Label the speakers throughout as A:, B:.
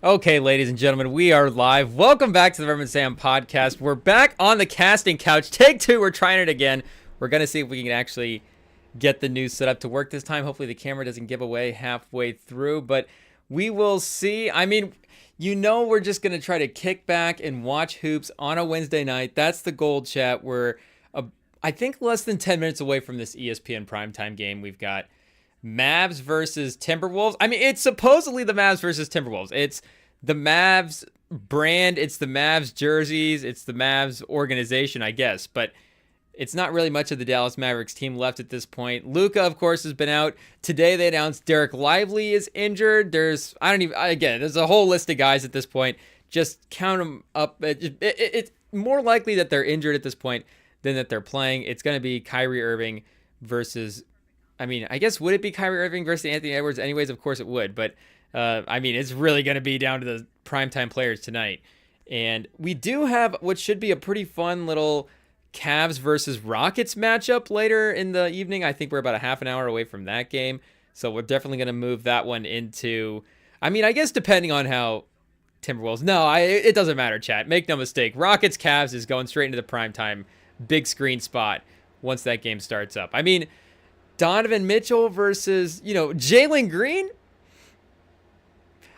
A: Okay, ladies and gentlemen, we are live. Welcome back to the REMINGTOM podcast. We're back on the casting couch. Take two. We're trying it again. We're going to see if we can actually get the new setup to work this time. Hopefully the camera doesn't give away halfway through, but we will see. I mean, we're just going to try to kick back and watch hoops on a Wednesday night. That's the goal, chat. We're, I think, less than 10 minutes away from this ESPN primetime game. We've got Mavs versus Timberwolves. I mean, it's supposedly the Mavs versus Timberwolves. It's the Mavs brand. It's the Mavs jerseys. It's the Mavs organization, I guess. But it's not really much of the Dallas Mavericks team left at this point. Luka, of course, has been out. Today they announced Derek Lively is injured. There's a whole list of guys at this point. Just count them up. It's more likely that they're injured at this point than that they're playing. It's going to be Kyrie Irving versus... I mean, I guess would it be Kyrie Irving versus Anthony Edwards? Anyways, of course it would. But, I mean, it's really going to be down to the primetime players tonight. And we do have what should be a pretty fun little Cavs versus Rockets matchup later in the evening. I think we're about a half an hour away from that game. So we're definitely going to move that one into... I mean, I guess depending on how Timberwolves... No, it doesn't matter, chat. Make no mistake. Rockets-Cavs is going straight into the primetime big screen spot once that game starts up. I mean... Donovan Mitchell versus, Jalen Green?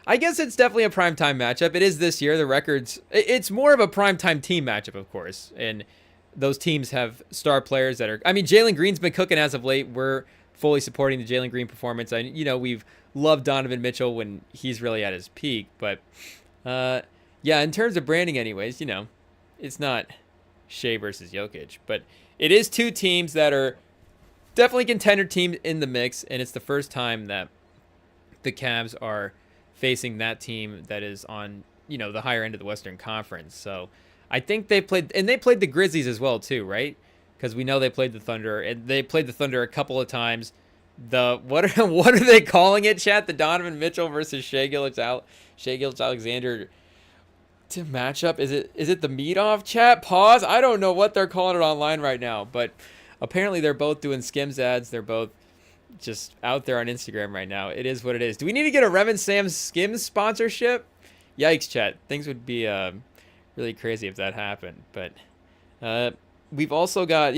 A: I guess it's definitely a primetime matchup. It is this year. The records, it's more of a primetime team matchup, of course. And those teams have star players that are, I mean, Jalen Green's been cooking as of late. We're fully supporting the Jalen Green performance. We've loved Donovan Mitchell when he's really at his peak. But, yeah, in terms of branding anyways, it's not Shea versus Jokic. But it is two teams that are definitely contender team in the mix, and it's the first time that the Cavs are facing that team that is on, the higher end of the Western Conference. So I think they played the Grizzlies as well too, right? Because we know they played the Thunder, and they played the Thunder a couple of times. What are they calling it, chat? The Donovan Mitchell versus Shai Gilgeous-Alexander to match up. Is it the meet-off, chat? Pause. I don't know what they're calling it online right now, but apparently they're both doing Skims ads. They're both just out there on Instagram right now. It is what it is. Do we need to get a REMINGTOM Skims sponsorship? Yikes, chat. Things would be really crazy if that happened. But we've also got,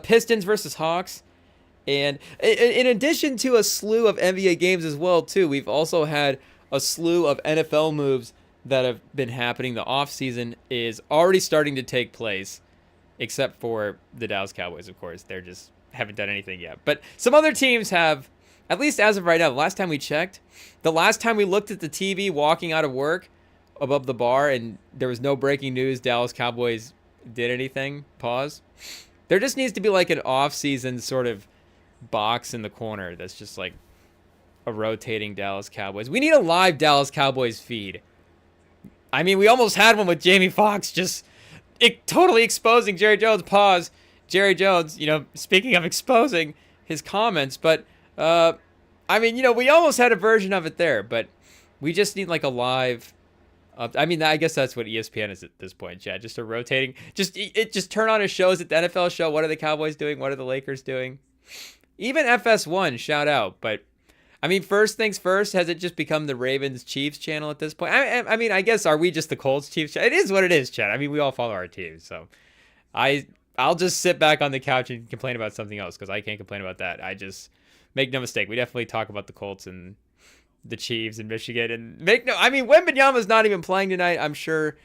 A: Pistons versus Hawks. And in addition to a slew of NBA games as well, too, we've also had a slew of NFL moves that have been happening. The offseason is already starting to take place. Except for the Dallas Cowboys, of course. They just haven't done anything yet. But some other teams have, at least as of right now, the last time we checked, the last time we looked at the TV walking out of work above the bar and there was no breaking news, Dallas Cowboys did anything, pause. There just needs to be like an off-season sort of box in the corner that's just like a rotating Dallas Cowboys. We need a live Dallas Cowboys feed. I mean, we almost had one with Jamie Foxx just... totally exposing Jerry Jones. Pause. Jerry Jones, speaking of exposing his comments, but, we almost had a version of it there, but we just need like a live, I guess that's what ESPN is at this point, Chad. Just a rotating, just turn on a show. Is it the NFL show? What are the Cowboys doing? What are the Lakers doing? Even FS1, shout out, but first things first, has it just become the Ravens Chiefs channel at this point? I guess, are we just the Colts Chiefs? It is what it is, Chad. We all follow our teams. So I'll just sit back on the couch and complain about something else because I can't complain about that. I just, make no mistake, we definitely talk about the Colts and the Chiefs and Michigan. And Wembanyama's not even playing tonight. I'm sure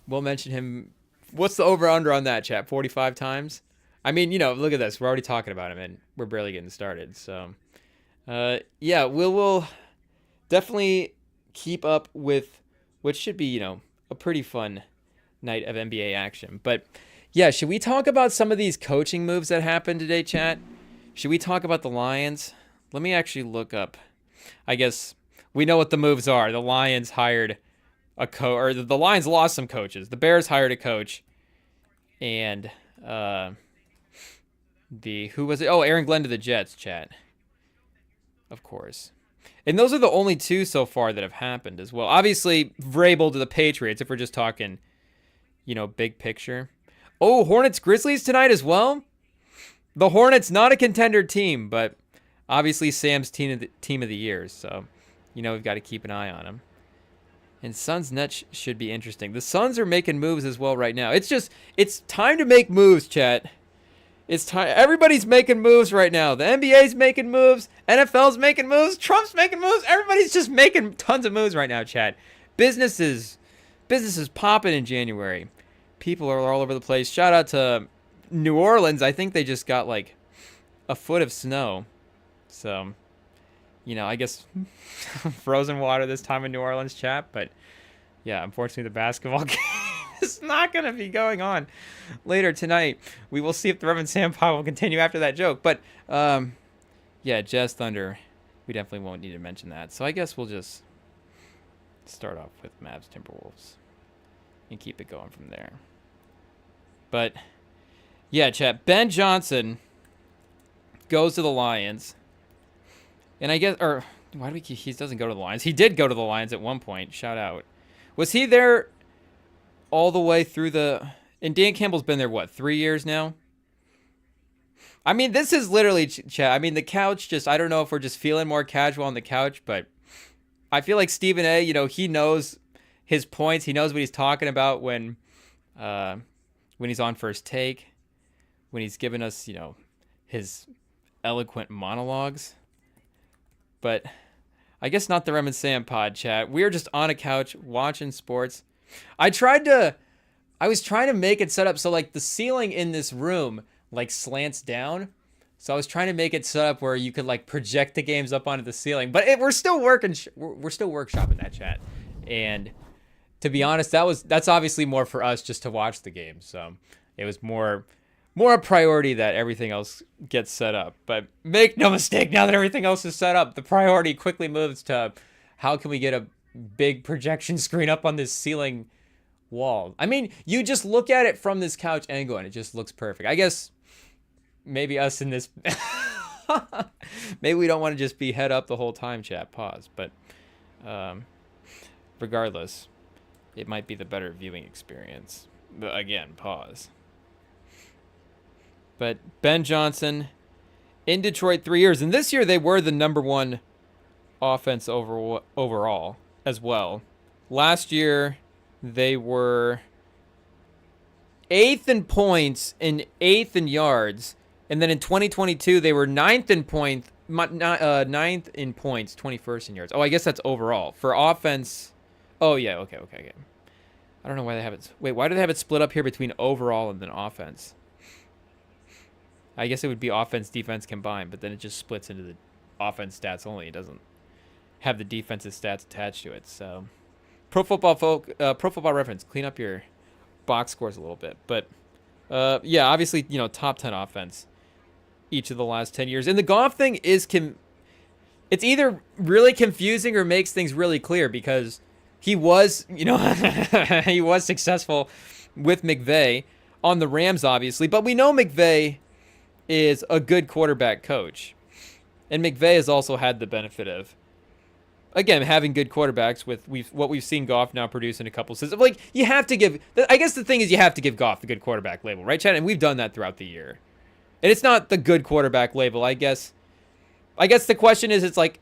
A: we'll mention him. What's the over-under on that, chat? 45 times? Look at this. We're already talking about him and we're barely getting started. So... we'll definitely keep up with what should be, a pretty fun night of NBA action. But yeah, should we talk about some of these coaching moves that happened today, chat? Should we talk about the Lions? Let me actually look up. I guess we know what the moves are. The Lions hired the Lions lost some coaches. The Bears hired a coach, and who was it? Oh, Aaron Glenn to the Jets, chat. Of course. And those are the only two so far that have happened as well. Obviously, Vrabel to the Patriots, if we're just talking, big picture. Oh, Hornets Grizzlies tonight as well? The Hornets, not a contender team, but obviously Sam's team of the year. So, we've got to keep an eye on them. And Suns Nets should be interesting. The Suns are making moves as well right now. It's time to make moves, chat. It's time. Everybody's making moves right now. The NBA's making moves. NFL's making moves. Trump's making moves. Everybody's just making tons of moves right now, chat. Businesses popping in January. People are all over the place. Shout out to New Orleans. I think they just got like a foot of snow. So, I guess frozen water this time in New Orleans, chat. But yeah, unfortunately, the basketball game is not going to be going on later tonight. We will see if the Reverend Sam Pod will continue after that joke. But yeah, Jazz Thunder, we definitely won't need to mention that. So I guess we'll just start off with Mavs Timberwolves and keep it going from there. But yeah, chat. Ben Johnson goes to the Lions. And I guess, or why do he doesn't go to the Lions? He did go to the Lions at one point. Shout out. Was he there all the way through and Dan Campbell's been there, 3 years now? I mean, this is literally, chat. I mean, the couch I don't know if we're just feeling more casual on the couch, but I feel like Stephen A, he knows his points. He knows what he's talking about when he's on First Take, when he's giving us, his eloquent monologues. But I guess not the Rem and Sam Pod, chat. We're just on a couch watching sports. I was trying to make it set up so like the ceiling in this room like slants down. So I was trying to make it set up where you could like project the games up onto the ceiling. But we're still we're still workshopping that, chat. And to be honest, that's obviously more for us just to watch the game. So it was more a priority that everything else gets set up. But make no mistake, now that everything else is set up, the priority quickly moves to how can we get a big projection screen up on this ceiling wall. I mean, you just look at it from this couch angle and it just looks perfect. I guess maybe us in this... maybe we don't want to just be head up the whole time, chat. Pause. But regardless, it might be the better viewing experience. But again, pause. But Ben Johnson in Detroit 3 years. And this year they were the number one offense overall as well. Last year they were 8th in points and 8th in yards. And then in 2022 they were 9th in points, 21st in yards. Oh, I guess that's overall. For offense. Oh, yeah. Okay. I don't know why they have it. Wait, why do they have it split up here between overall and then offense? I guess it would be offense, defense combined, but then it just splits into the offense stats only. It doesn't have the defensive stats attached to it. So, Pro Football Reference, clean up your box scores a little bit. But yeah, obviously, top 10 offense each of the last 10 years. And the Goff thing is it's either really confusing or makes things really clear because he was, he was successful with McVay on the Rams, obviously, but we know McVay is a good quarterback coach. And McVay has also had the benefit of, again, having good quarterbacks with what we've seen Goff now produce in a couple systems. Like, you have to give, I guess the thing is you have to give Goff the good quarterback label, right, Chad? And we've done that throughout the year. And it's not the good quarterback label, I guess. I guess the question is, it's like,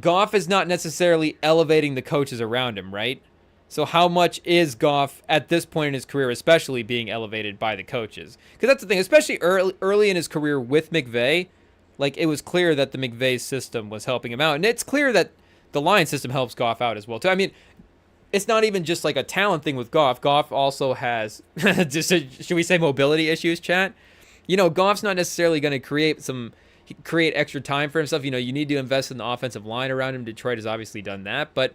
A: Goff is not necessarily elevating the coaches around him, right? So how much is Goff at this point in his career, especially being elevated by the coaches? Because that's the thing, especially early in his career with McVay, like it was clear that the McVay system was helping him out. And it's clear that the Lions system helps Goff out as well, too. I mean, it's not even just like a talent thing with Goff. Goff also has, should we say mobility issues, chat? Goff's not necessarily going to create extra time for himself. You need to invest in the offensive line around him. Detroit has obviously done that. But,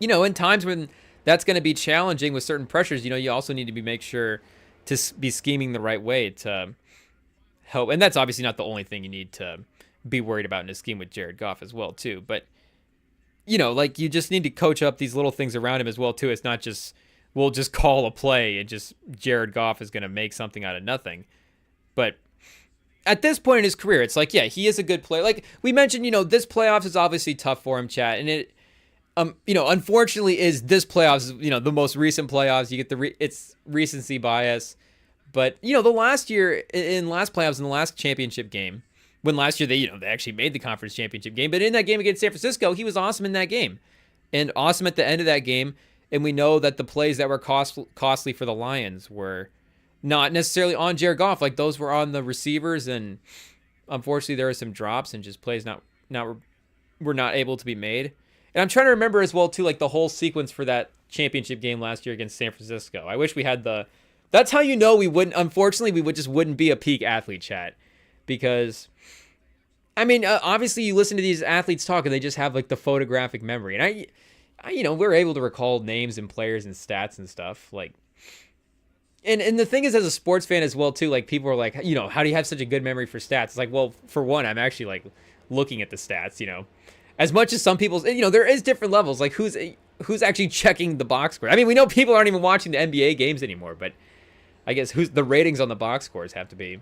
A: in times when that's going to be challenging with certain pressures, you also need to make sure to be scheming the right way to help. And that's obviously not the only thing you need to be worried about in a scheme with Jared Goff as well, too. But, you just need to coach up these little things around him as well, too. It's not just, we'll just call a play and just Jared Goff is going to make something out of nothing. But at this point in his career, it's like, yeah, he is a good player. Like we mentioned, this playoffs is obviously tough for him, chat. And it, unfortunately is this playoffs, the most recent playoffs. You get it's recency bias. But, the last year, in last playoffs, in the last championship game, when last year they actually made the conference championship game. But in that game against San Francisco, he was awesome in that game. and awesome at the end of that game. And we know that the plays that were costly for the Lions were not necessarily on Jared Goff. Like, those were on the receivers, and unfortunately there were some drops and just plays not were not able to be made. And I'm trying to remember as well too, like the whole sequence for that championship game last year against San Francisco. I wish we had the. That's how you know we wouldn't. Unfortunately, we wouldn't be a peak athlete chat, because, I mean, obviously you listen to these athletes talk and they just have like the photographic memory, and I we're able to recall names and players and stats and stuff like. And the thing is, as a sports fan as well too, like people are like, how do you have such a good memory for stats? It's like, well, for one, I'm actually like looking at the stats, as much as some people's, there is different levels, like who's actually checking the box score. I mean, we know people aren't even watching the NBA games anymore, but I guess the ratings on the box scores have to be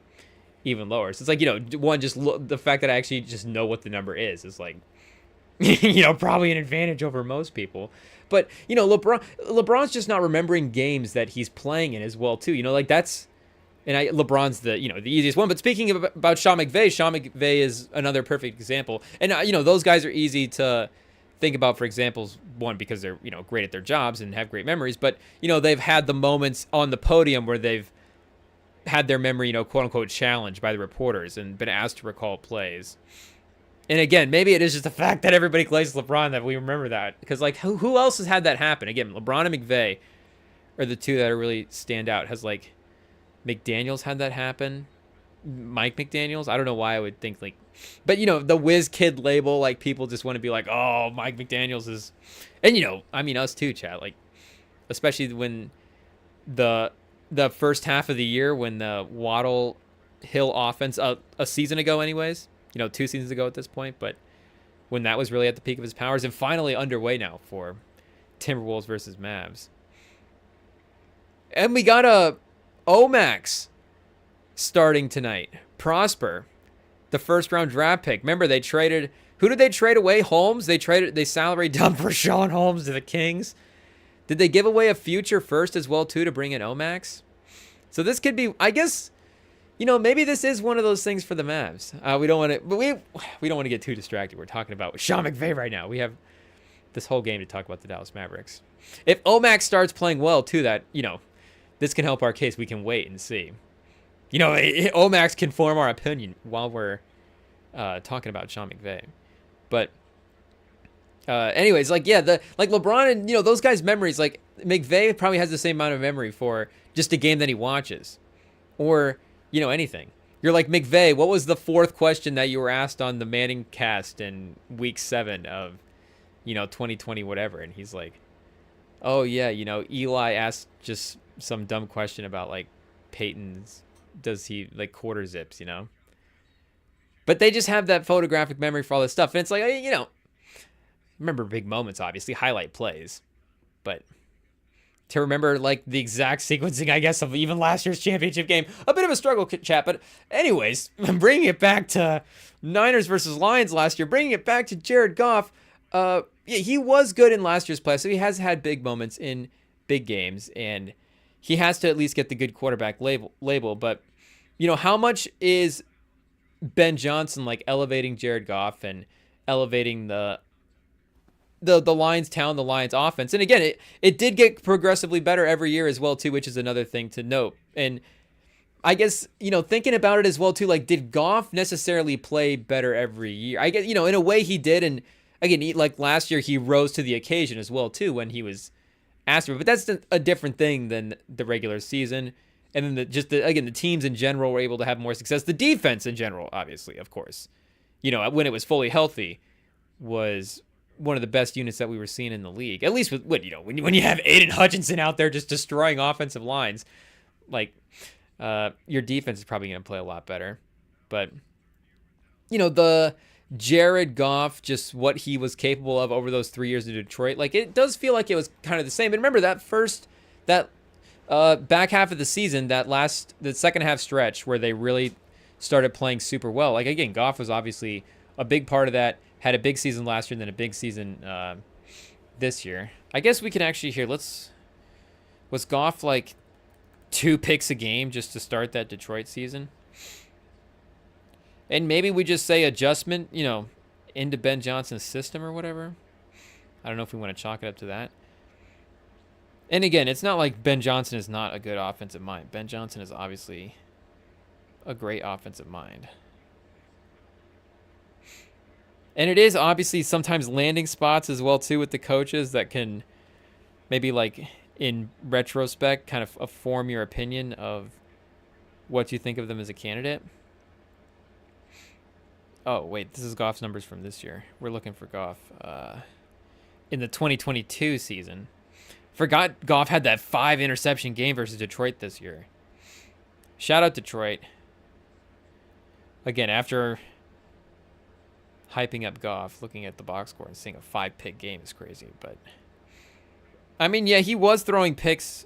A: even lower. So it's like, one, just the fact that I actually just know what the number is like, probably an advantage over most people. But, LeBron's just not remembering games that he's playing in as well too. Like that's, and LeBron's the easiest one. But speaking about Sean McVay is another perfect example. And those guys are easy to think about for examples. One, because they're great at their jobs and have great memories. But they've had the moments on the podium where they've had their memory quote unquote challenged by the reporters and been asked to recall plays. And again, maybe it is just the fact that everybody plays LeBron that we remember that. Because, like, who else has had that happen? Again, LeBron and McVay are the two that really stand out. Has, like, McDaniels had that happen? Mike McDaniels? I don't know why I would think, like... But, the whiz kid label, like, people just want to be like, oh, Mike McDaniels is... And, I mean, us too, chat. Like, especially when the first half of the year, when the Waddle Hill offense, a season ago anyways... 2 seasons ago at this point, but when that was really at the peak of his powers and finally underway now for Timberwolves versus Mavs. And we got a Omax starting tonight. Prosper, the first round draft pick. Remember, they traded, who did they trade away? Holmes. They salary dumped for Sean Holmes to the Kings. Did they give away a future first as well too to bring in Omax? So this could be, I guess, maybe this is one of those things for the Mavs. We don't want to, but we don't want to get too distracted. We're talking about Sean McVay right now. We have this whole game to talk about the Dallas Mavericks. If Omax starts playing well too, that this can help our case. We can wait and see. Omax can form our opinion while we're talking about Sean McVay. But anyways, like LeBron and those guys' memories. Like McVay probably has the same amount of memory for just a game that he watches, or anything. You're like, McVay, what was the fourth question that you were asked on the Manning cast in week 7 of, 2020, whatever? And he's like, oh, yeah, Eli asked just some dumb question about, like, Peyton's, does he, like, quarter zips, But they just have that photographic memory for all this stuff. And it's like, remember big moments, obviously, highlight plays. But to remember, like, the exact sequencing, I guess, of even last year's championship game. A bit of a struggle, chat. But anyways, bringing it back to Niners versus Lions last year, bringing it back to Jared Goff. Yeah, he was good in last year's play, so he has had big moments in big games, and he has to at least get the good quarterback label. But, how much is Ben Johnson, like, elevating Jared Goff and elevating the Lions talent, the Lions offense? And again, it did get progressively better every year as well too, which is another thing to note. And I guess, thinking about it as well too, like, did Goff necessarily play better every year? I guess, in a way he did. And again, like last year, he rose to the occasion as well too when he was asked for it. But that's a different thing than the regular season. And then the teams in general were able to have more success. The defense in general, obviously, of course, when it was fully healthy, was one of the best units that we were seeing in the league. At least with when you have Aiden Hutchinson out there just destroying offensive lines, like, your defense is probably going to play a lot better. But the Jared Goff, just what he was capable of over those 3 years in Detroit, like, it does feel like it was kind of the same. And remember that back half of the season, the second half stretch where they really started playing super well. Like, again, Goff was obviously a big part of that. Had a big season last year and then a big season this year. I guess we can actually hear, was Goff like 2 picks a game just to start that Detroit season? And maybe we just say adjustment, into Ben Johnson's system or whatever. I don't know if we want to chalk it up to that. And again, it's not like Ben Johnson is not a good offensive mind. Ben Johnson is obviously a great offensive mind. And it is obviously sometimes landing spots as well, too, with the coaches that can maybe, like, in retrospect, kind of form your opinion of what you think of them as a candidate. Oh, wait, this is Goff's numbers from this year. We're looking for Goff in the 2022 season. Forgot Goff had that 5-interception game versus Detroit this year. Shout out Detroit. Again, after hyping up Goff, looking at the box score and seeing a 5-pick game is crazy. But, I mean, yeah, he was throwing picks,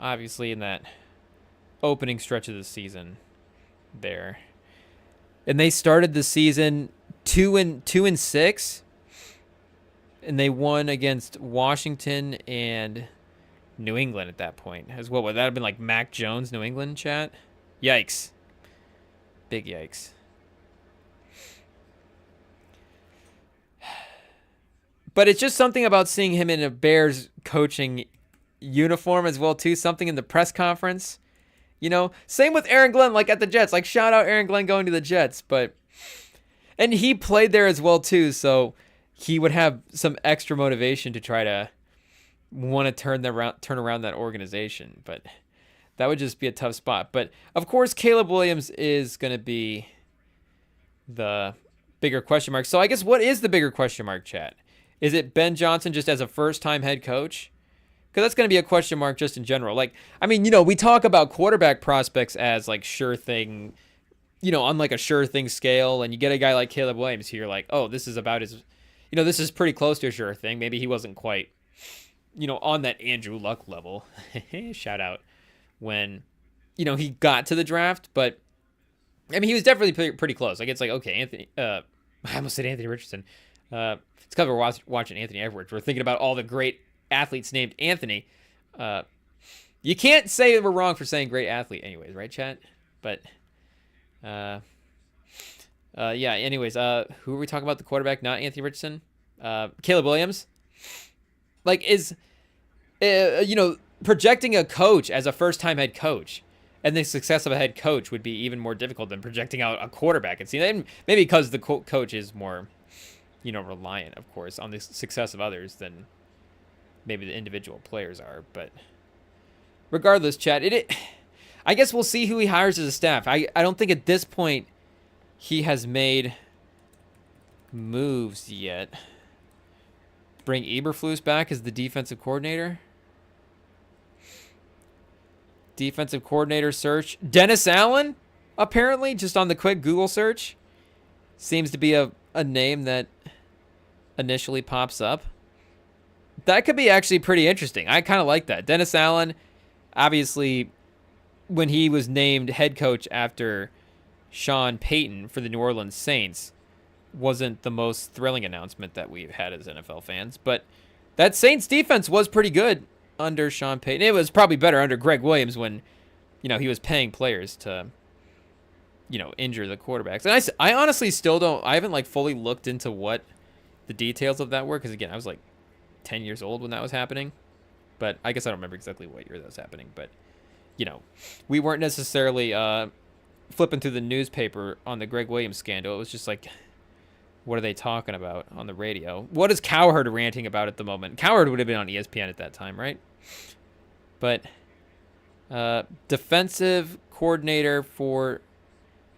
A: obviously, in that opening stretch of the season there. And they started the season 2-6. And they won against Washington and New England at that point. As well, would that have been like Mac Jones, New England, chat? Yikes. Big yikes. But it's just something about seeing him in a Bears coaching uniform as well, too. Something in the press conference. You know, same with Aaron Glenn, like at the Jets. Like, shout out Aaron Glenn going to the Jets. And he played there as well, too, so he would have some extra motivation to try to want to turn around that organization. But that would just be a tough spot. But, of course, Caleb Williams is going to be the bigger question mark. So I guess what is the bigger question mark, chat? Is it Ben Johnson just as a first-time head coach? Because that's going to be a question mark just in general. Like, I mean, you know, we talk about quarterback prospects as, like, sure thing, you know, on, like, a sure thing scale. And you get a guy like Caleb Williams here, like, oh, this is about his... You know, this is pretty close to a sure thing. Maybe he wasn't quite, you know, on that Andrew Luck level. Shout out when, you know, he got to the draft. But, I mean, he was definitely pretty close. Like, it's like, okay, Anthony, I almost said Anthony Richardson. It's because we're watching Anthony Edwards. We're thinking about all the great athletes named Anthony. You can't say we're wrong for saying great athlete anyways, right, chat? But, yeah, anyways, who are we talking about? The quarterback, not Anthony Richardson? Caleb Williams? Like, is, you know, projecting a coach as a first-time head coach and the success of a head coach would be even more difficult than projecting out a quarterback. And see, maybe because the coach is more, you know, reliant, of course, on the success of others than maybe the individual players are. But regardless, chat, I guess we'll see who he hires as a staff. I don't think at this point he has made moves yet. Bring Eberflus back as the defensive coordinator. Defensive coordinator search. Dennis Allen, apparently, just on the quick Google search. Seems to be a name that initially pops up. That could be actually pretty interesting. I kind of like that. Dennis Allen, obviously, when he was named head coach after Sean Payton for the New Orleans Saints, wasn't the most thrilling announcement that we've had as NFL fans. But that Saints defense was pretty good under Sean Payton. It was probably better under Greg Williams when, you know, he was paying players to, you know, injure the quarterbacks. And I honestly still don't, I haven't like fully looked into what the details of that were. Because again, I was like 10 years old when that was happening. But I guess I don't remember exactly what year that was happening. But, you know, we weren't necessarily flipping through the newspaper on the Greg Williams scandal. It was just like, what are they talking about on the radio? What is Cowherd ranting about at the moment? Cowherd would have been on ESPN at that time, right? But defensive coordinator for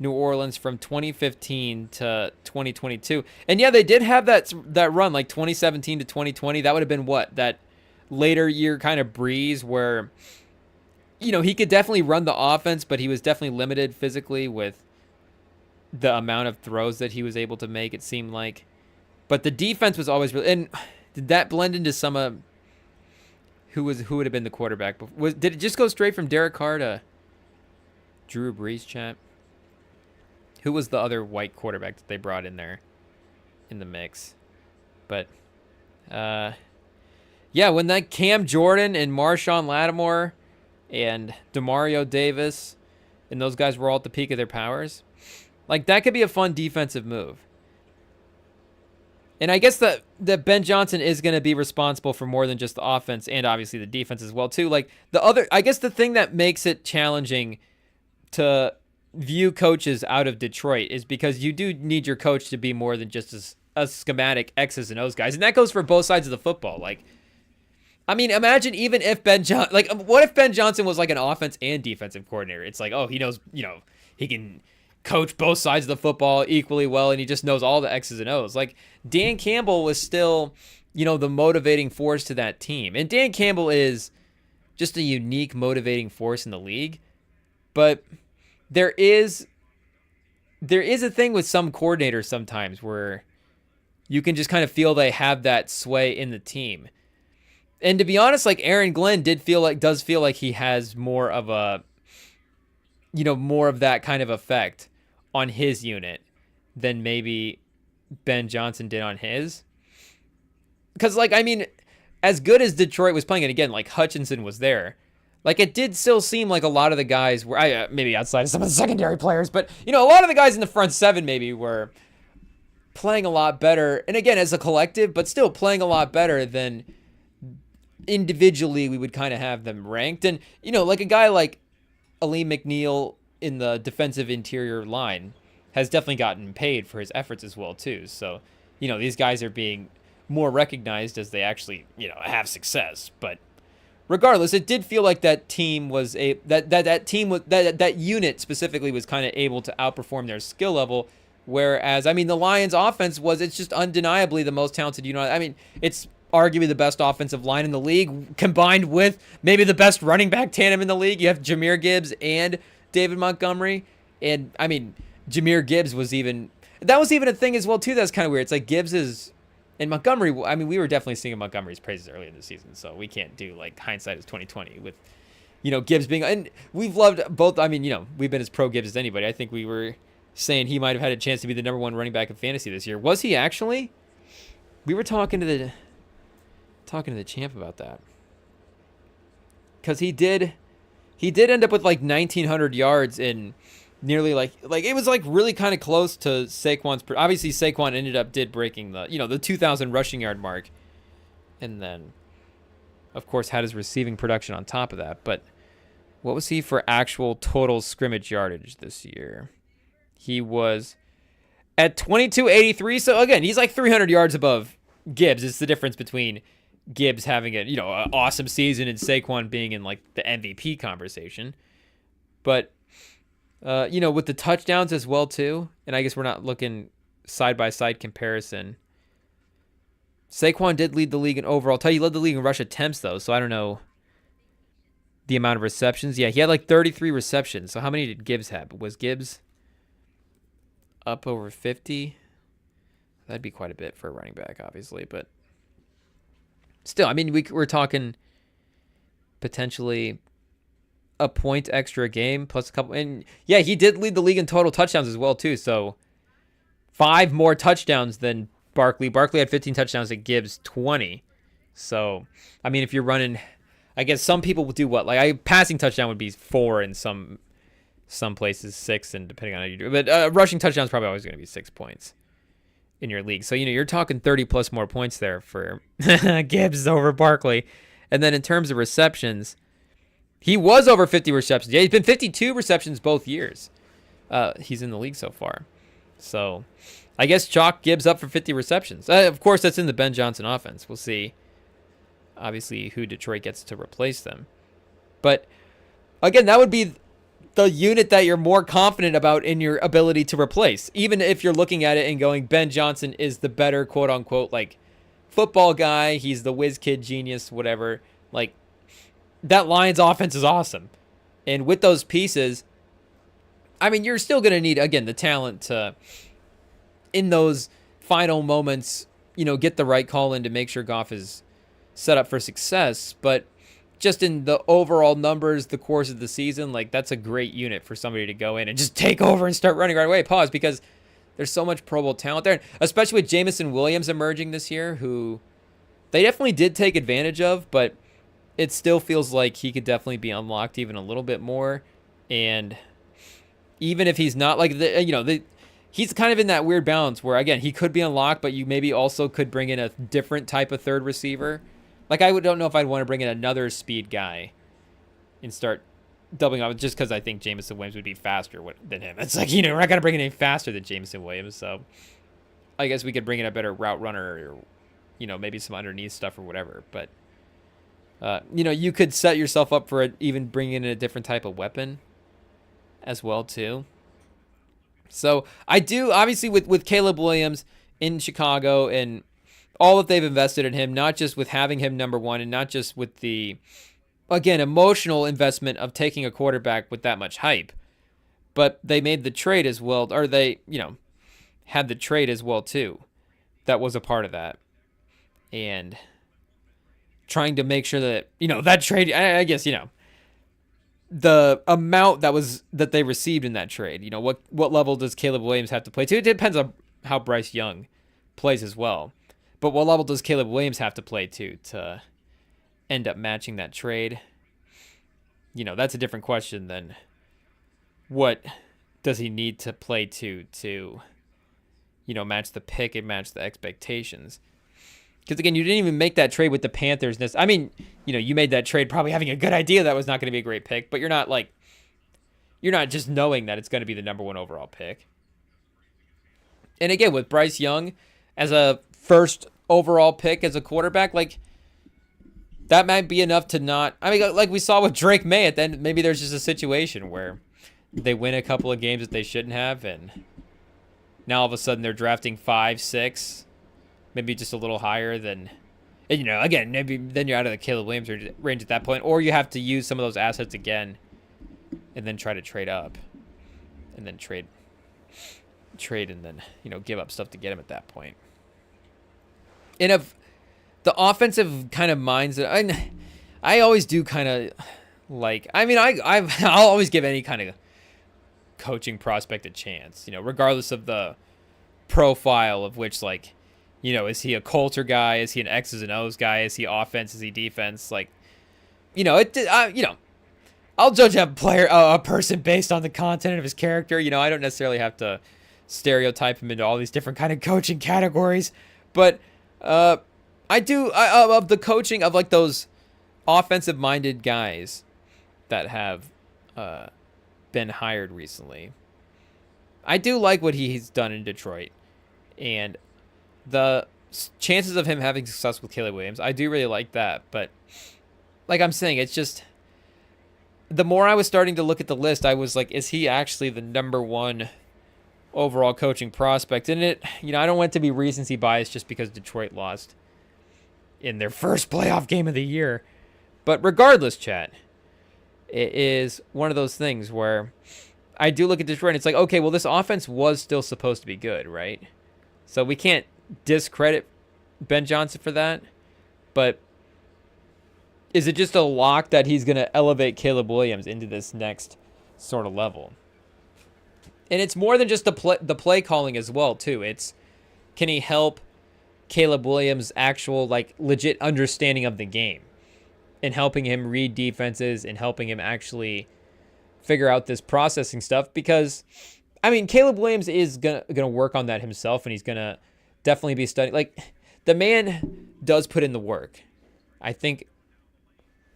A: New Orleans from 2015 to 2022. And yeah, they did have that run, like 2017 to 2020. That would have been what? That later year kind of breeze where, you know, he could definitely run the offense, but he was definitely limited physically with the amount of throws that he was able to make, it seemed like. But the defense was always really... And did that blend into some... who would have been the quarterback? Did it just go straight from Derek Carr to Drew Brees, chat? Who was the other white quarterback that they brought in there in the mix? But, yeah, when that Cam Jordan and Marshawn Lattimore and Demario Davis and those guys were all at the peak of their powers... Like, that could be a fun defensive move. And I guess that Ben Johnson is going to be responsible for more than just the offense and obviously the defense as well too. Like I guess the thing that makes it challenging to view coaches out of Detroit is because you do need your coach to be more than just a schematic X's and O's guys. And that goes for both sides of the football. Like, I mean, imagine even if what if Ben Johnson was like an offense and defensive coordinator? It's like, oh, he knows, he can coach both sides of the football equally well, and he just knows all the X's and O's. Like, Dan Campbell was still, the motivating force to that team. And Dan Campbell is just a unique motivating force in the league. But there is a thing with some coordinators sometimes where you can just kind of feel they have that sway in the team. And to be honest, like Aaron Glenn does feel like he has more of a, more of that kind of effect on his unit than maybe Ben Johnson did on his. Because, like, I mean, as good as Detroit was playing, and again, like Hutchinson was there, like it did still seem like a lot of the guys were, maybe outside of some of the secondary players, but, a lot of the guys in the front seven maybe were playing a lot better. And again, as a collective, but still playing a lot better than individually we would kind of have them ranked. And, like a guy like Aleem McNeil in the defensive interior line has definitely gotten paid for his efforts as well too. So, these guys are being more recognized as they actually, have success. But regardless, it did feel like that team was that unit specifically was kind of able to outperform their skill level. Whereas, I mean, the Lions offense it's just undeniably the most talented unit. I mean, it's arguably the best offensive line in the league, combined with maybe the best running back tandem in the league. You have Jahmyr Gibbs and David Montgomery. And, I mean, Jahmyr Gibbs was even a thing as well, too. That's kind of weird. It's like Gibbs is... And Montgomery, I mean, we were definitely singing Montgomery's praises earlier in the season, so we can't do, like, hindsight is 2020 with, Gibbs being... And we've loved both... I mean, we've been as pro Gibbs as anybody. I think we were saying he might have had a chance to be the number one running back in fantasy this year. Was he actually? We were talking to the champ about that. Because he did end up with, like, 1,900 yards in... Nearly like it was like really kind of close to Saquon's. Obviously, Saquon did breaking the 2,000 rushing yard mark, and then, of course, had his receiving production on top of that. But what was he for actual total scrimmage yardage this year? He was at 2283. So again, he's like 300 yards above Gibbs. It's the difference between Gibbs having an awesome season and Saquon being in like the MVP conversation. But with the touchdowns as well, too, and I guess we're not looking side-by-side comparison. Saquon did lead the league in overall. He led the league in rush attempts, though, so I don't know the amount of receptions. Yeah, he had like 33 receptions. So how many did Gibbs have? Was Gibbs up over 50? That'd be quite a bit for a running back, obviously, but still, I mean, we're talking potentially a point extra a game plus a couple, and yeah, he did lead the league in total touchdowns as well too. So 5 more touchdowns than Barkley. Barkley had 15 touchdowns and Gibbs 20. So I mean, if you're running, I guess some people will do what, like passing touchdown would be 4 in some places, 6, and depending on how you do it. But rushing touchdown is probably always going to be 6 points in your league. So you're talking 30 plus more points there for Gibbs over Barkley. And then in terms of receptions, he was over 50 receptions. Yeah, he's been 52 receptions both years. He's in the league so far. So I guess chalk Gibbs up for 50 receptions. Of course, that's in the Ben Johnson offense. We'll see, obviously, who Detroit gets to replace them. But, again, that would be the unit that you're more confident about in your ability to replace. Even if you're looking at it and going, Ben Johnson is the better, quote-unquote, like, football guy. He's the whiz kid genius, whatever. Like, that Lions offense is awesome. And with those pieces, I mean, you're still going to need, again, the talent to, in those final moments, get the right call in to make sure Goff is set up for success. But just in the overall numbers, the course of the season, like, that's a great unit for somebody to go in and just take over and start running right away. Pause, because there's so much Pro Bowl talent there, especially with Jameson Williams emerging this year, who they definitely did take advantage of, but it still feels like he could definitely be unlocked even a little bit more. And even if he's not like he's kind of in that weird balance where, again, he could be unlocked, but you maybe also could bring in a different type of third receiver. Like, don't know if I'd want to bring in another speed guy and start doubling up just because I think Jameson Williams would be faster than him. It's like, we're not going to bring in any faster than Jameson Williams, so I guess we could bring in a better route runner or, maybe some underneath stuff or whatever. But, you could set yourself up for even bringing in a different type of weapon as well, too. So I do, obviously, with Caleb Williams in Chicago and all that they've invested in him, not just with having him number one and not just with the, again, emotional investment of taking a quarterback with that much hype, but they made the trade as well, or they, had the trade as well, too. That was a part of that. And trying to make sure that, that trade, I guess, the amount that they received in that trade, what level does Caleb Williams have to play to? It depends on how Bryce Young plays as well. But what level does Caleb Williams have to play to end up matching that trade? That's a different question than what does he need to play to match the pick and match the expectations. Because, again, you didn't even make that trade with the Panthers. I mean, you made that trade probably having a good idea that was not going to be a great pick, but you're not just knowing that it's going to be the number one overall pick. And, again, with Bryce Young as a first overall pick as a quarterback, that might be enough to not... I mean, like we saw with Drake May at the end, maybe there's just a situation where they win a couple of games that they shouldn't have, and now all of a sudden they're drafting 5, 6... maybe just a little higher than, and, again, maybe then you're out of the Caleb Williams range at that point, or you have to use some of those assets again and then try to trade up and then trade and then, give up stuff to get him at that point. And of the offensive kind of minds that I always do kind of I'll always give any kind of coaching prospect a chance, regardless of the profile of which, is he a Coulter guy? Is he an X's and O's guy? Is he offense? Is he defense? I'll judge a person based on the content of his character. I don't necessarily have to stereotype him into all these different kind of coaching categories. But I do, of the coaching of those offensive-minded guys that have been hired recently, I do like what he's done in Detroit. And the chances of him having success with Caleb Williams, I do really like that. But like I'm saying, it's just the more I was starting to look at the list, I was like, is he actually the number one overall coaching prospect? And I don't want it to be recency bias just because Detroit lost in their first playoff game of the year. But regardless, chat, it is one of those things where I do look at Detroit and it's like, okay, well, this offense was still supposed to be good, right? So we can't discredit Ben Johnson for that, but is it just a lock that he's going to elevate Caleb Williams into this next sort of level? And it's more than just the play calling as well, too. It's, can he help Caleb Williams' actual, legit understanding of the game and helping him read defenses and helping him actually figure out this processing stuff? Because, Caleb Williams is gonna work on that himself, and he's going to definitely be studying. The man does put in the work. I think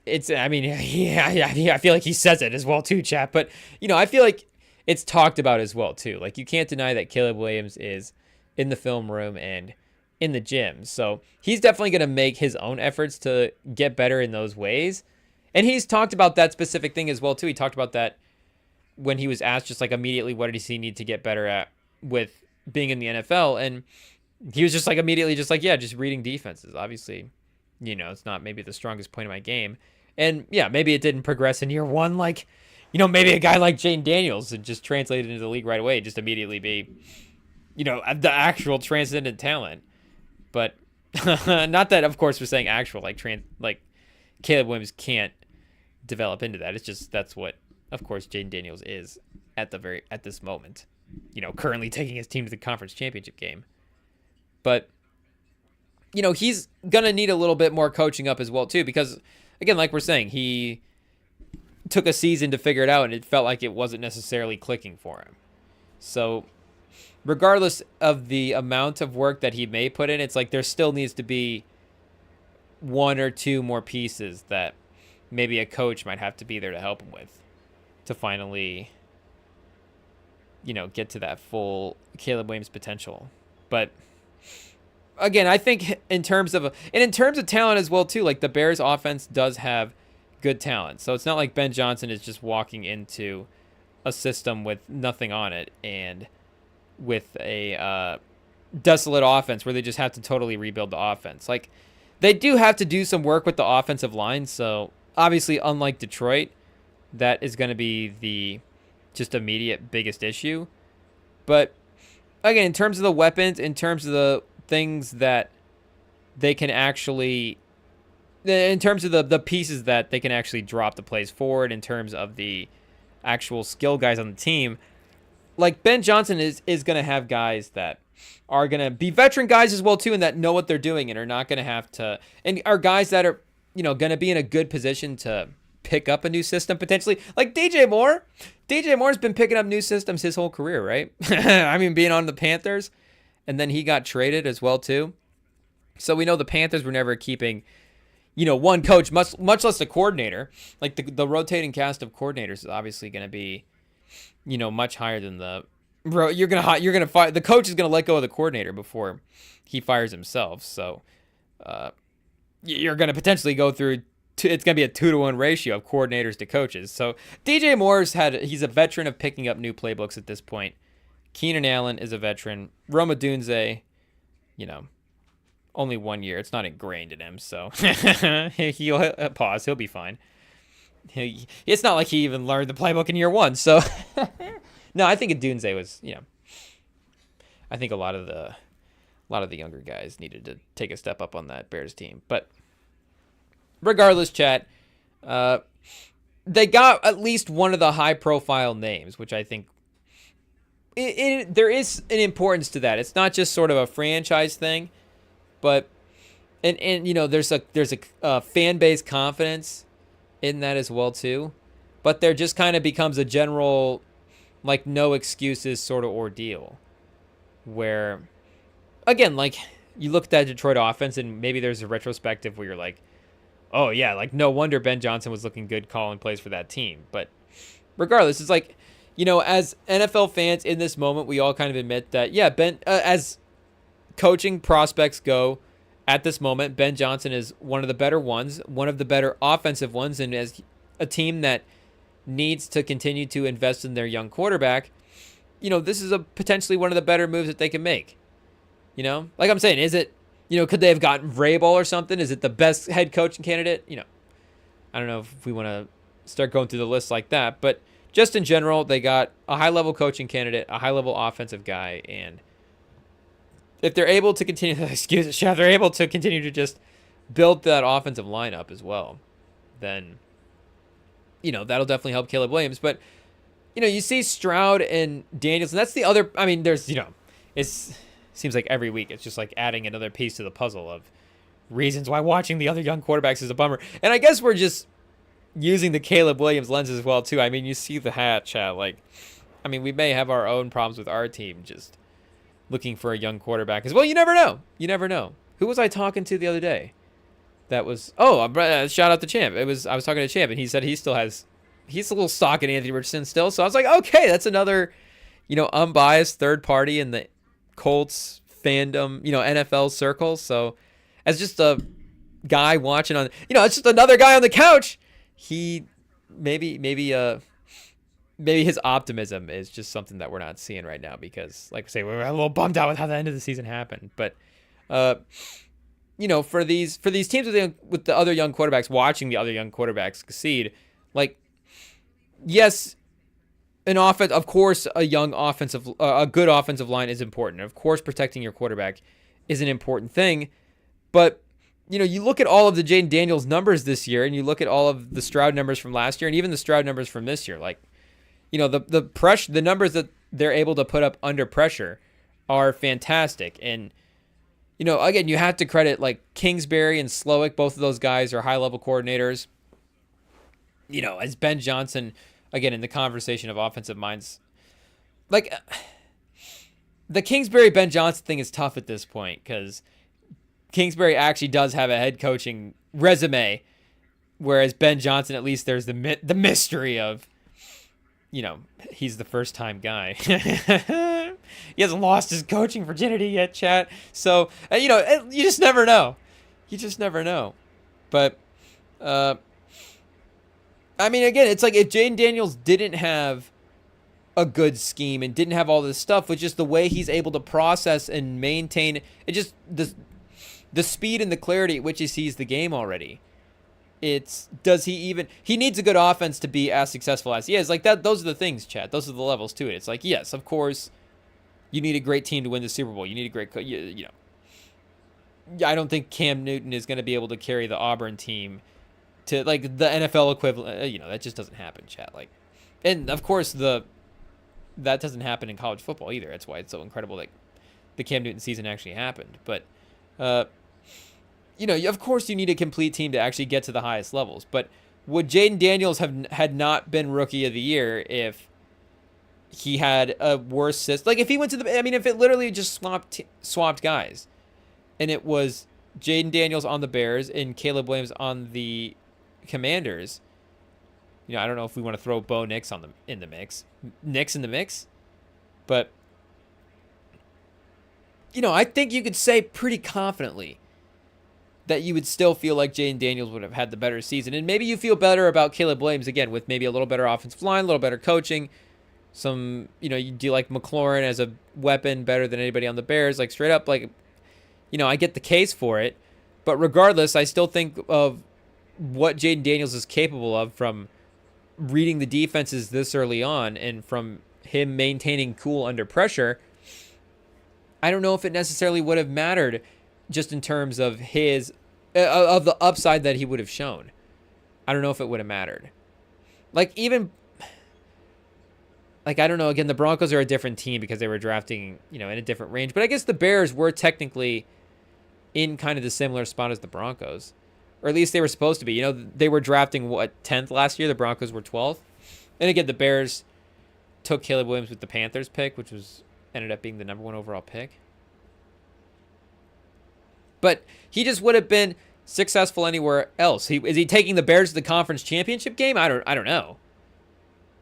A: it's, I feel like he says it as well too, chat. But, I feel like it's talked about as well too. You can't deny that Caleb Williams is in the film room and in the gym. So he's definitely going to make his own efforts to get better in those ways. And he's talked about that specific thing as well too. He talked about that when he was asked just immediately, what does he need to get better at with being in the NFL? And he was just immediately just just reading defenses. Obviously, it's not maybe the strongest point of my game. And yeah, maybe it didn't progress in year one. Maybe a guy like Jane Daniels and just translated into the league right away, just immediately be, the actual transcendent talent. But not that, of course, we're saying actual, Caleb Williams can't develop into that. It's just, that's what, of course, Jane Daniels is at this moment, currently taking his team to the conference championship game. But, he's going to need a little bit more coaching up as well, too, because, again, like we're saying, he took a season to figure it out, and it felt like it wasn't necessarily clicking for him. So regardless of the amount of work that he may put in, it's like there still needs to be one or two more pieces that maybe a coach might have to be there to help him with to finally, get to that full Caleb Williams potential. But again, I think in terms of talent as well too, like the Bears offense does have good talent. So it's not like Ben Johnson is just walking into a system with nothing on it and with a desolate offense where they just have to totally rebuild the offense. Like they do have to do some work with the offensive line. So obviously, unlike Detroit, that is going to be the just immediate biggest issue. But again, in terms of the weapons, in terms of the things that they can actually, in terms of the pieces that they can actually drop the plays forward, in terms of the actual skill guys on the team, like Ben Johnson is going to have guys that are going to be veteran guys as well too, and that know what they're doing and are not going to have to, and are guys that are, going to be in a good position to pick up a new system potentially. Like DJ Moore. DJ Moore's been picking up new systems his whole career, right? I mean, being on the Panthers, and then he got traded as well too. So we know the Panthers were never keeping, one coach, much less the coordinator. Like the rotating cast of coordinators is obviously going to be, much higher than the the coach is going to let go of the coordinator before he fires himself. So you're going to potentially go through. It's going to be a 2-to-1 ratio of coordinators to coaches. So DJ Moore's he's a veteran of picking up new playbooks at this point. Keenan Allen is a veteran. Rome Odunze, only 1 year. It's not ingrained in him, so he'll pause. He'll be fine. It's not like he even learned the playbook in year one. So no, I think Odunze was, I think a lot of the younger guys needed to take a step up on that Bears team. But regardless, chat, they got at least one of the high-profile names, which I think there is an importance to that. It's not just sort of a franchise thing, but and there's a fan base confidence in that as well too. But there just kind of becomes a general like no excuses sort of ordeal, where again, like you look at that Detroit offense and maybe there's a retrospective where you're like, oh yeah, like no wonder Ben Johnson was looking good calling plays for that team. But regardless, it's like, as NFL fans in this moment, we all kind of admit that, yeah, Ben, as coaching prospects go at this moment, Ben Johnson is one of the better ones, one of the better offensive ones. And as a team that needs to continue to invest in their young quarterback, this is potentially one of the better moves that they can make. Like I'm saying, is it, could they have gotten Vrabel or something? Is it the best head coaching candidate? I don't know if we want to start going through the list like that, but just in general, they got a high-level coaching candidate, a high-level offensive guy, and if they're able to continue, they're able to continue to just build that offensive lineup as well, then, that'll definitely help Caleb Williams. But, you see Stroud and Daniels, and that's the other, I mean, there's, it's seems like every week it's just like adding another piece to the puzzle of reasons why watching the other young quarterbacks is a bummer. And I guess we're just using the Caleb Williams lens as well too. I mean, you see the hat, chat. Like, I mean, we may have our own problems with our team just looking for a young quarterback as well. You never know. You never know. Who was I talking to the other day? That was shout out to Champ. I was talking to Champ and he said he's a little stock in Anthony Richardson still. So I was like, okay, that's another, unbiased third party in the Colts fandom, NFL circles. So as just a guy watching on, it's just another guy on the couch. He maybe his optimism is just something that we're not seeing right now because, like I say, we're a little bummed out with how the end of the season happened. But for these teams with the other young quarterbacks, watching the other young quarterbacks succeed, like, yes, an offense, of course, a good offensive line is important. Of course, protecting your quarterback is an important thing. But, you look at all of the Jaden Daniels numbers this year, and you look at all of the Stroud numbers from last year, and even the Stroud numbers from this year. Like, the numbers that they're able to put up under pressure are fantastic. And, again, you have to credit like Kingsbury and Slowick. Both of those guys are high-level coordinators. As Ben Johnson, again, in the conversation of offensive minds, like, the Kingsbury Ben Johnson thing is tough at this point because Kingsbury actually does have a head coaching resume, whereas Ben Johnson, at least there's the mystery of, he's the first time guy. He hasn't lost his coaching virginity yet, chat. So, you just never know. You just never know. But, I mean, again, it's like if Jaden Daniels didn't have a good scheme and didn't have all this stuff, with just the way he's able to process and maintain it, just the speed and the clarity at which he sees the game already. He needs a good offense to be as successful as he is. Like that, those are the things, Chad. Those are the levels to it. It's like, yes, of course, you need a great team to win the Super Bowl. You need a great, I don't think Cam Newton is going to be able to carry the Auburn team to like the NFL equivalent. That just doesn't happen, Chad. Like, and of course that doesn't happen in college football either. That's why it's so incredible that the Cam Newton season actually happened. But, of course you need a complete team to actually get to the highest levels. But would Jaden Daniels had not been Rookie of the Year if he had a worse system? Like if he went to if it literally just swapped guys, and it was Jaden Daniels on the Bears and Caleb Williams on the Commanders. I don't know if we want to throw Bo Nix in the mix. But I think you could say pretty confidently that you would still feel like Jaden Daniels would have had the better season. And maybe you feel better about Caleb Williams, again, with maybe a little better offensive line, a little better coaching. You do like McLaurin as a weapon better than anybody on the Bears. Like straight up, I get the case for it. But regardless, I still think of what Jaden Daniels is capable of from reading the defenses this early on and from him maintaining cool under pressure. I don't know if it necessarily would have mattered just in terms of of the upside that he would have shown. I don't know if it would have mattered. I don't know. Again, the Broncos are a different team because they were drafting, in a different range. But I guess the Bears were technically in kind of the similar spot as the Broncos. Or at least they were supposed to be. They were drafting, 10th last year? The Broncos were 12th. And again, the Bears took Caleb Williams with the Panthers pick, which ended up being the number 1 overall pick. But he just would have been successful anywhere else. Is he taking the Bears to the conference championship game? I don't know.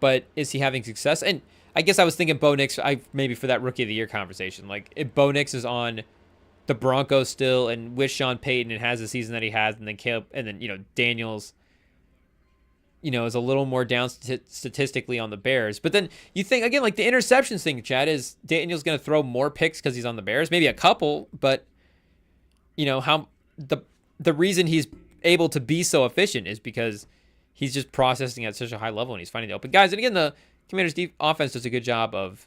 A: But is he having success? And I guess I was thinking Bo Nix, maybe for that Rookie of the Year conversation. Like if Bo Nix is on the Broncos still and with Sean Payton and has the season that he has, and then Caleb, and then Daniels is a little more down statistically on the Bears. But then you think again, like the interceptions thing, Chad, is Daniels going to throw more picks because he's on the Bears? Maybe a couple, but how the reason he's able to be so efficient is because he's just processing at such a high level and he's finding the open guys. And again, the Commanders' offense does a good job of.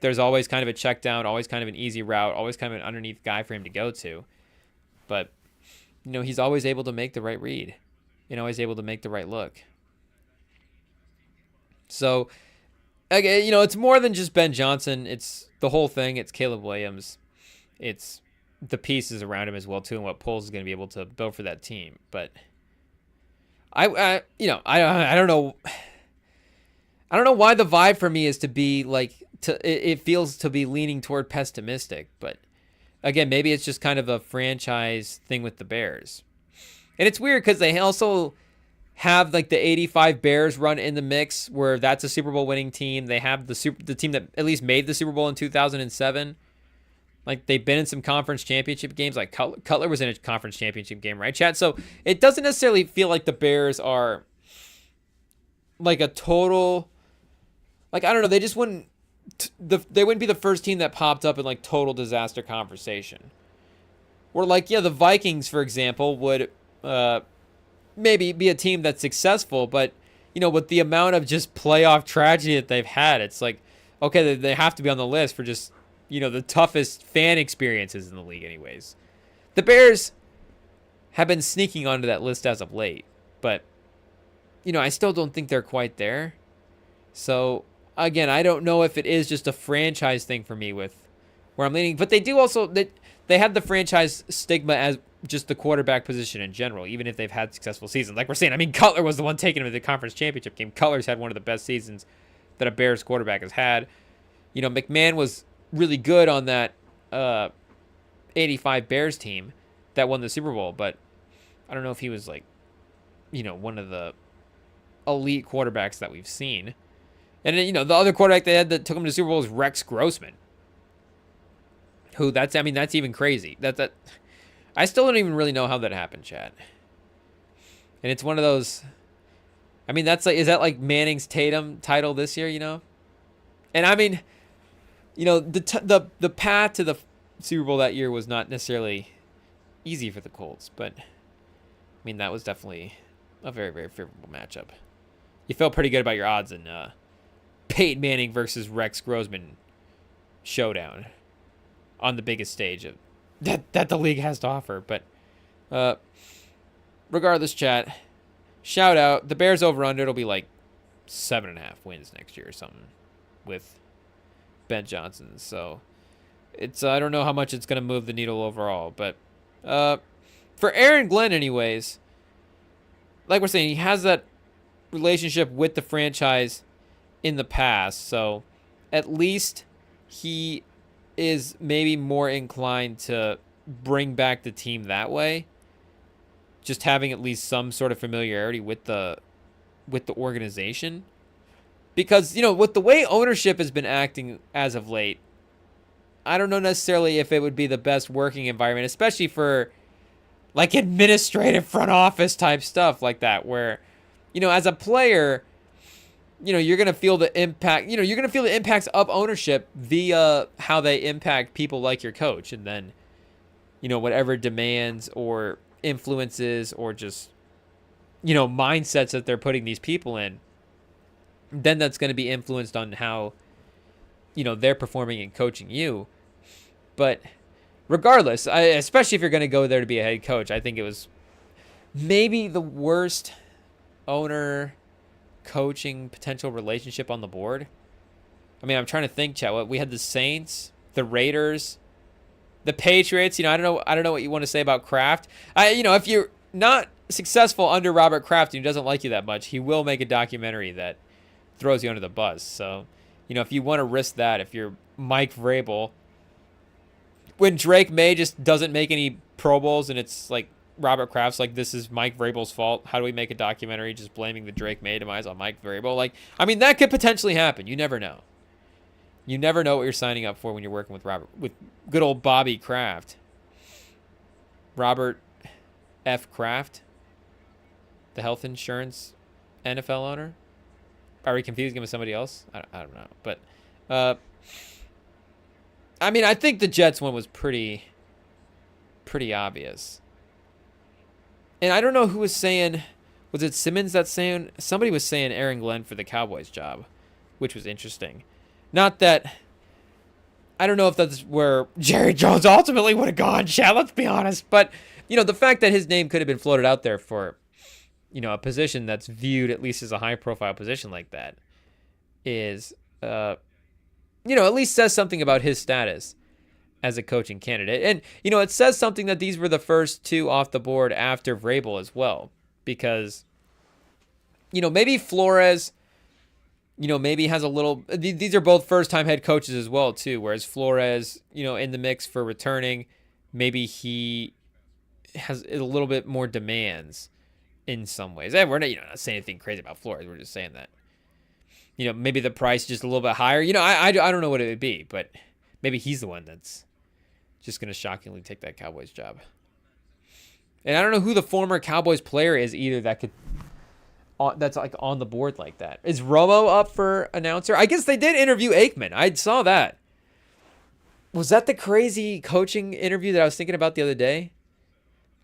A: There's always kind of a check down, always kind of an easy route, always kind of an underneath guy for him to go to. But, he's always able to make the right read. Always able to make the right look. So, again, it's more than just Ben Johnson. It's the whole thing. It's Caleb Williams. It's the pieces around him as well, too, and what Poles is going to be able to build for that team. But, I don't know. I don't know why the vibe for me is to be like, it feels to be leaning toward pessimistic, but again, maybe it's just kind of a franchise thing with the Bears. And it's weird because they also have like the 85 Bears run in the mix where that's a Super Bowl winning team. They have the team that at least made the Super Bowl in 2007. Like they've been in some conference championship games. Like Cutler was in a conference championship game, right, Chad? So it doesn't necessarily feel like the Bears are like a total, like, I don't know. They just wouldn't, they wouldn't be the first team that popped up in like total disaster conversation. Or like, yeah, the Vikings, for example, would maybe be a team that's successful, but with the amount of just playoff tragedy that they've had, it's like, okay, they have to be on the list for just, the toughest fan experiences in the league anyways. The Bears have been sneaking onto that list as of late, but, I still don't think they're quite there. So, again, I don't know if it is just a franchise thing for me with where I'm leaning, but they do also, they had the franchise stigma as just the quarterback position in general, even if they've had successful seasons. Like we're saying, Cutler was the one taking him to the conference championship game. Cutler's had one of the best seasons that a Bears quarterback has had. McMahon was really good on that 85 Bears team that won the Super Bowl, but I don't know if he was like, one of the elite quarterbacks that we've seen. And then, the other quarterback they had that took him to the Super Bowl is Rex Grossman. That's even crazy. That I still don't even really know how that happened, Chad. And it's one of those. That's like, is that like Manning's Tatum title this year? And the path to the Super Bowl that year was not necessarily easy for the Colts, but that was definitely a very, very favorable matchup. You felt pretty good about your odds in Peyton Manning versus Rex Grossman showdown on the biggest stage of that the league has to offer. But regardless, chat, shout out the Bears over under. It'll be like 7.5 wins next year or something with Ben Johnson. So it's I don't know how much it's going to move the needle overall, but for Aaron Glenn, anyways, like we're saying, he has that relationship with the franchise in the past, so at least he is maybe more inclined to bring back the team that way, just having at least some sort of familiarity with the organization. Because, with the way ownership has been acting as of late, I don't know necessarily if it would be the best working environment, especially for like administrative front office type stuff like that, where, as a player, you're going to feel the impact, you're going to feel the impacts of ownership via how they impact people like your coach. And then, whatever demands or influences or just, mindsets that they're putting these people in, then that's going to be influenced on how, they're performing and coaching you. But regardless, especially if you're going to go there to be a head coach, I think it was maybe the worst owner coaching potential relationship on the board. I'm trying to think, chat. We had the Saints, the Raiders, the Patriots. I don't know what you want to say about Kraft. If you're not successful under Robert Kraft and he doesn't like you that much, he will make a documentary that throws you under the bus. So, if you want to risk that, if you're Mike Vrabel, when Drake May just doesn't make any Pro Bowls and it's like Robert Kraft's like, this is Mike Vrabel's fault. How do we make a documentary just blaming the Drake May demise on Mike Vrabel? That could potentially happen. You never know. You never know what you're signing up for when you're working with good old Bobby Kraft. Robert F. Kraft, the health insurance NFL owner. Are we confusing him with somebody else? I don't know. But, I think the Jets one was pretty obvious. And I don't know who was saying, was it Simmons that's saying, somebody was saying Aaron Glenn for the Cowboys job, which was interesting. Not that, I don't know if that's where Jerry Jones ultimately would have gone, chat, let's be honest. But, the fact that his name could have been floated out there for, a position that's viewed at least as a high-profile position like that is, at least says something about his status as a coaching candidate. And, it says something that these were the first two off the board after Vrabel as well. Because, maybe Flores, maybe has a little... These are both first-time head coaches as well, too. Whereas Flores, in the mix for returning, maybe he has a little bit more demands in some ways. And we're not, not saying anything crazy about Flores. We're just saying that, maybe the price is just a little bit higher. I don't know what it would be, but maybe he's the one that's just going to shockingly take that Cowboys job. And I don't know who the former Cowboys player is either that could, that's like on the board like that. Is Romo up for announcer? I guess they did interview Aikman. I saw that. Was that the crazy coaching interview that I was thinking about the other day?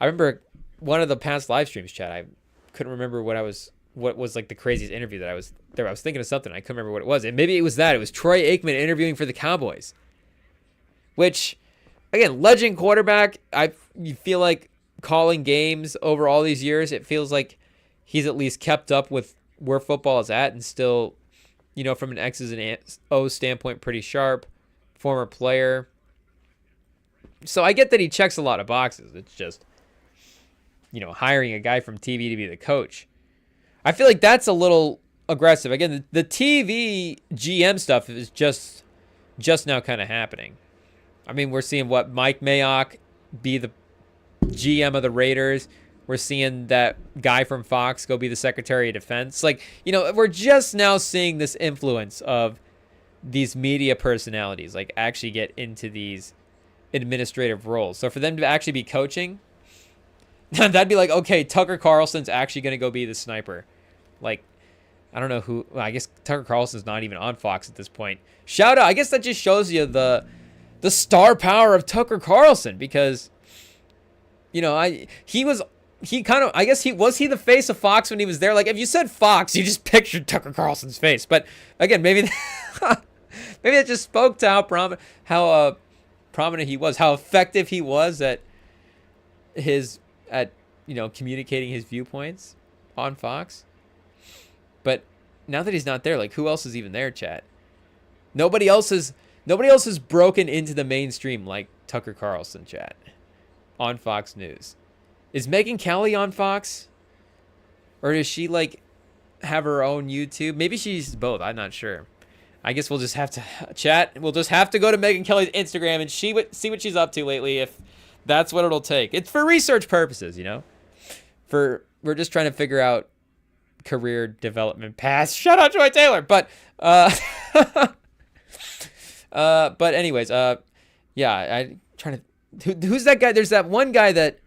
A: I remember one of the past live streams, chat. I couldn't remember what was like the craziest interview that I was there. I was thinking of something. I couldn't remember what it was. And maybe it was that. It was Troy Aikman interviewing for the Cowboys. Which, again, legend quarterback. You feel like calling games over all these years, it feels like he's at least kept up with where football is at and still, from an X's and O's standpoint, pretty sharp. Former player. So I get that he checks a lot of boxes. It's just, hiring a guy from TV to be the coach. I feel like that's a little aggressive. Again, the TV GM stuff is just just now kind of happening. I mean, we're seeing what Mike Mayock be the GM of the Raiders. We're seeing that guy from Fox go be the Secretary of Defense. Like, you know, we're just now seeing this influence of these media personalities, like, actually get into these administrative roles. So for them to actually be coaching, that'd be like, okay, Tucker Carlson's actually going to go be the sniper. Like, I don't know who. Well, I guess Tucker Carlson's not even on Fox at this point. Shout out. I guess that just shows you the star power of Tucker Carlson, because, you know, I guess he was the face of Fox when he was there. Like, if you said Fox, you just pictured Tucker Carlson's face. But again, maybe that just spoke to how prominent he was, how effective he was at you know, communicating his viewpoints on Fox. But now that he's not there, like, who else is even there, chat? Nobody else has broken into the mainstream like Tucker Carlson, chat, on Fox News. Is Megyn Kelly on Fox? Or does she, like, have her own YouTube? Maybe she's both. I'm not sure. I guess we'll just have to chat. We'll just have to go to Megyn Kelly's Instagram and see what she's up to lately, if that's what it'll take. It's for research purposes, you know? We're just trying to figure out career development paths. Shout out Joy Taylor. But anyways, yeah, I'm trying to, who's that guy? There's that one guy that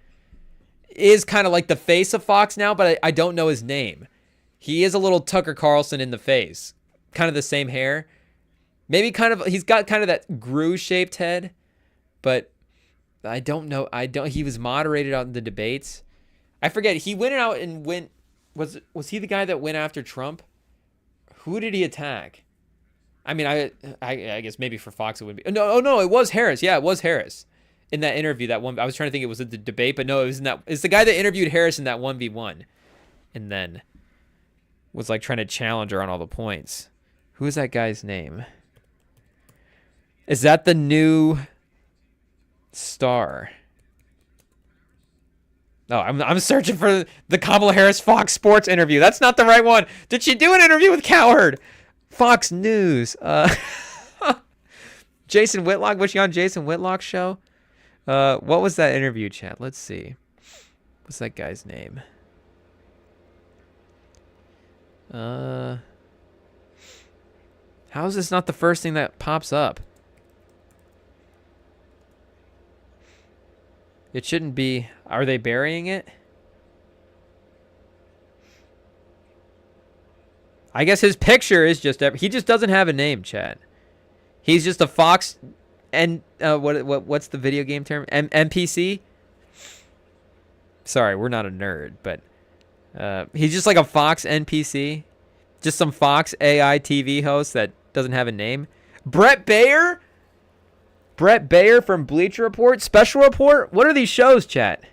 A: is kind of like the face of Fox now, but I don't know his name. He is a little Tucker Carlson in the face. Kind of the same hair. Maybe he's got kind of that Gru-shaped head, but I don't know. He was moderated on the debates. I forget. He went out and was he the guy that went after Trump? Who did he attack? I mean, I guess maybe for Fox it would be. No, it was Harris. Yeah, it was Harris in that interview. That one, I was trying to think it was the debate, but no, it's the guy that interviewed Harris in that 1v1, and then was like trying to challenge her on all the points. Who is that guy's name? Is that the new star? No, I'm searching for the Kamala Harris Fox Sports interview. That's not the right one. Did she do an interview with Cowherd? Fox News. Jason Whitlock. Was she on Jason Whitlock's show? What was that interview, chat? Let's see. What's that guy's name? How is this not the first thing that pops up? It shouldn't be. Are they burying it? I guess his picture is just. He just doesn't have a name, chat. He's just a Fox, and what's the video game term? NPC. Sorry, we're not a nerd, but he's just like a Fox NPC, just some Fox AI TV host that doesn't have a name. Brett Baer from Bleacher Report, Special Report. What are these shows, chat?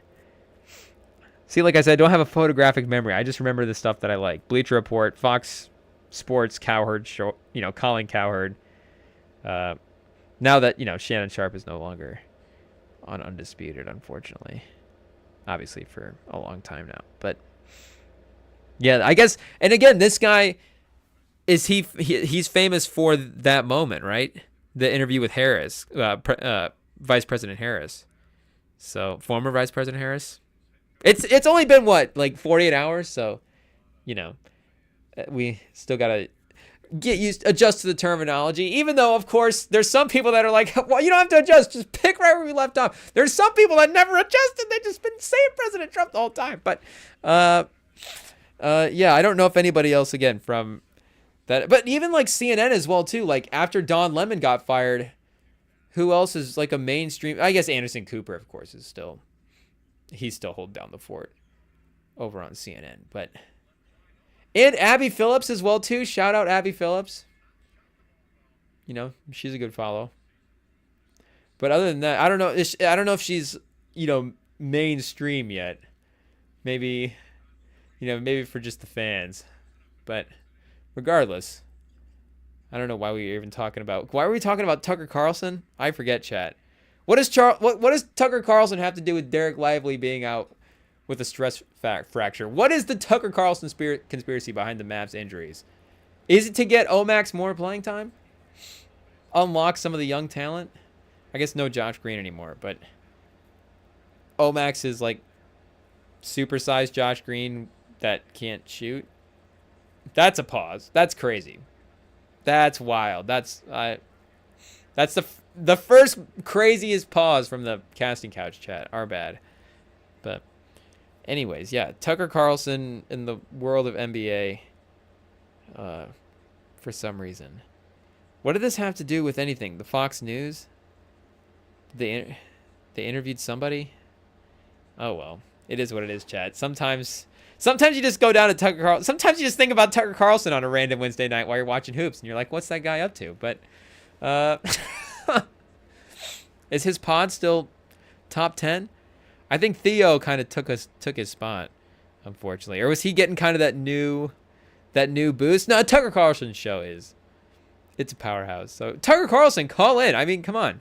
A: See, like I said, I don't have a photographic memory. I just remember the stuff that I like. Bleacher Report, Fox Sports, Cowherd show. You know, Colin Cowherd. Now that, you know, Shannon Sharp is no longer on Undisputed, unfortunately. Obviously for a long time now. But yeah, I guess, and again, this guy, he's famous for that moment, right? The interview with Harris, Vice President Harris. So, former Vice President Harris. It's only been, what, like 48 hours? So, you know, we still got to adjust to the terminology, even though, of course, there's some people that are like, well, you don't have to adjust, just pick right where we left off. There's some people that never adjusted, they just been saying President Trump the whole time. But yeah, I don't know if anybody else, again, from that, but even like CNN as well too, like after Don Lemon got fired, who else is like a mainstream? I guess Anderson Cooper, of course, is still holding down the fort over on CNN, but and Abby Phillips as well too. Shout out Abby Phillips. You know, she's a good follow. But other than that, I don't know. I don't know if she's, you know, mainstream yet. Maybe, you know, maybe for just the fans. But regardless, I don't know why we were even talking about. Why were we talking about Tucker Carlson? I forget, chat. What does Tucker Carlson have to do with Derek Lively being out with a stress fracture? What is the Tucker Carlson conspiracy behind the Mavs injuries? Is it to get Omax more playing time? unlock some of the young talent. I guess no Josh Green anymore, but Omax is like supersized Josh Green that can't shoot. That's a pause. That's crazy. That's wild. That's the first craziest pause from the casting couch chat. Our bad. But anyways, yeah, Tucker Carlson in the world of NBA for some reason. What did this have to do with anything? The Fox News? They interviewed somebody? Oh well. It is what it is, chat. Sometimes you just go down to Tucker Carlson. Sometimes you just think about Tucker Carlson on a random Wednesday night while you're watching hoops, and you're like, "What's that guy up to?" But, is his pod still top 10? I think Theo kind of took his spot, unfortunately, or was he getting kind of that new boost? No, Tucker Carlson's show is. It's a powerhouse. So Tucker Carlson, call in. I mean, come on.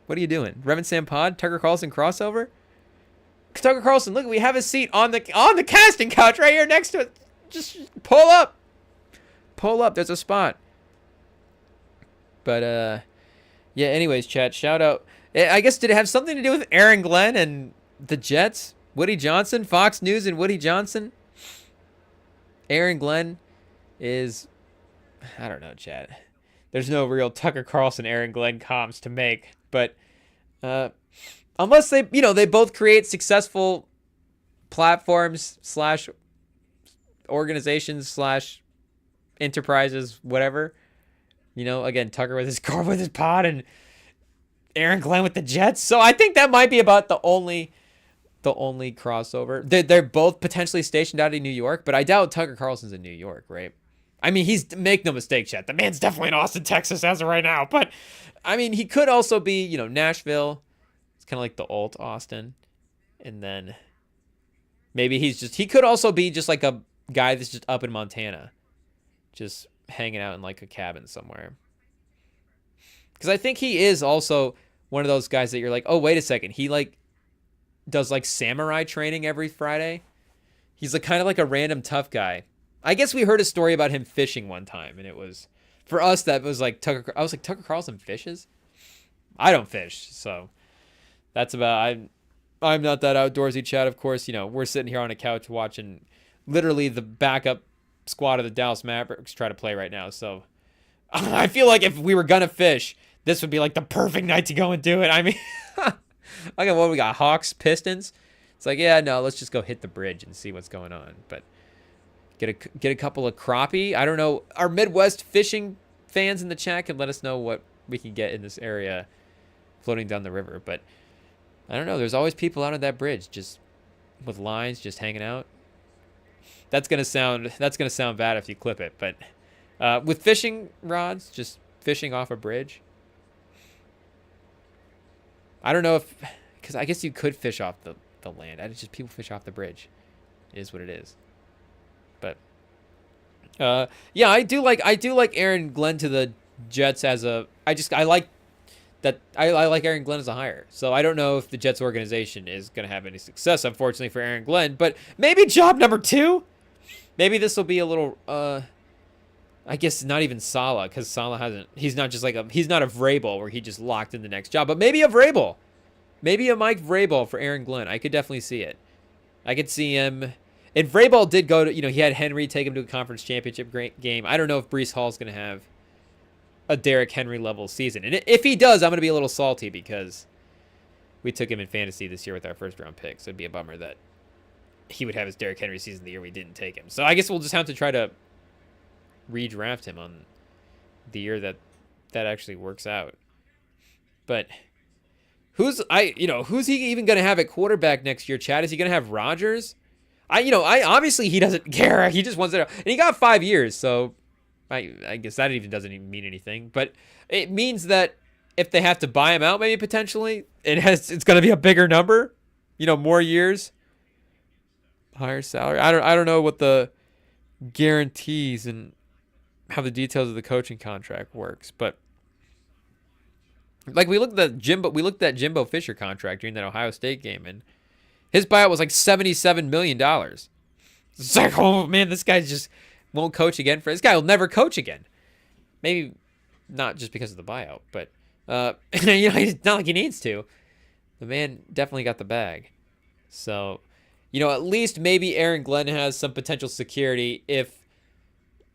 A: What are you doing? Rev and Sam pod, Tucker Carlson crossover. Tucker Carlson, look, we have a seat on the casting couch right here next to it. Just pull up. There's a spot. But yeah. Anyways, chat. Shout out. I guess did it have something to do with Aaron Glenn and the Jets? Woody Johnson, Fox News, and Woody Johnson. Aaron Glenn is, I don't know, chat. There's no real Tucker Carlson, Aaron Glenn comms to make, but unless they both create successful platforms / organizations / enterprises, whatever. Again, Tucker with his pod and Aaron Glenn with the Jets. So I think that might be about the only crossover. They're both potentially stationed out in New York, but I doubt Tucker Carlson's in New York, right? I mean, make no mistake, chat. The man's definitely in Austin, Texas as of right now. But I mean, he could also be, Nashville. It's kind of like the alt Austin. And then maybe he could also be just like a guy that's just up in Montana, just hanging out in like a cabin somewhere. Because I think he is also one of those guys that you're like, oh, wait a second. He like does like samurai training every Friday. He's like kind of like a random tough guy. I guess we heard a story about him fishing one time, and it was, for us, that was like Tucker. I was like, Tucker Carlson fishes? I don't fish, so that's about. I'm not that outdoorsy, chat. Of course, we're sitting here on a couch watching literally the backup squad of the Dallas Mavericks try to play right now. So I feel like if we were gonna fish, this would be like the perfect night to go and do it. I mean, okay, what we got? Hawks, Pistons. It's like, yeah, no, let's just go hit the bridge and see what's going on, but. Get a couple of crappie. I don't know. Our Midwest fishing fans in the chat can let us know what we can get in this area floating down the river. But I don't know. There's always people out on that bridge just with lines just hanging out. That's gonna sound bad if you clip it. But with fishing rods, just fishing off a bridge. I don't know because I guess you could fish off the land. Just people fish off the bridge. It is what it is. But yeah, I do like Aaron Glenn to the Jets as a. I like that. I like Aaron Glenn as a hire. So I don't know if the Jets organization is going to have any success, unfortunately for Aaron Glenn. But maybe job number 2. Maybe this will be a little. I guess not even Salah, because Salah hasn't. He's not just like he's not a Vrabel where he just locked in the next job. But maybe a Vrabel, maybe a Mike Vrabel for Aaron Glenn. I could definitely see it. I could see him. And Vrabel did go to, he had Henry take him to a conference championship game. I don't know if Breece Hall's going to have a Derrick Henry level season. And if he does, I'm going to be a little salty because we took him in fantasy this year with our first round pick. So it'd be a bummer that he would have his Derrick Henry season the year we didn't take him. So I guess we'll just have to try to redraft him on the year that actually works out. But who's he even going to have at quarterback next year, Chad? Is he going to have Rodgers? I obviously he doesn't care. He just wants it. And he got 5 years, so I guess that even doesn't even mean anything. But it means that if they have to buy him out, maybe potentially, it's going to be a bigger number. More years, higher salary. I don't know what the guarantees and how the details of the coaching contract works, but like we looked at Jimbo Fisher contract during that Ohio State game, and his buyout was like $77 million. It's like, oh man, this guy just won't coach again. This guy will never coach again. Maybe not just because of the buyout, but it's not like he needs to. The man definitely got the bag. So, at least maybe Aaron Glenn has some potential security if,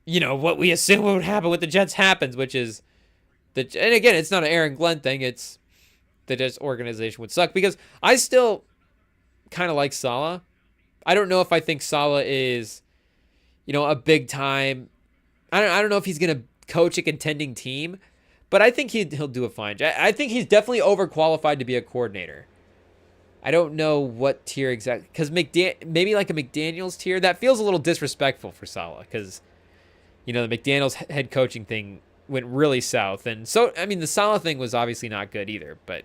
A: what we assume would happen with the Jets happens, which is and again, it's not an Aaron Glenn thing. It's the Jets organization would suck, because I still kind of like Saleh. I don't know if I think Saleh is, a big time. I don't know if he's going to coach a contending team, but I think he'll do a fine job. I think he's definitely overqualified to be a coordinator. I don't know what tier exactly, because maybe like a McDaniels tier. That feels a little disrespectful for Saleh, because, the McDaniels head coaching thing went really south. And so, the Saleh thing was obviously not good either, but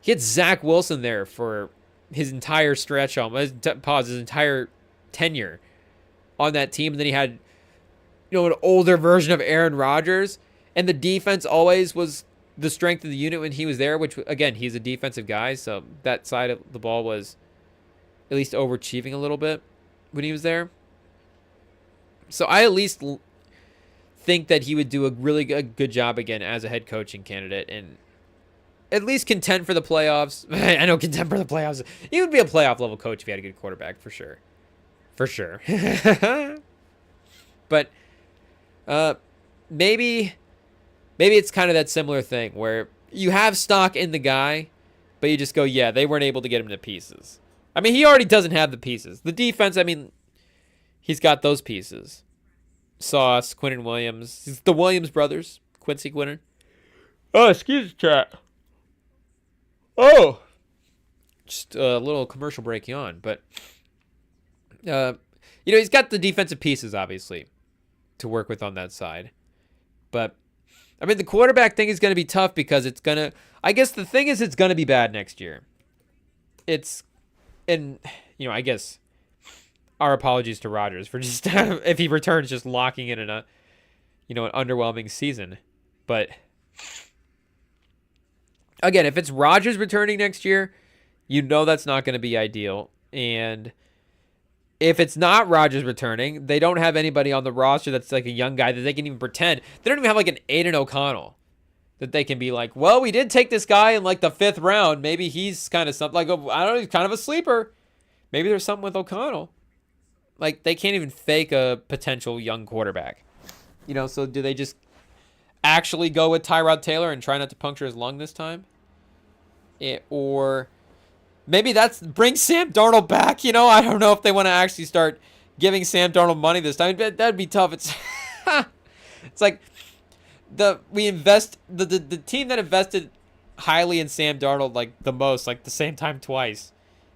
A: he had Zach Wilson there for his entire stretch, his entire tenure on that team. And then he had, an older version of Aaron Rodgers, and the defense always was the strength of the unit when he was there, which, again, he's a defensive guy, so that side of the ball was at least overachieving a little bit when he was there. So I at least think that he would do a really good job again as a head coaching candidate, and at least contend for the playoffs. I know, contend for the playoffs. He would be a playoff level coach if he had a good quarterback, for sure. For sure. But maybe it's kind of that similar thing where you have stock in the guy, but you just go, yeah, they weren't able to get him to pieces. He already doesn't have the pieces. The defense, he's got those pieces. Sauce, Quinnen Williams. It's the Williams brothers. Quincy Quinnen. Oh, excuse me, chat. Oh. Just a little commercial break yawn. But, he's got the defensive pieces, obviously, to work with on that side. But, the quarterback thing is going to be tough, because it's going to... I guess the thing is, it's going to be bad next year. I guess... Our apologies to Rodgers for just, if he returns, just locking in an underwhelming season. But, again, if it's Rodgers returning next year, that's not going to be ideal. And if it's not Rodgers returning, they don't have anybody on the roster that's like a young guy that they can even pretend. They don't even have like an Aiden O'Connell that they can be like, well, we did take this guy in like the 5th round. Maybe he's kind of something like, I don't know, he's kind of a sleeper. Maybe there's something with O'Connell. Like, they can't even fake a potential young quarterback. So do they just actually go with Tyrod Taylor and try not to puncture his lung this time? Or maybe bring Sam Darnold back. I don't know if they want to actually start giving Sam Darnold money this time. That'd be tough. It's like the team that invested highly in Sam Darnold, like the most, like the same time twice,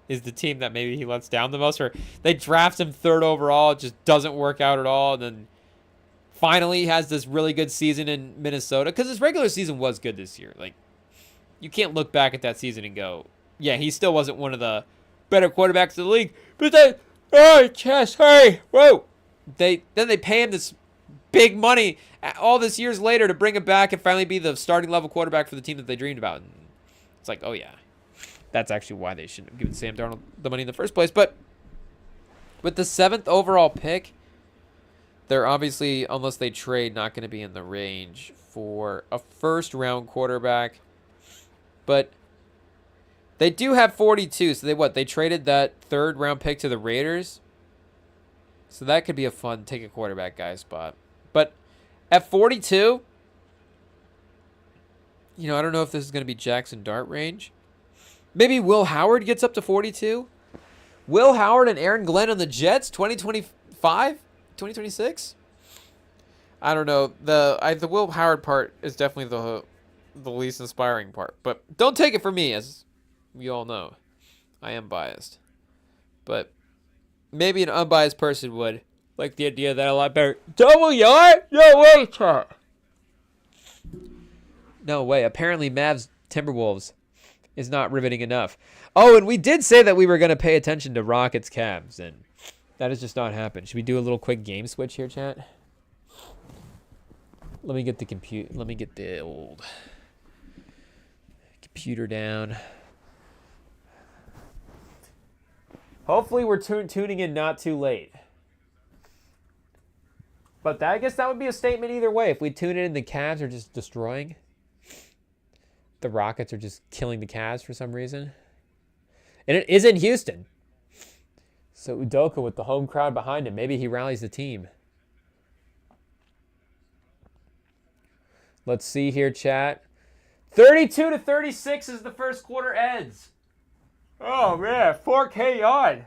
A: is the team that maybe he lets down the most. Or they draft him 3rd overall, it just doesn't work out at all, and then finally he has this really good season in Minnesota, because his regular season was good this year. Like, you can't look back at that season and go, yeah, he still wasn't one of the better quarterbacks in the league, but they pay him this big money all this years later to bring him back and finally be the starting level quarterback for the team that they dreamed about. And it's like, oh yeah, that's actually why they shouldn't have given Sam Darnold the money in the first place. But with the 7th overall pick, they're obviously, unless they trade, not going to be in the range for a first-round quarterback. But they do have 42, so they traded that 3rd-round pick to the Raiders. So that could be a fun take a quarterback guy spot. But at 42, I don't know if this is going to be Jackson Dart range. Maybe Will Howard gets up to 42. Will Howard and Aaron Glenn on the Jets, 2025, 2026. I don't know. The Will Howard part is definitely the least inspiring part. But don't take it from me, as we all know. I am biased. But maybe an unbiased person would like the idea that a lot better. Double yard? No way, chat. No way. Apparently, Mavs Timberwolves is not riveting enough. Oh, and we did say that we were going to pay attention to Rockets Cavs, and that has just not happened. Should we do a little quick game switch here, chat? Let me get the old computer down. Hopefully we're tuning in not too late. But I guess that would be a statement either way. If we tune in, the Cavs are just destroying. The Rockets are just killing the Cavs for some reason. And it is in Houston. So Udoka with the home crowd behind him. Maybe he rallies the team. Let's see here, chat. 32-36 is the first quarter ends. Oh, man. 4K yard.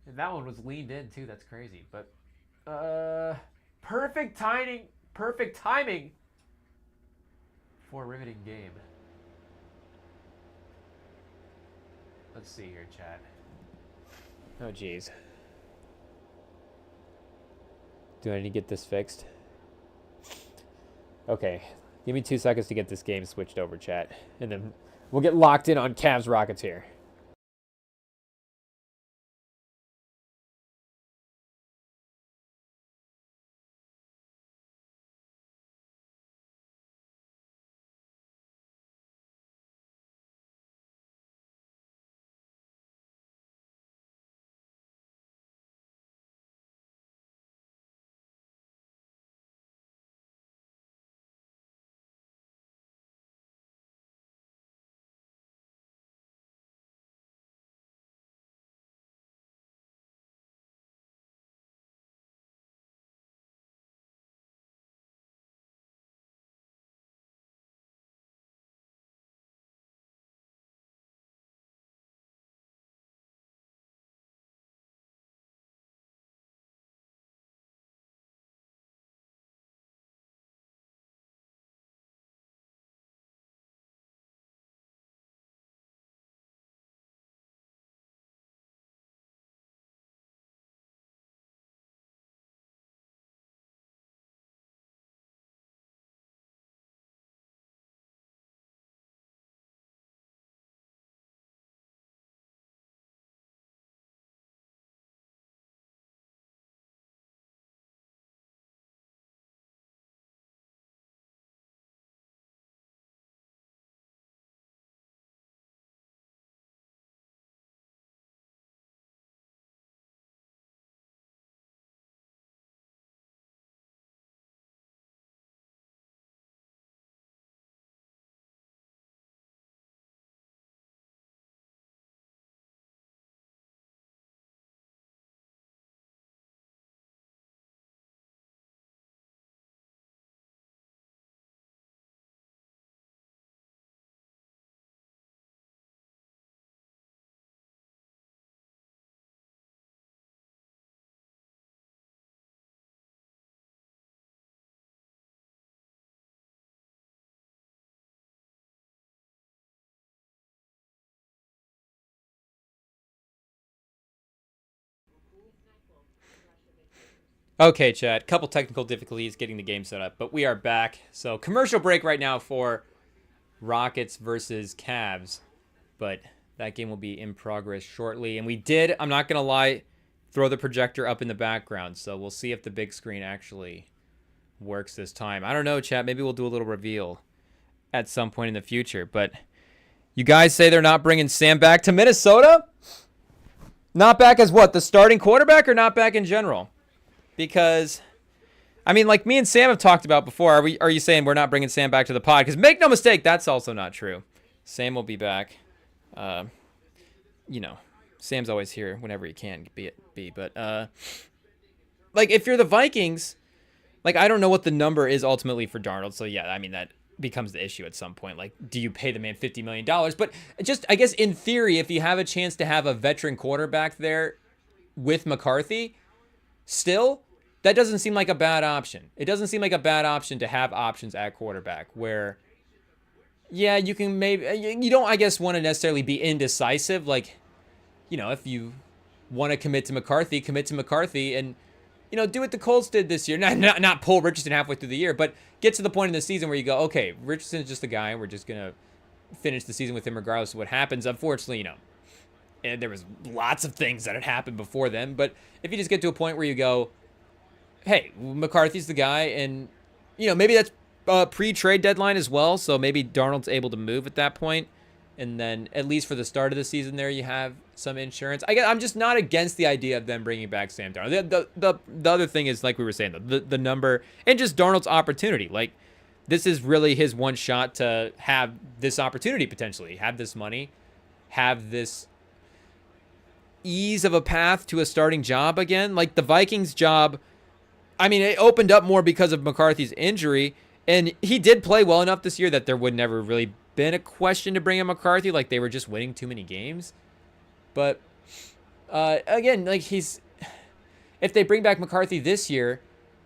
A: And that one was leaned in, too. That's crazy. But perfect timing for a riveting game. Let's see here, chat. Oh, jeez. Do I need to get this fixed? Okay. Give me 2 seconds to get this game switched over, chat. And then we'll get locked in on Cavs Rockets here. Okay, chat. Couple technical difficulties getting the game set up, but we are back. So commercial break right now for Rockets versus Cavs, but that game will be in progress shortly. And we did, I'm not going to lie, throw the projector up in the background, so we'll see if the big screen actually works this time. I don't know, chat. Maybe we'll do a little reveal at some point in the future, but you guys say they're not bringing Sam back to Minnesota? Not back as what, the starting quarterback, or not back in general? Because, I mean, like me and Sam have talked about before, are you saying we're not bringing Sam back to the pod? Because make no mistake, that's also not true. Sam will be back. You know, Sam's always here whenever he can be. But, like, if you're the Vikings, like, I don't know what the number is ultimately for Darnold. So, yeah, I mean, that becomes the issue at some point. Like, do you pay the man $50 million? But just, I guess, in theory, if you have a chance to have a veteran quarterback there with McCarthy, still, that doesn't seem like a bad option. It doesn't seem like a bad option to have options at quarterback where, yeah, you can maybe, you don't, I guess, want to necessarily be indecisive. Like, you know, if you want to commit to McCarthy and, you know, do what the Colts did this year. Not pull Richardson halfway through the year, but get to the point in the season where you go, okay, Richardson is just a guy, and we're just going to finish the season with him regardless of what happens. Unfortunately, you know, and there was lots of things that had happened before then, but if you just get to a point where you go, hey, McCarthy's the guy, and, you know, maybe that's pre-trade deadline as well, so maybe Darnold's able to move at that point. And then at least for the start of the season there, you have some insurance. I'm just not against the idea of them bringing back Sam Darnold. The other thing is, like we were saying, the number and just Darnold's opportunity. Like, this is really his one shot to have this opportunity potentially, have this money, have this ease of a path to a starting job again. Like the Vikings job, I mean, it opened up more because of McCarthy's injury, and he did play well enough this year that there would never really been a question to bring in McCarthy. Like they were just winning too many games. But again, like if they bring back McCarthy this year,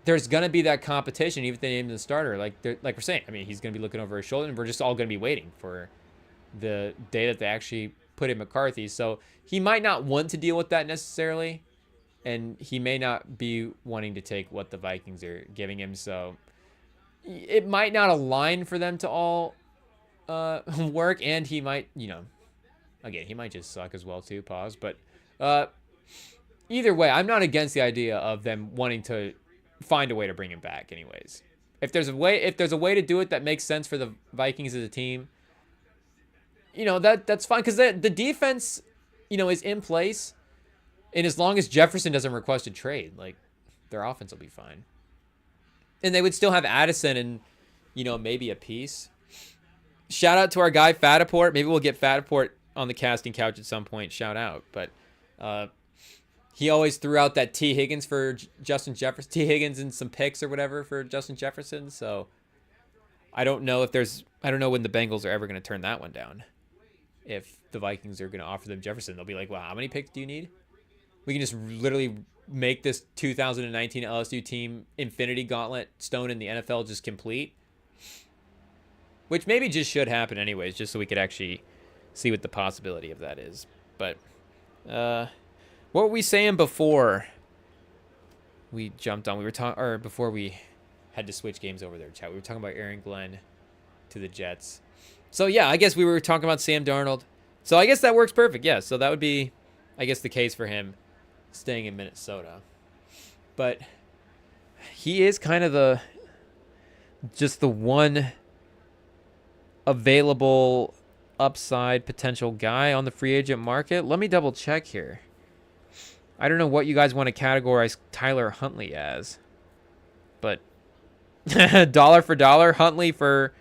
A: there's gonna be that competition, even if they name him the starter. Like we're saying, I mean, he's gonna be looking over his shoulder, and we're just all gonna be waiting for the day that they actually put in McCarthy. So he might not want to deal with that necessarily, and he may not be wanting to take what the Vikings are giving him. So it might not align for them to all work, and he might, again, he might just suck as well too. Pause. But either way, I'm not against the idea of them wanting to find a way to bring him back. Anyways, if there's a way to do it that makes sense for the Vikings as a team, that's fine, because the defense, is in place, and as long as Jefferson doesn't request a trade, like their offense will be fine, and they would still have Addison and maybe a piece. Shout out to our guy Fataport. Maybe we'll get Fataport on the casting couch at some point. Shout out, but he always threw out that T. Higgins for Justin Jefferson. T. Higgins and some picks or whatever for Justin Jefferson. So I don't know when the Bengals are ever going to turn that one down. If the Vikings are going to offer them Jefferson, they'll be like, well, how many picks do you need? We can just literally make this 2019 LSU team infinity gauntlet stone in the NFL just complete. Which maybe just should happen anyways, just so we could actually see what the possibility of that is. But what were we saying before we jumped on? Before we had to switch games over there, chat. We were talking about Aaron Glenn to the Jets. So yeah, I guess we were talking about Sam Darnold. So I guess that works perfect. Yeah, so that would be, I guess, the case for him staying in Minnesota. But he is kind of the one available upside potential guy on the free agent market. Let me double check here. I don't know what you guys want to categorize Tyler Huntley as, but dollar for dollar, Huntley for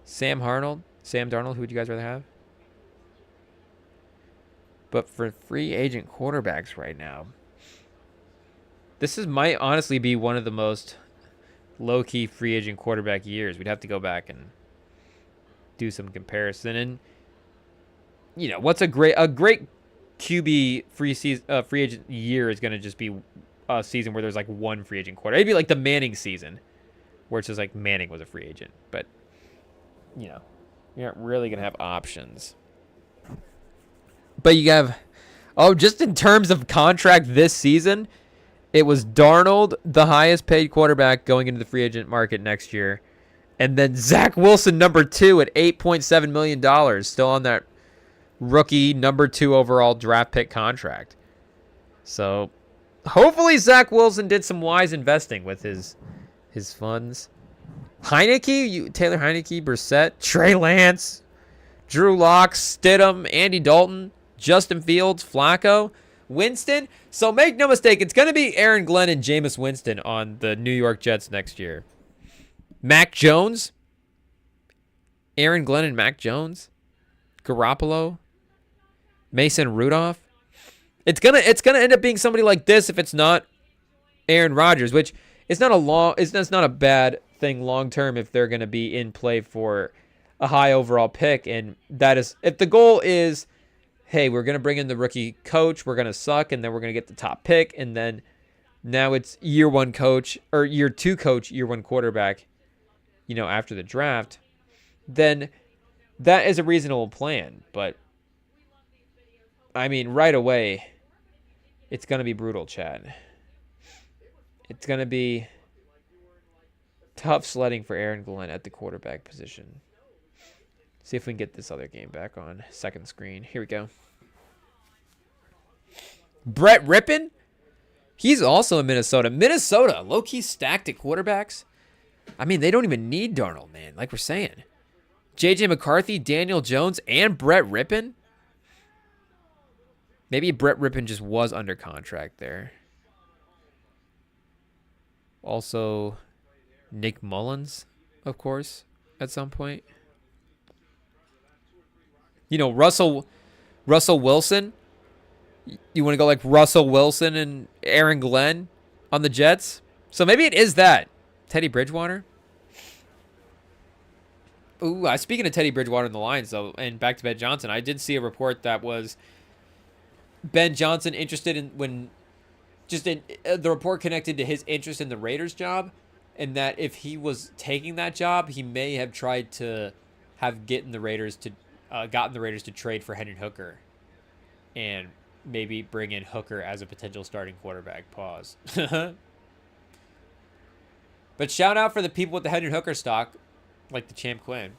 A: Sam Darnold, who would you guys rather have? But for free agent quarterbacks right now, might honestly be one of the most low-key free agent quarterback years. We'd have to go back and do some comparison. And what's a great QB free agent year is going to just be a season where there's like one free agent quarterback. It'd be like the Manning season, where it's just like Manning was a free agent, but you're not really going to have options. But you have, just in terms of contract this season, it was Darnold, the highest paid quarterback going into the free agent market next year. And then Zach Wilson, number 2 at $8.7 million, still on that rookie number 2 overall draft pick contract. So hopefully Zach Wilson did some wise investing with his funds. Taylor Heineke, Brissett, Trey Lance, Drew Lock, Stidham, Andy Dalton, Justin Fields, Flacco, Winston. So make no mistake, it's going to be Aaron Glenn and Jameis Winston on the New York Jets next year. Mac Jones, Aaron Glenn and Mac Jones, Garoppolo, Mason Rudolph. It's gonna end up being somebody like this if it's not Aaron Rodgers, which it's not a bad thing long term if they're gonna be in play for a high overall pick. And that is, if the goal is, hey, we're gonna bring in the rookie coach, we're gonna suck, and then we're gonna get the top pick, and then now it's year 1 coach or year 2 coach, year 1 quarterback, after the draft, then that is a reasonable plan. But I mean, right away, it's going to be brutal, Chad. It's going to be tough sledding for Aaron Glenn at the quarterback position. See if we can get this other game back on second screen. Here we go. Brett Rippon, he's also in Minnesota. Minnesota, low-key stacked at quarterbacks. I mean, they don't even need Darnold, man, like we're saying. J.J. McCarthy, Daniel Jones, and Brett Rippon? Maybe Brett Rippon just was under contract there. Also, Nick Mullins, of course, at some point. You know, Russell Wilson. You want to go like Russell Wilson and Aaron Glenn on the Jets? So maybe it is that. Teddy Bridgewater? Ooh, speaking of Teddy Bridgewater and the Lions, though, and back to Ben Johnson, I did see a report that was Ben Johnson interested in the report connected to his interest in the Raiders job, and that if he was taking that job, he may have tried to have gotten the Raiders to trade for Hendon Hooker, and maybe bring in Hooker as a potential starting quarterback. Pause. But shout out for the people with the Hendon Hooker stock, like the Champ Quinn.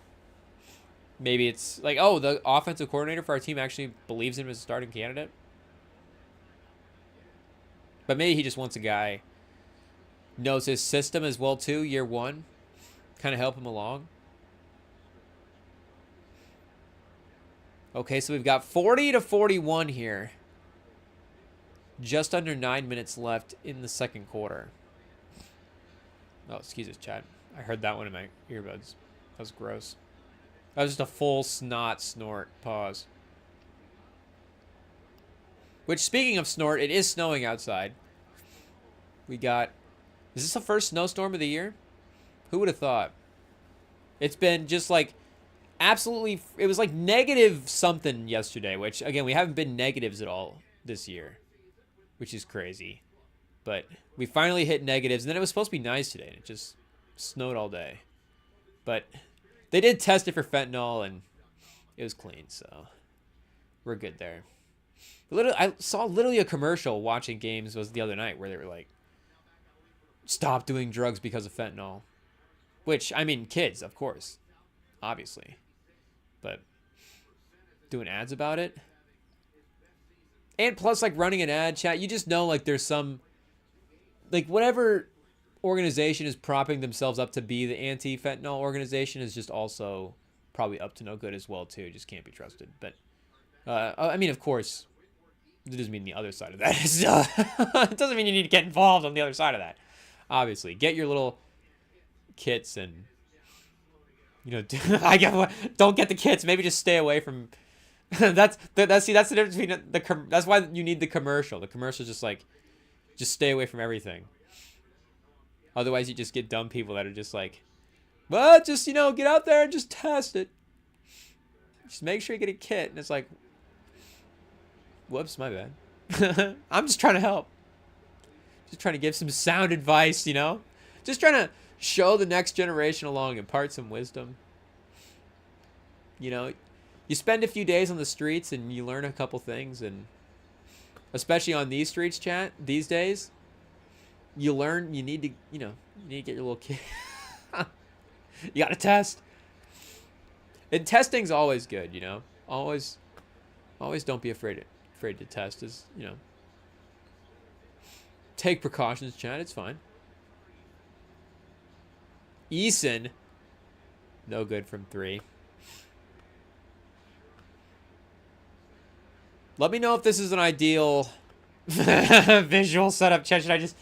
A: Maybe it's like, oh, the offensive coordinator for our team actually believes in him as a starting candidate. But maybe he just wants a guy, knows his system as well too, year one, kind of help him along. Okay, so we've got 40-41 here. Just under 9 minutes left in the second quarter. Oh, excuse us, Chad. I heard that one in my earbuds. That was gross. That was just a full snot snort. Pause. Which, speaking of snort, it is snowing outside. Is this the first snowstorm of the year? Who would have thought? It's been just like absolutely, it was like negative something yesterday, which, again, we haven't been negatives at all this year, which is crazy. But we finally hit negatives, and then it was supposed to be nice today, and it just snowed all day. But they did test it for fentanyl, and it was clean, so we're good there. I saw literally a commercial watching games was the other night where they were like, stop doing drugs because of fentanyl. Which, I mean, kids, of course, obviously. But doing ads about it. And plus, like, running an ad chat, you just know, like, there's some, like, whatever organization is propping themselves up to be the anti-fentanyl organization is just also probably up to no good as well, too. Just can't be trusted. But, I mean, of course, it doesn't mean the other side of that. It doesn't mean you need to get involved on the other side of that. Obviously, get your little kits and, you know, don't get the kits. Maybe just stay away from. That's the difference between that's why you need the commercial. The commercial is just like, just stay away from everything. Otherwise, you just get dumb people that are just like, well, just, you know, get out there and just test it. Just make sure you get a kit. And it's like, whoops, my bad. I'm just trying to help. Just trying to give some sound advice, you know? Just trying to show the next generation along, impart some wisdom. You know, you spend a few days on the streets and you learn a couple things, and especially on these streets, chat, these days, you learn you need to get your little kid. You got to test. And testing's always good, you know? Always don't be afraid to test, is, you know. Take precautions, chat. It's fine. Eason, no good from 3. Let me know if this is an ideal visual setup, chat. Should I just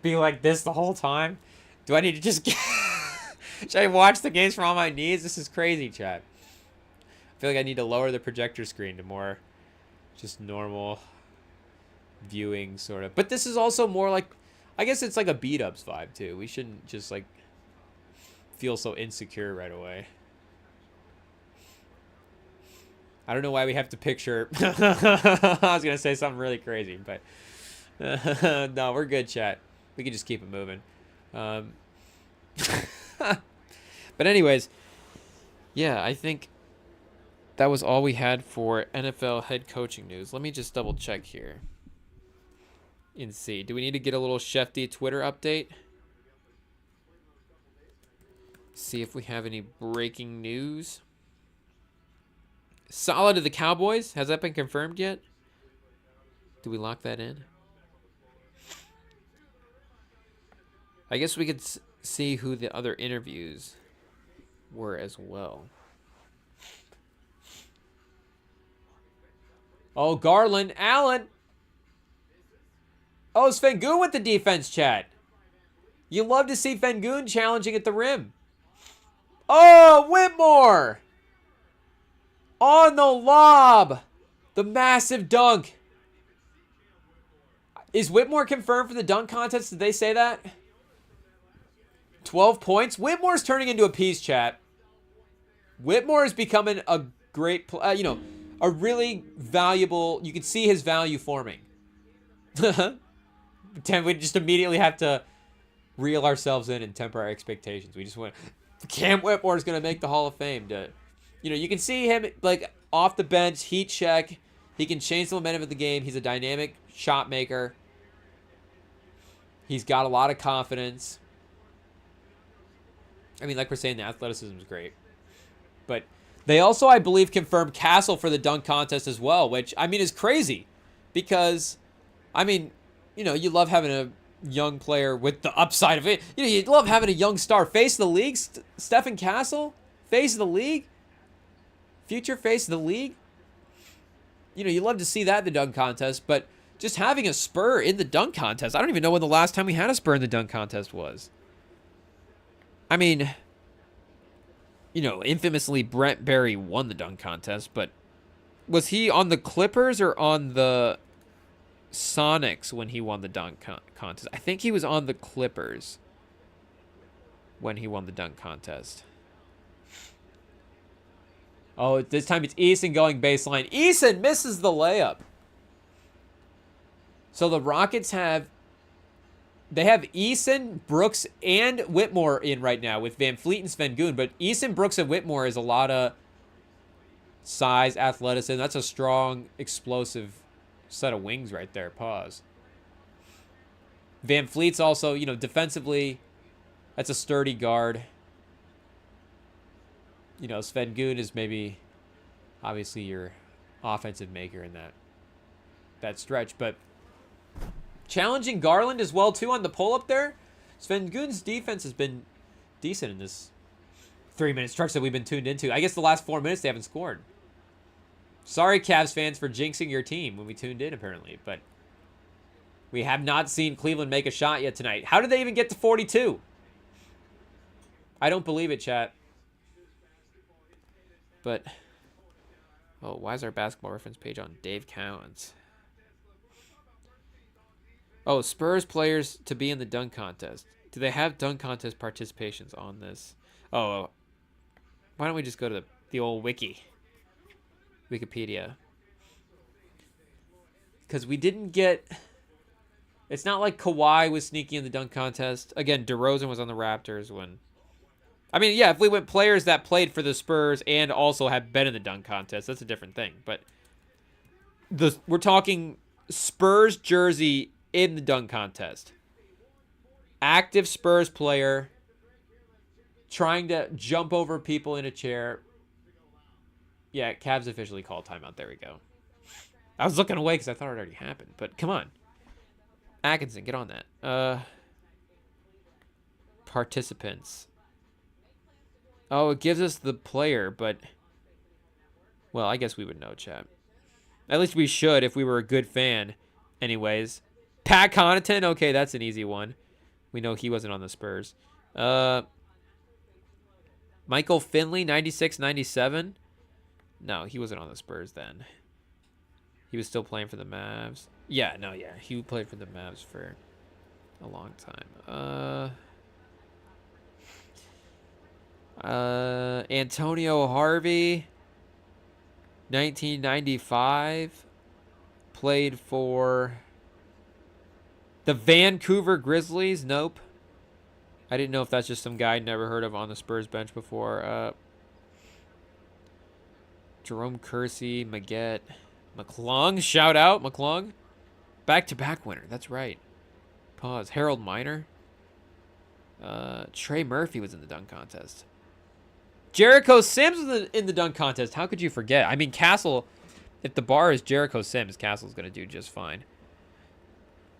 A: be like this the whole time? Do I need to just should I watch the games from all my needs? This is crazy, chat. I feel like I need to lower the projector screen to more just normal viewing, sort of. But this is also more like, I guess it's like a beat-ups vibe too. We shouldn't just like feel so insecure right away. I don't know why we have to picture I was gonna say something really crazy, but no, we're good, chat. We can just keep it moving. But anyways, yeah, I think that was all we had for NFL head coaching news. Let me just double check here and see. Do we need to get a little Shefty Twitter update? See if we have any breaking news. Solid to the Cowboys. Has that been confirmed yet? Do we lock that in? I guess we could see who the other interviews were as well. Oh, Garland. Allen. Oh, Sengun with the defense, chat. You love to see Sengun challenging at the rim. Oh, Whitmore. On the lob. The massive dunk. Is Whitmore confirmed for the dunk contest? Did they say that? 12 points. Whitmore's turning into a piece, chat. Whitmore is becoming a great, a really valuable. You can see his value forming. We just immediately have to reel ourselves in and temper our expectations. We just went, Cam Whitmore is going to make the Hall of Fame. You can see him like off the bench, heat check. He can change the momentum of the game. He's a dynamic shot maker. He's got a lot of confidence. I mean, like we're saying, the athleticism is great. But they also, I believe, confirmed Castle for the dunk contest as well, which, I mean, is crazy. Because, I mean, you love having a young player with the upside of it. You love having a young star face of the league. Stephen Castle, face of the league. Future face of the league. You love to see that in the dunk contest, but just having a Spur in the dunk contest, I don't even know when the last time we had a Spur in the dunk contest was. I mean, infamously Brent Barry won the dunk contest, but was he on the Clippers or on the Sonics when he won the dunk contest? I think he was on the Clippers when he won the dunk contest. Oh, this time it's Eason going baseline. Eason misses the layup. So the Rockets have Eason, Brooks, and Whitmore in right now with Van Fleet and Sengun. But Eason, Brooks, and Whitmore is a lot of size, athleticism. That's a strong, explosive set of wings right there. Pause. Van Fleet's also, defensively, that's a sturdy guard. Sengun is maybe, obviously, your offensive maker in that stretch. But challenging Garland as well, too, on the pull-up there. Sengun's defense has been decent in this 3-minute stretch that we've been tuned into. I guess the last 4 minutes they haven't scored. Sorry, Cavs fans, for jinxing your team when we tuned in, apparently. But we have not seen Cleveland make a shot yet tonight. How did they even get to 42? I don't believe it, chat. But, oh, why is our basketball reference page on Dave Cowens? Oh, Spurs players to be in the dunk contest. Do they have dunk contest participations on this? Oh, why don't we just go to the old Wikipedia? Because we didn't get... It's not like Kawhi was sneaky in the dunk contest. Again, DeRozan was on the Raptors when... I mean, yeah, if we went players that played for the Spurs and also have been in the dunk contest, that's a different thing. But we're talking Spurs jersey in the dunk contest. Active Spurs player trying to jump over people in a chair. Yeah, Cavs officially called timeout. There we go. I was looking away because I thought it already happened. But come on. Atkinson, get on that. Participants. Oh, it gives us the player, but... Well, I guess we would know, chat. At least we should if we were a good fan. Anyways. Pat Connaughton? Okay, that's an easy one. We know he wasn't on the Spurs. Michael Finley, 96-97. No, he wasn't on the Spurs then. He was still playing for the Mavs. Yeah, no, yeah. He played for the Mavs for a long time. Antonio Harvey, 1995. Played for the Vancouver Grizzlies. Nope. I didn't know if that's just some guy I'd never heard of on the Spurs bench before. Jerome Kersey, Maggette, McClung. Shout out, McClung. Back-to-back winner. That's right. Pause. Harold Miner. Trey Murphy was in the dunk contest. Jericho Sims was in the dunk contest. How could you forget? I mean, Castle, if the bar is Jericho Sims, Castle's going to do just fine.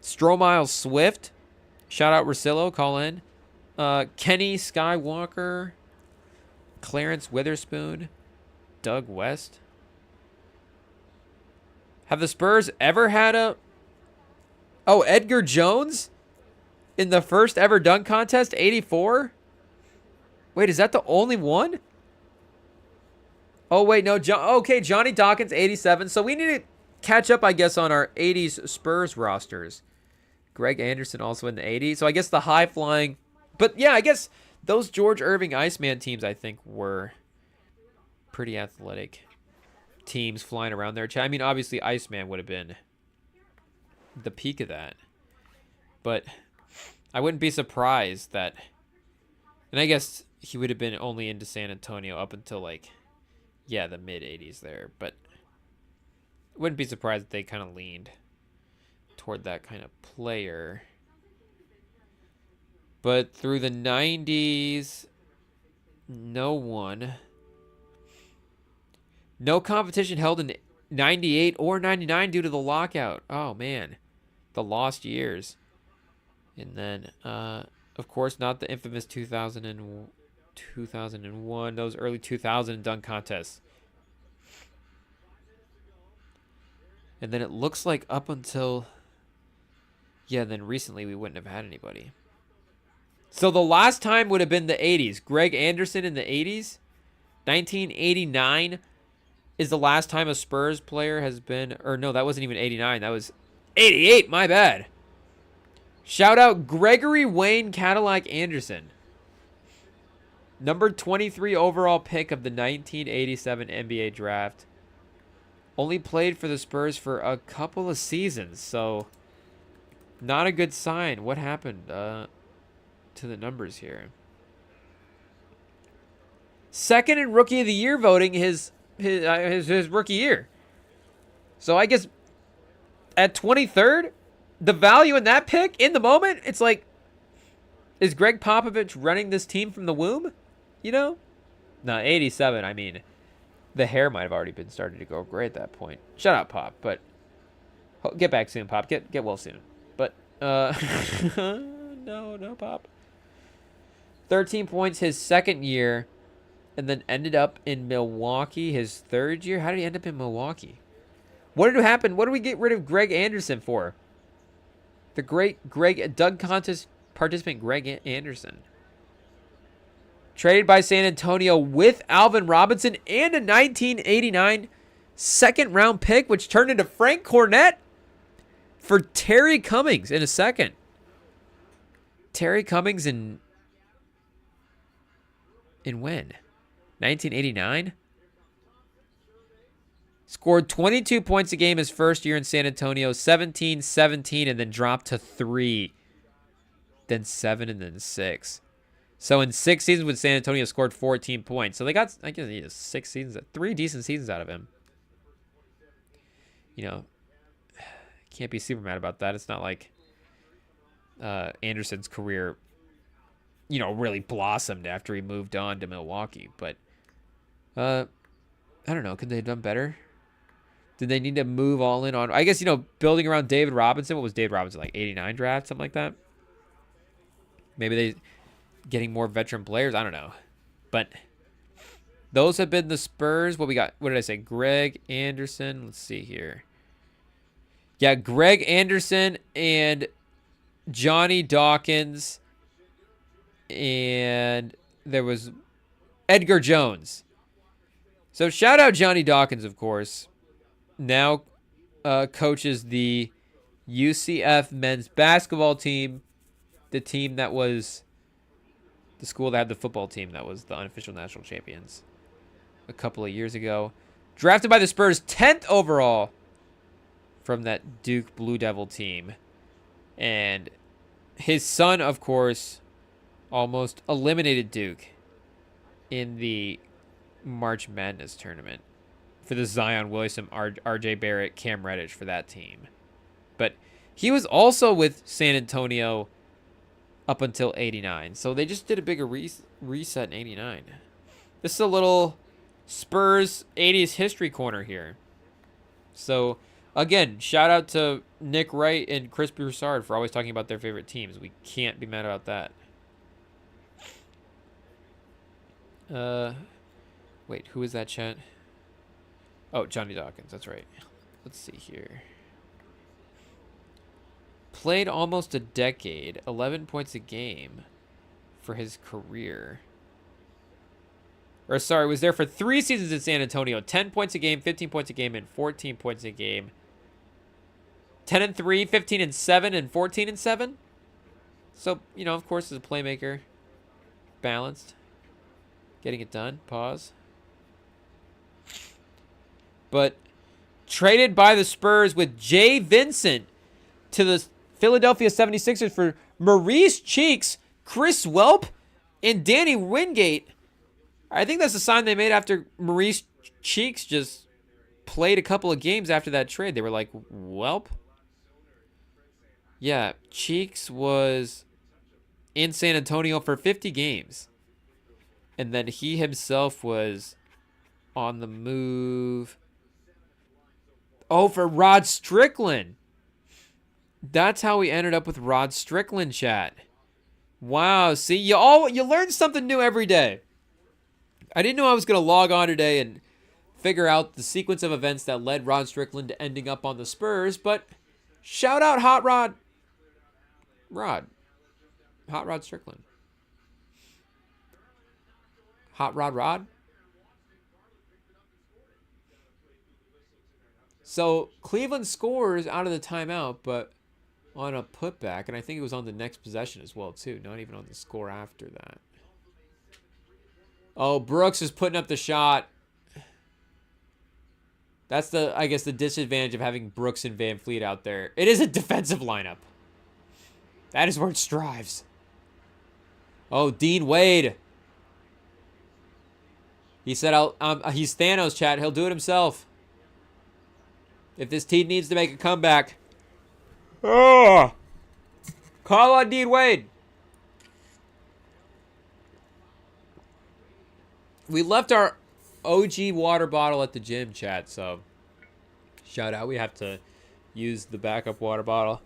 A: Stromile Swift. Shout out Rosillo. Call in. Kenny Skywalker. Clarence Witherspoon. Doug West. Have the Spurs ever had a... Oh, Edgar Jones in the first ever dunk contest, 84? Wait, is that the only one? Oh, wait, no. Okay, Johnny Dawkins, 87. So we need to catch up, I guess, on our 80s Spurs rosters. Greg Anderson also in the 80s. So I guess the high-flying... But, yeah, I guess those George Irving Iceman teams, I think, were pretty athletic teams flying around there. I mean, obviously, Iceman would have been the peak of that. But I wouldn't be surprised that... And I guess he would have been only into San Antonio up until, like, yeah, the mid-80s there. But I wouldn't be surprised if they kind of leaned toward that kind of player. But through the 90s, no one. No competition held in 98 or 99 due to the lockout. Oh, man. The lost years. And then, of course, not the infamous 2001, those early 2000 dunk contests. And then it looks like up until, yeah, then recently we wouldn't have had anybody. So the last time would have been the 80s. Greg Anderson in the 80s. 1989 is the last time a Spurs player has been, or no, that wasn't even 89. That was 88, my bad. Shout out Gregory Wayne Cadillac Anderson. Number 23 overall pick of the 1987 NBA draft. Only played for the Spurs for a couple of seasons, so not a good sign. What happened to the numbers here? Second in Rookie of the Year voting his rookie year. So I guess at 23rd, the value in that pick in the moment, it's like, is Greg Popovich running this team from the womb? You know? No, 87, I mean, the hair might have already been starting to go gray at that point. Shut up, Pop, but get back soon, Pop. Get well soon. But, no, Pop. 13 points his second year, and then ended up in Milwaukee his third year. How did he end up in Milwaukee? What did happen? What did we get rid of Greg Anderson for? The great dunk contest participant Greg Anderson. Traded by San Antonio with Alvin Robinson and a 1989 second-round pick, which turned into Frank Cornett for Terry Cummings in a second. Terry Cummings in when? 1989? Scored 22 points a game his first year in San Antonio, 17, 17, and then dropped to 3. Then 7, and then 6. So in 6 seasons with San Antonio, scored 14 points. So they got, I guess, 6 seasons, 3 decent seasons out of him. You know, can't be super mad about that. It's not like Anderson's career, you know, really blossomed after he moved on to Milwaukee. But, I don't know. Could they have done better? Did they need to move all in on, I guess, you know, building around David Robinson? What was David Robinson, like 89 draft, something like that? Maybe they getting more veteran players. I don't know. But those have been the Spurs. What we got? What did I say? Greg Anderson. Let's see here. Yeah, Greg Anderson and Johnny Dawkins. And there was Edgar Jones. So shout out Johnny Dawkins, of course. Now coaches the UCF men's basketball team. The team that was the school that had the football team that was the unofficial national champions a couple of years ago. Drafted by the Spurs 10th overall from that Duke Blue Devil team. And his son, of course, almost eliminated Duke in the March Madness tournament for the Zion Williamson, RJ Barrett, Cam Reddish for that team. But he was also with San Antonio up until 89. So they just did a bigger reset in 89. This is a little Spurs 80s history corner here. So, again, shout out to Nick Wright and Chris Broussard for always talking about their favorite teams. We can't be mad about that. Wait, who is that, chat? Oh, Johnny Dawkins. That's right. let's see here. Played almost a decade, 11 points a game for his career. Or sorry, was there for 3 seasons in San Antonio. 10 points a game, 15 points a game, and 14 points a game. 10-3, 15-7, and 14-7. So, you know, of course, as a playmaker, balanced. Getting it done. Pause. But traded by the Spurs with Jay Vincent to the Philadelphia 76ers for Maurice Cheeks, Chris Welp, and Danny Wingate. I think that's a sign they made after Maurice Cheeks just played a couple of games after that trade. They were like, Welp? Yeah, Cheeks was in San Antonio for 50 games. And then he himself was on the move. Oh, for Rod Strickland. That's how we ended up with Rod Strickland, chat. Wow, see, you learn something new every day. I didn't know I was going to log on today and figure out the sequence of events that led Rod Strickland to ending up on the Spurs, but shout out Hot Rod Strickland. Hot Rod? So Cleveland scores out of the timeout, but on a putback, and I think it was on the next possession as well, too. Not even on the score after that. Oh, Brooks is putting up the shot. That's I guess the disadvantage of having Brooks and Van Fleet out there. It is a defensive lineup. That is where it strives. Oh, Dean Wade. He said, he's Thanos, chat. He'll do it himself. If this team needs to make a comeback. Oh! Call on Dean Wade. We left our OG water bottle at the gym, chat, so shout out. We have to use the backup water bottle.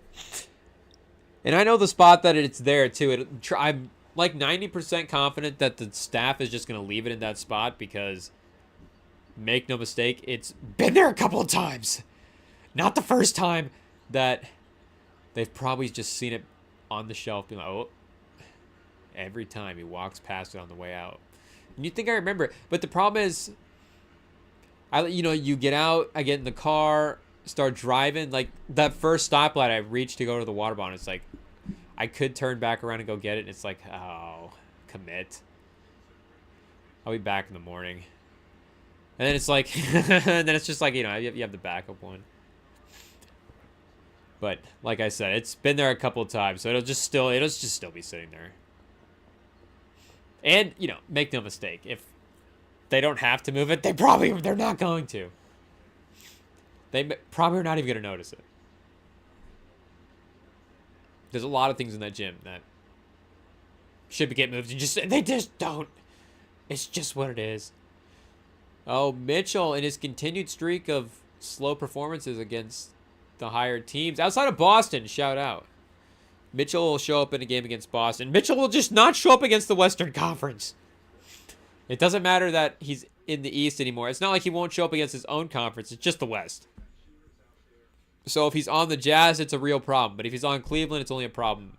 A: And I know the spot that it's there, too. I'm like 90% confident that the staff is just going to leave it in that spot because, make no mistake, it's been there a couple of times. Not the first time that they've probably just seen it on the shelf, being like, oh, every time he walks past it on the way out. And you think I remember it, but the problem is, you get out, I get in the car, start driving, like that first stoplight I reached to go to the water bottle, it's like, I could turn back around and go get it, and it's like, oh, commit. I'll be back in the morning. And then it's like, and then it's just like, you have the backup one. But like I said, it's been there a couple of times, so it'll just still be sitting there. And, make no mistake, if they don't have to move it, they're not going to. They probably are not even going to notice it. There's a lot of things in that gym that should get moved, and they just don't. It's just what it is. Oh, Mitchell in his continued streak of slow performances against the higher teams outside of Boston, shout out. Mitchell will show up in a game against Boston. Mitchell will just not show up against the Western Conference. It doesn't matter that he's in the East anymore. It's not like he won't show up against his own conference. It's just the West. So if he's on the Jazz, it's a real problem. But if he's on Cleveland, it's only a problem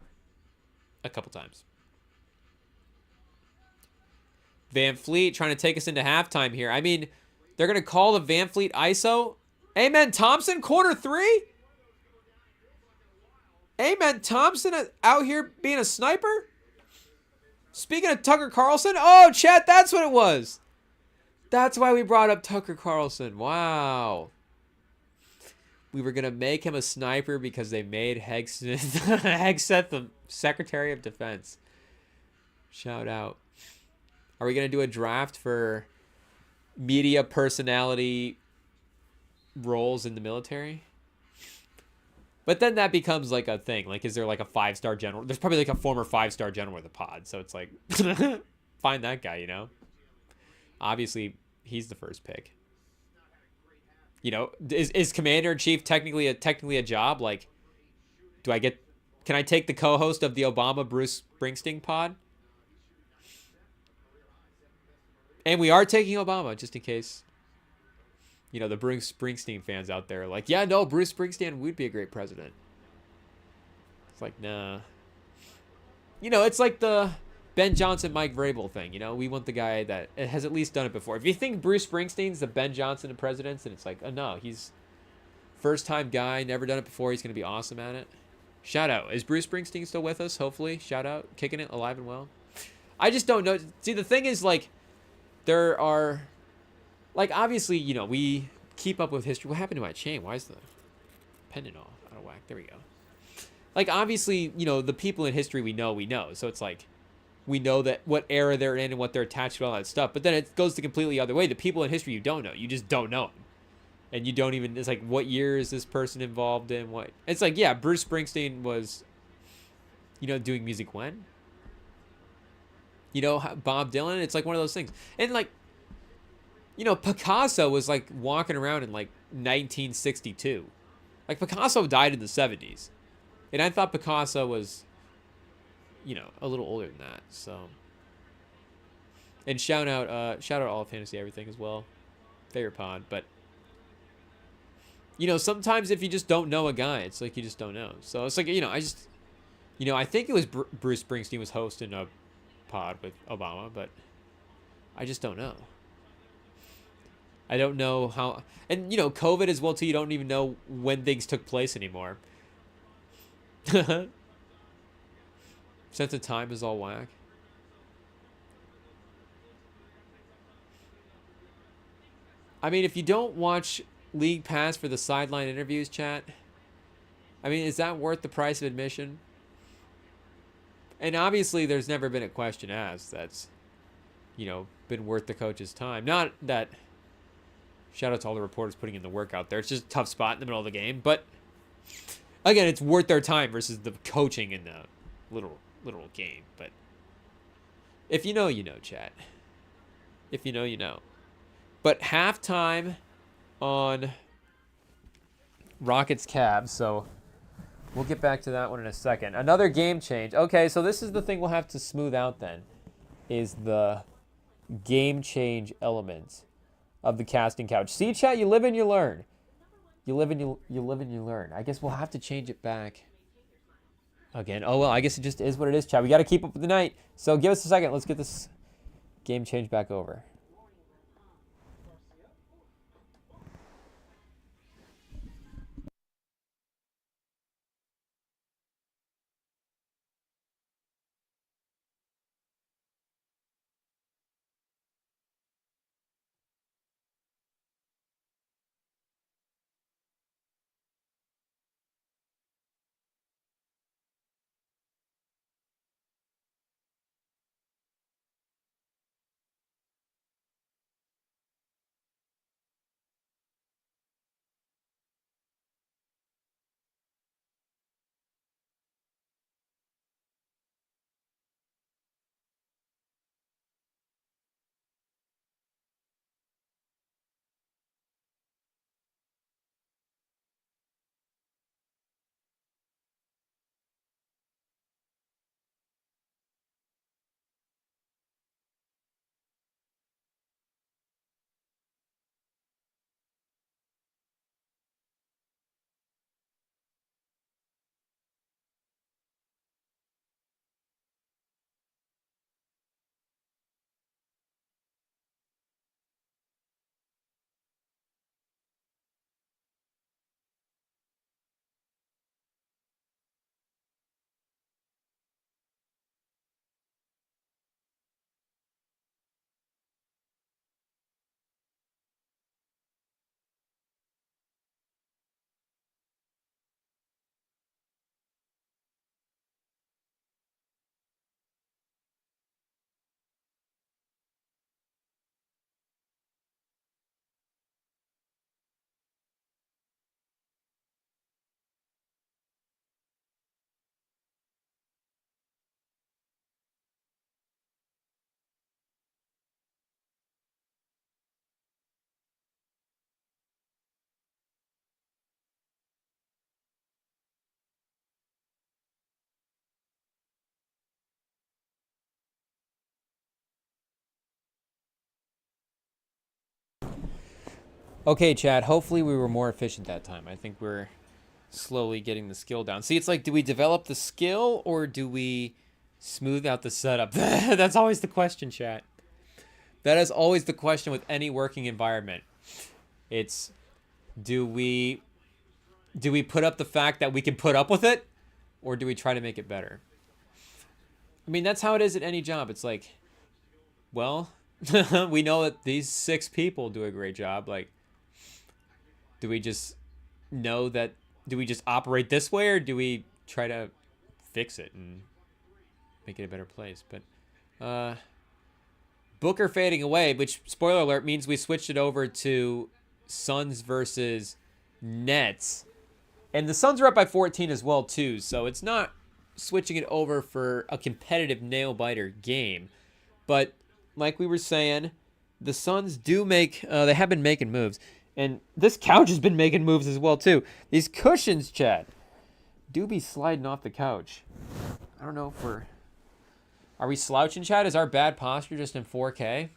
A: a couple times. Van Fleet trying to take us into halftime here. I mean, they're going to call the Van Fleet ISO. Amen Thompson, quarter 3? Amen Thompson out here being a sniper? Speaking of Tucker Carlson, oh, chat, that's what it was. That's why we brought up Tucker Carlson. Wow. We were going to make him a sniper because they made Hegseth the Secretary of Defense. Shout out. Are we going to do a draft for media personality roles in the military? But then that becomes like a thing. Like, is there like a 5-star general? There's probably like a former 5-star general with a pod. So it's like, find that guy, Obviously, he's the first pick. Is commander-in-chief technically a job? Like, can I take the co-host of the Obama Bruce Springsteen pod? And we are taking Obama, just in case. You know, the Bruce Springsteen fans out there are like, yeah, no, Bruce Springsteen would be a great president. It's like, nah. You know, it's like the Ben Johnson, Mike Vrabel thing. You know, we want the guy that has at least done it before. If you think Bruce Springsteen's the Ben Johnson of presidents, then it's like, oh no, he's first time guy, never done it before. He's going to be awesome at it. Shout out. Is Bruce Springsteen still with us? Hopefully. Shout out. Kicking it alive and well. I just don't know. See, the thing is, like, there are, like, obviously, you know, we keep up with history. What happened to my chain? Why is the pendant all out of whack? There we go. Like, obviously, you know, the people in history we know. So it's like, we know that what era they're in and what they're attached to, all that stuff. But then it goes the completely other way. The people in history you don't know. You just don't know them. And you don't even, it's like, what year is this person involved in? What? It's like, yeah, Bruce Springsteen was, you know, doing music when? You know, Bob Dylan, it's like one of those things. And like, you know, Picasso was like walking around in like 1962. Like, Picasso died in the 70s. And I thought Picasso was, you know, a little older than that. So, and shout out all of Fantasy Everything as well. Favorite pod. But, you know, sometimes if you just don't know a guy, it's like you just don't know. So it's like, you know, I think it was Bruce Springsteen was hosting a pod with Obama, but I just don't know. I don't know how, and you know, COVID as well too. You don't even know when things took place anymore. Sense of time is all whack. I mean, if you don't watch League Pass for the sideline interviews, chat, I mean, is that worth the price of admission? And obviously, there's never been a question asked that's, you know, been worth the coach's time. Not that, shout out to all the reporters putting in the work out there. It's just a tough spot in the middle of the game. But, again, it's worth their time versus the coaching in the literal game. But if you know, you know, chat. If you know, you know. But halftime on Rockets Cavs, so we'll get back to that one in a second. Another game change. Okay, so this is the thing we'll have to smooth out then, is the game change element of the casting couch. See, chat, you live and you learn. You live and you learn. I guess we'll have to change it back again. Oh, well, I guess it just is what it is, chat. We got to keep up with the night. So give us a second. Let's get this game change back over. Okay, Chad. Hopefully we were more efficient that time. I think we're slowly getting the skill down. See, it's like, do we develop the skill or do we smooth out the setup? That's always the question, chat. That is always the question with any working environment. It's, do we put up the fact that we can put up with it, or do we try to make it better? I mean, that's how it is at any job. It's like, well, we know that these 6 people do a great job. Like, do we just know that, do we just operate this way, or do we try to fix it and make it a better place? But Booker fading away, which, spoiler alert, means we switched it over to Suns versus Nets. And the Suns are up by 14 as well, too. So it's not switching it over for a competitive nail-biter game. But like we were saying, the Suns do make, they have been making moves. And this couch has been making moves as well, too. These cushions, Chad, do be sliding off the couch. I don't know if we're... Are we slouching, Chad? Is our bad posture just in 4K?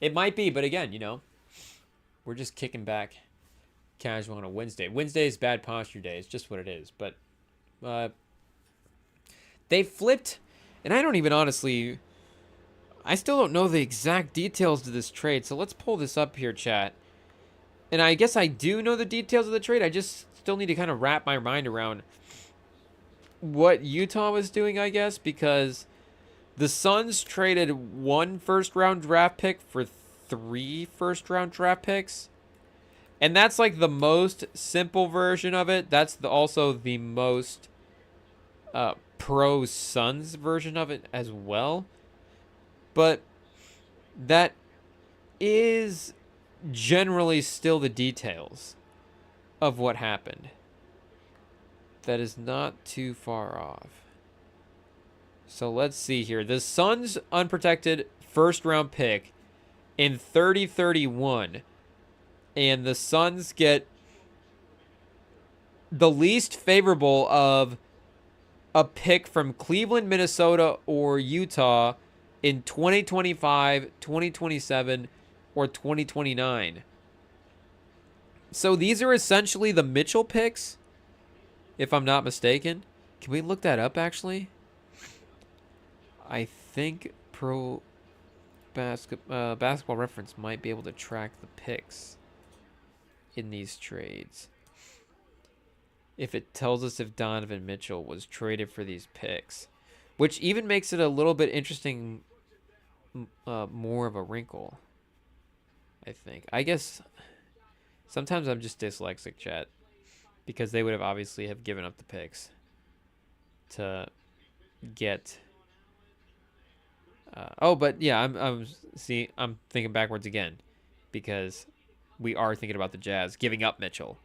A: It might be, but again, you know, we're just kicking back casual on a Wednesday. Wednesday is bad posture day. It's just what it is. But they flipped, and I don't even honestly... I still don't know the exact details to this trade, so let's pull this up here, chat. And I guess I do know the details of the trade. I just still need to kind of wrap my mind around what Utah was doing, I guess, because the Suns traded 1 first-round draft pick for 3 first-round draft picks. And that's like the most simple version of it. That's also the most pro-Suns version of it as well. But that is generally still the details of what happened. That is not too far off. So let's see here. The Suns' unprotected first-round pick in 30-31. And the Suns get the least favorable of a pick from Cleveland, Minnesota, or Utah in 2025, 2027, or 2029. So these are essentially the Mitchell picks, if I'm not mistaken. Can we look that up, actually? I think Pro Basketball Reference might be able to track the picks in these trades, if it tells us if Donovan Mitchell was traded for these picks, which even makes it a little bit interesting, more of a wrinkle, I think. I guess sometimes I'm just dyslexic, chat, because they would have obviously have given up the picks to get but yeah, I'm thinking backwards again, because we are thinking about the Jazz giving up Mitchell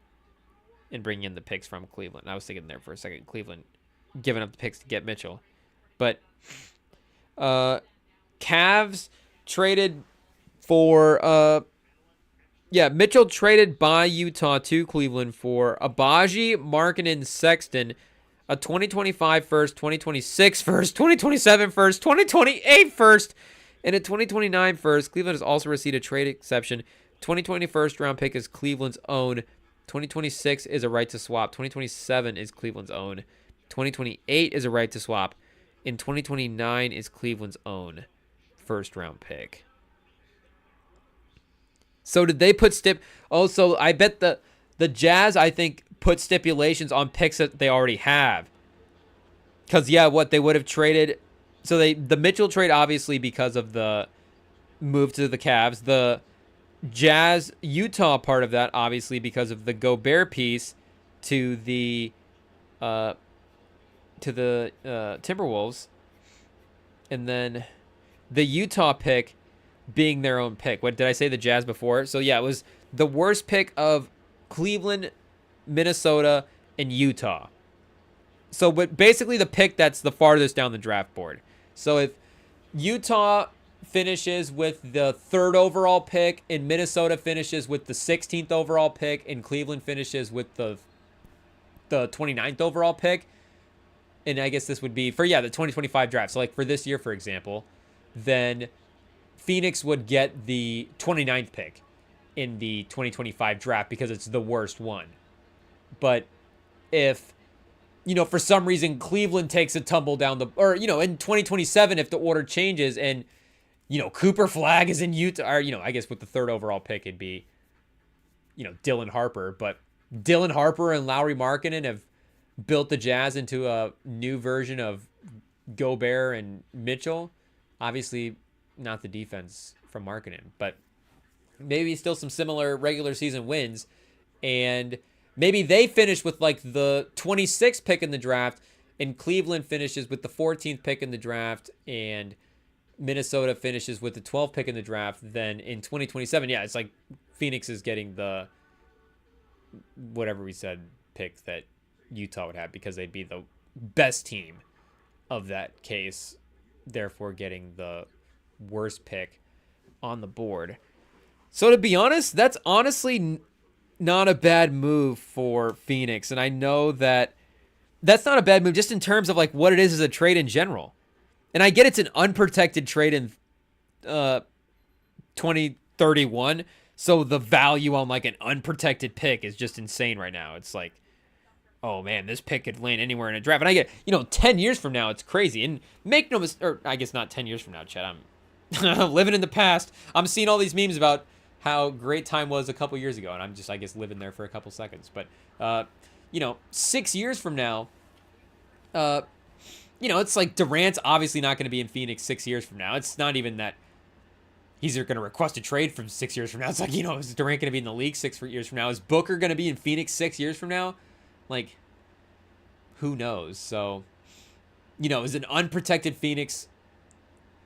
A: and bringing in the picks from Cleveland. I was thinking there for a second, Cleveland giving up the picks to get Mitchell. But Cavs traded for Mitchell traded by Utah to Cleveland for Abaji, Markkanen, Sexton, a 2025 first, 2026 first, 2027 first, 2028 first, and a 2029 first. Cleveland has also received a trade exception. 2020 first round pick is Cleveland's own. 2026 is a right to swap. 2027 is Cleveland's own. 2028 is a right to swap. And 2029 is Cleveland's own first round pick. So did they put so I bet the Jazz, I think, put stipulations on picks that they already have. Because, yeah, what they would have traded. So the Mitchell trade, obviously, because of the move to the Cavs. The Jazz Utah part of that, obviously, because of the Gobert piece to the Timberwolves. And then the Utah pick being their own pick. What did I say? The Jazz before? So, yeah, it was the worst pick of Cleveland, Minnesota, and Utah. So, but basically the pick that's the farthest down the draft board. So, if Utah finishes with the 3rd overall pick, and Minnesota finishes with the 16th overall pick, and Cleveland finishes with the 29th overall pick, and I guess this would be for, the 2025 draft. So, like, for this year, for example, then Phoenix would get the 29th pick. in the 2025 draft because it's the worst one. But if, for some reason Cleveland takes a tumble down or, in 2027, if the order changes and, Cooper Flagg is in Utah, or, I guess with the third overall pick, it'd be, Dylan Harper. But Dylan Harper and Lauri Markkanen have built the Jazz into a new version of Gobert and Mitchell. Obviously, not the defense from Markkanen, but maybe still some similar regular season wins. And maybe they finish with like the 26th pick in the draft, and Cleveland finishes with the 14th pick in the draft, and Minnesota finishes with the 12th pick in the draft. Then in 2027, yeah, it's like Phoenix is getting the whatever we said pick that Utah would have because they'd be the best team of that case, therefore getting the worst pick on the board. So to be honest, that's honestly not a bad move for Phoenix. And I know that that's not a bad move just in terms of like what it is as a trade in general. And I get it's an unprotected trade in 2031. So the value on like an unprotected pick is just insane right now. It's like, oh man, this pick could land anywhere in a draft. And I get, 10 years from now, it's crazy. And make no mistake, or I guess not 10 years from now, Chet. I'm living in the past. I'm seeing all these memes about how great time was a couple years ago. And I'm just, I guess, living there for a couple seconds. But, 6 years from now, it's like Durant's obviously not going to be in Phoenix 6 years from now. It's not even that he's going to request a trade from 6 years from now. It's like, is Durant going to be in the league 6 years from now? Is Booker going to be in Phoenix 6 years from now? Like, who knows? So, is an unprotected Phoenix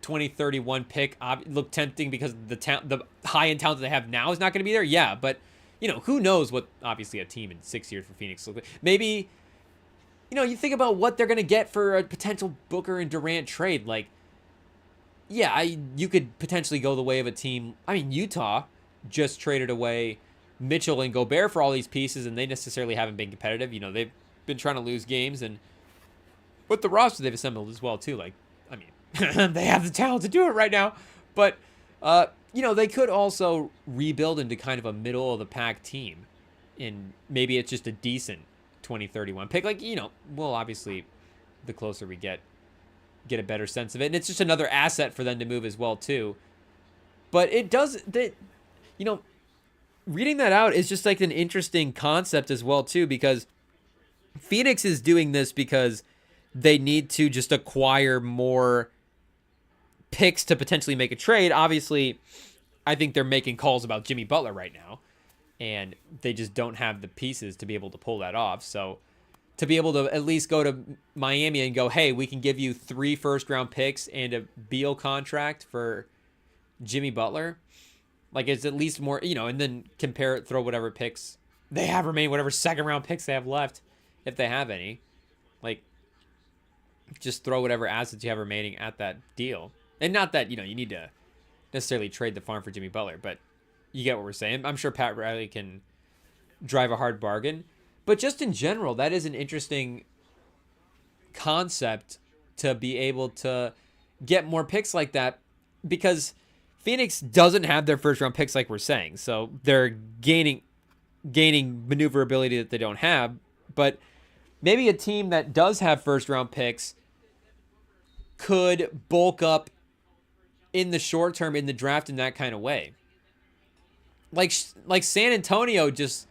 A: 2031 pick look tempting because the high-end talent that they have now is not going to be there? Yeah, but, who knows what, obviously, a team in 6 years for Phoenix look like. Maybe, you think about what they're going to get for a potential Booker and Durant trade. Like, yeah, you could potentially go the way of a team. I mean, Utah just traded away Mitchell and Gobert for all these pieces, and they necessarily haven't been competitive. They've been trying to lose games, and with the roster they've assembled as well too. Like, I mean, they have the talent to do it right now, but they could also rebuild into kind of a middle of the pack team, and maybe it's just a decent 2031 pick. Like, well, obviously, the closer we get a better sense of it, and it's just another asset for them to move as well too. But it does that, reading that out is just like an interesting concept as well too, because Phoenix is doing this because they need to just acquire more picks to potentially make a trade. Obviously, I think they're making calls about Jimmy Butler right now, and they just don't have the pieces to be able to pull that off. So to be able to at least go to Miami and go, hey, we can give you 3 first-round picks and a Beal contract for Jimmy Butler. Like, it's at least more, and then compare it, throw whatever picks they have remaining, whatever second-round picks they have left, if they have any. Like, just throw whatever assets you have remaining at that deal. And not that, you need to necessarily trade the farm for Jimmy Butler, but you get what we're saying. I'm sure Pat Riley can drive a hard bargain. But just in general, that is an interesting concept to be able to get more picks like that, because Phoenix doesn't have their first round picks like we're saying. So they're gaining maneuverability that they don't have. But maybe a team that does have first round picks could bulk up in the short term in the draft in that kind of way. Like San Antonio just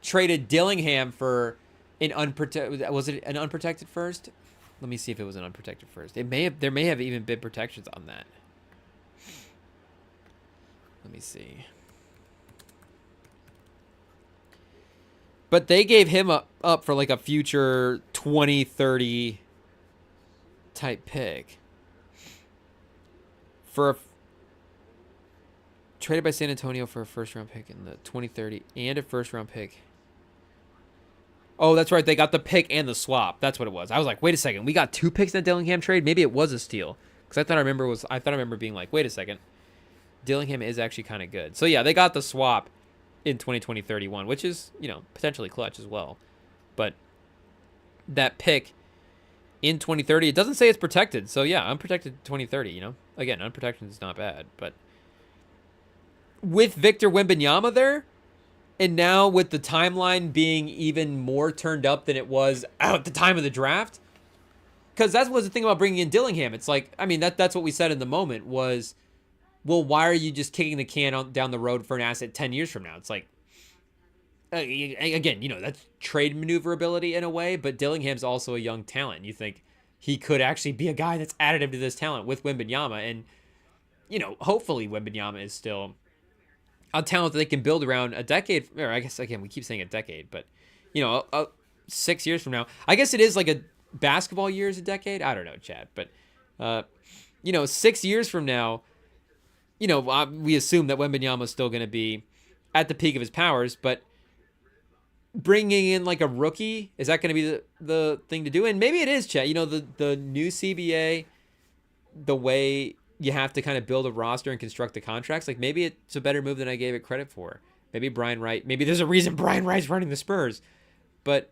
A: traded Dillingham for an unprotected. Was it an unprotected first? Let me see if it was an unprotected first. There may have even been protections on that. Let me see. But they gave him up for like a future 2030 type pick. Traded by San Antonio for a first round pick in the 2030 and a first round pick. Oh, that's right. They got the pick and the swap. That's what it was. I was like, wait a second. We got 2 picks in that Dillingham trade? Maybe it was a steal. Because I remember being like, wait a second. Dillingham is actually kind of good. So yeah, they got the swap in 2031, which is, potentially clutch as well. But that pick in 2030, it doesn't say it's protected. So yeah, unprotected 2030, Again, unprotected is not bad, but with Victor Wembanyama there, and now with the timeline being even more turned up than it was at the time of the draft, because that was the thing about bringing in Dillingham. It's like, I mean, that's what we said in the moment was, well, why are you just kicking the can down the road for an asset 10 years from now? It's like, again, that's trade maneuverability in a way, but Dillingham's also a young talent. You think he could actually be a guy that's additive to this talent with Wembanyama, and, hopefully Wembanyama is still a talent that they can build around a decade, or I guess, again, we keep saying a decade, but, 6 years from now, I guess it is like a basketball year is a decade. I don't know, Chad, but, 6 years from now, we assume that Wembanyama is still going to be at the peak of his powers, but bringing in like a rookie, is that going to be the thing to do? And maybe it is, Chad. The new CBA, the way you have to kind of build a roster and construct the contracts, like maybe it's a better move than I gave it credit for. Maybe Brian Wright, maybe there's a reason Brian Wright's running the Spurs, but,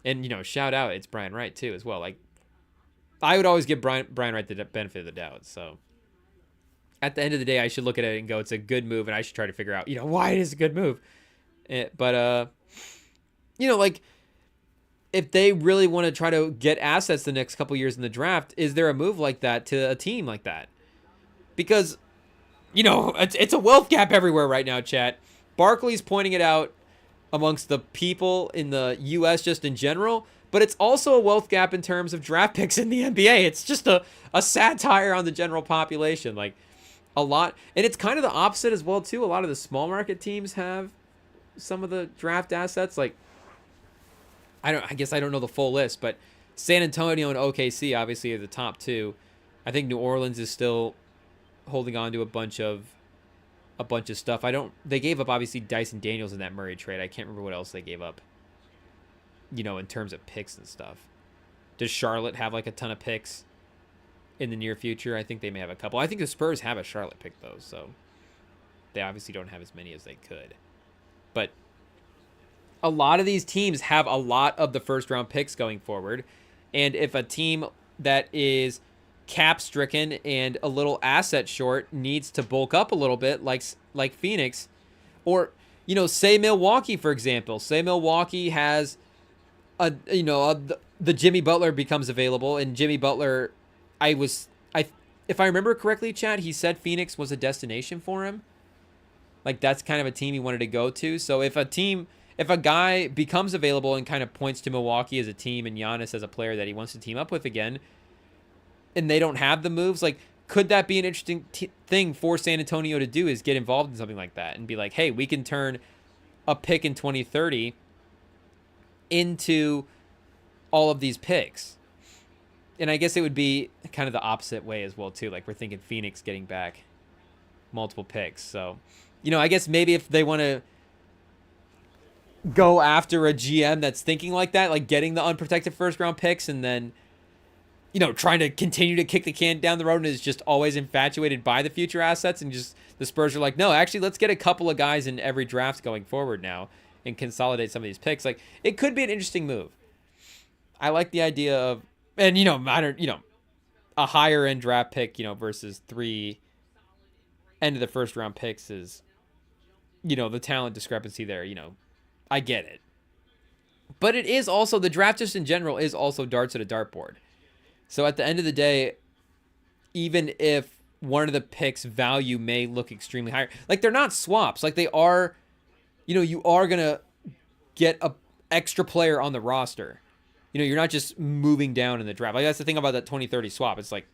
A: and shout out, it's Brian Wright too as well. Like, I would always give Brian Wright the benefit of the doubt. So at the end of the day, I should look at it and go, it's a good move, and I should try to figure out, why it is a good move. But like, if they really want to try to get assets the next couple years in the draft, is there a move like that to a team like that? Because, it's a wealth gap everywhere right now, chat. Barkley's pointing it out amongst the people in the U.S. just in general, but it's also a wealth gap in terms of draft picks in the NBA. It's just a satire on the general population. Like, a lot, and it's kind of the opposite as well, too. A lot of the small market teams have some of the draft assets. Like, I guess I don't know the full list, but San Antonio and OKC obviously are the top two. I think New Orleans is still holding on to a bunch of stuff. They gave up obviously Dyson Daniels in that Murray trade. I can't remember what else they gave up, in terms of picks and stuff. Does Charlotte have like a ton of picks in the near future? I think they may have a couple. I think the Spurs have a Charlotte pick though, so they obviously don't have as many as they could. But a lot of these teams have a lot of the first round picks going forward. And if a team that is cap stricken and a little asset short needs to bulk up a little bit, like Phoenix, or, say Milwaukee, for example. Say Milwaukee has the Jimmy Butler becomes available, and Jimmy Butler, if I remember correctly, Chad, he said Phoenix was a destination for him. Like, that's kind of a team he wanted to go to. So if a guy becomes available and kind of points to Milwaukee as a team and Giannis as a player that he wants to team up with again, and they don't have the moves, like, could that be an interesting thing for San Antonio to do, is get involved in something like that and be like, hey, we can turn a pick in 2030 into all of these picks. And I guess it would be kind of the opposite way as well, too. Like, we're thinking Phoenix getting back multiple picks. So, I guess maybe if they want to go after a GM that's thinking like that, like getting the unprotected first round picks and then, trying to continue to kick the can down the road and is just always infatuated by the future assets, and just the Spurs are like, no, actually, let's get a couple of guys in every draft going forward now and consolidate some of these picks. Like, it could be an interesting move. I like the idea of, and, a higher end draft pick, versus 3 end of the first round picks is, the talent discrepancy there, I get it. But it is also, the draft just in general is also darts at a dartboard. So at the end of the day, even if one of the picks' value may look extremely higher, like, they're not swaps. Like, they are, you are going to get a extra player on the roster. You're not just moving down in the draft. Like, that's the thing about that 2030 swap. It's like,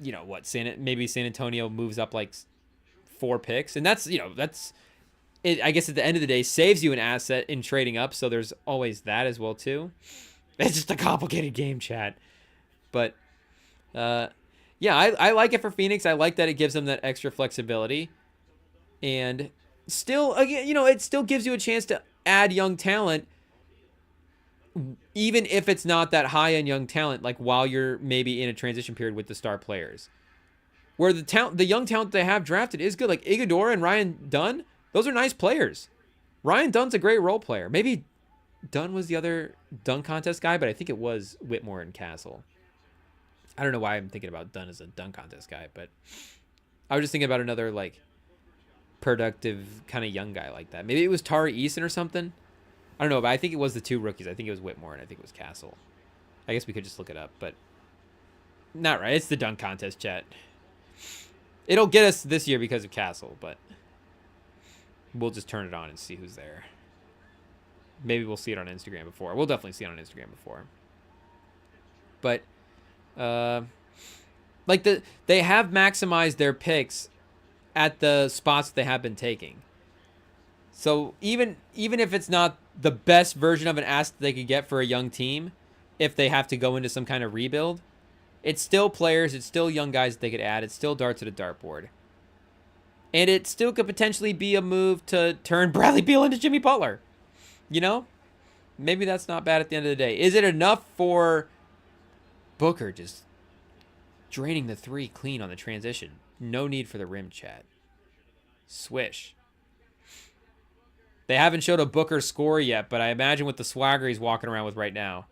A: maybe San Antonio moves up like 4 picks. And that's, that's it, I guess at the end of the day, saves you an asset in trading up. So there's always that as well, too. It's just a complicated game, chat. But, yeah, I like it for Phoenix. I like that it gives them that extra flexibility. And still, again, it still gives you a chance to add young talent, even if it's not that high-end young talent, like while you're maybe in a transition period with the star players. Where the young talent they have drafted is good. Like Iguodala and Ryan Dunn, those are nice players. Ryan Dunn's a great role player. Maybe Dunn was the other dunk contest guy, but I think it was Whitmore and Castle. I don't know why I'm thinking about Dunn as a dunk contest guy, but I was just thinking about another, like, productive kind of young guy like that. Maybe it was Tari Eason or something. I don't know, but I think it was the 2 rookies. I think it was Whitmore and I think it was Castle. I guess we could just look it up, but not right. It's the dunk contest, chat. It'll get us this year because of Castle, but we'll just turn it on and see who's there. Maybe we'll see it on Instagram before. We'll definitely see it on Instagram before. But like they have maximized their picks at the spots they have been taking. So even if it's not the best version of an asset they could get for a young team, if they have to go into some kind of rebuild, it's still players, it's still young guys that they could add, it's still darts at a dartboard. And it still could potentially be a move to turn Bradley Beal into Jimmy Butler. You know? Maybe that's not bad at the end of the day. Is it enough for Booker just draining the 3 clean on the transition? No need for the rim, chat. Swish. They haven't showed a Booker score yet, but I imagine with the swagger he's walking around with right now,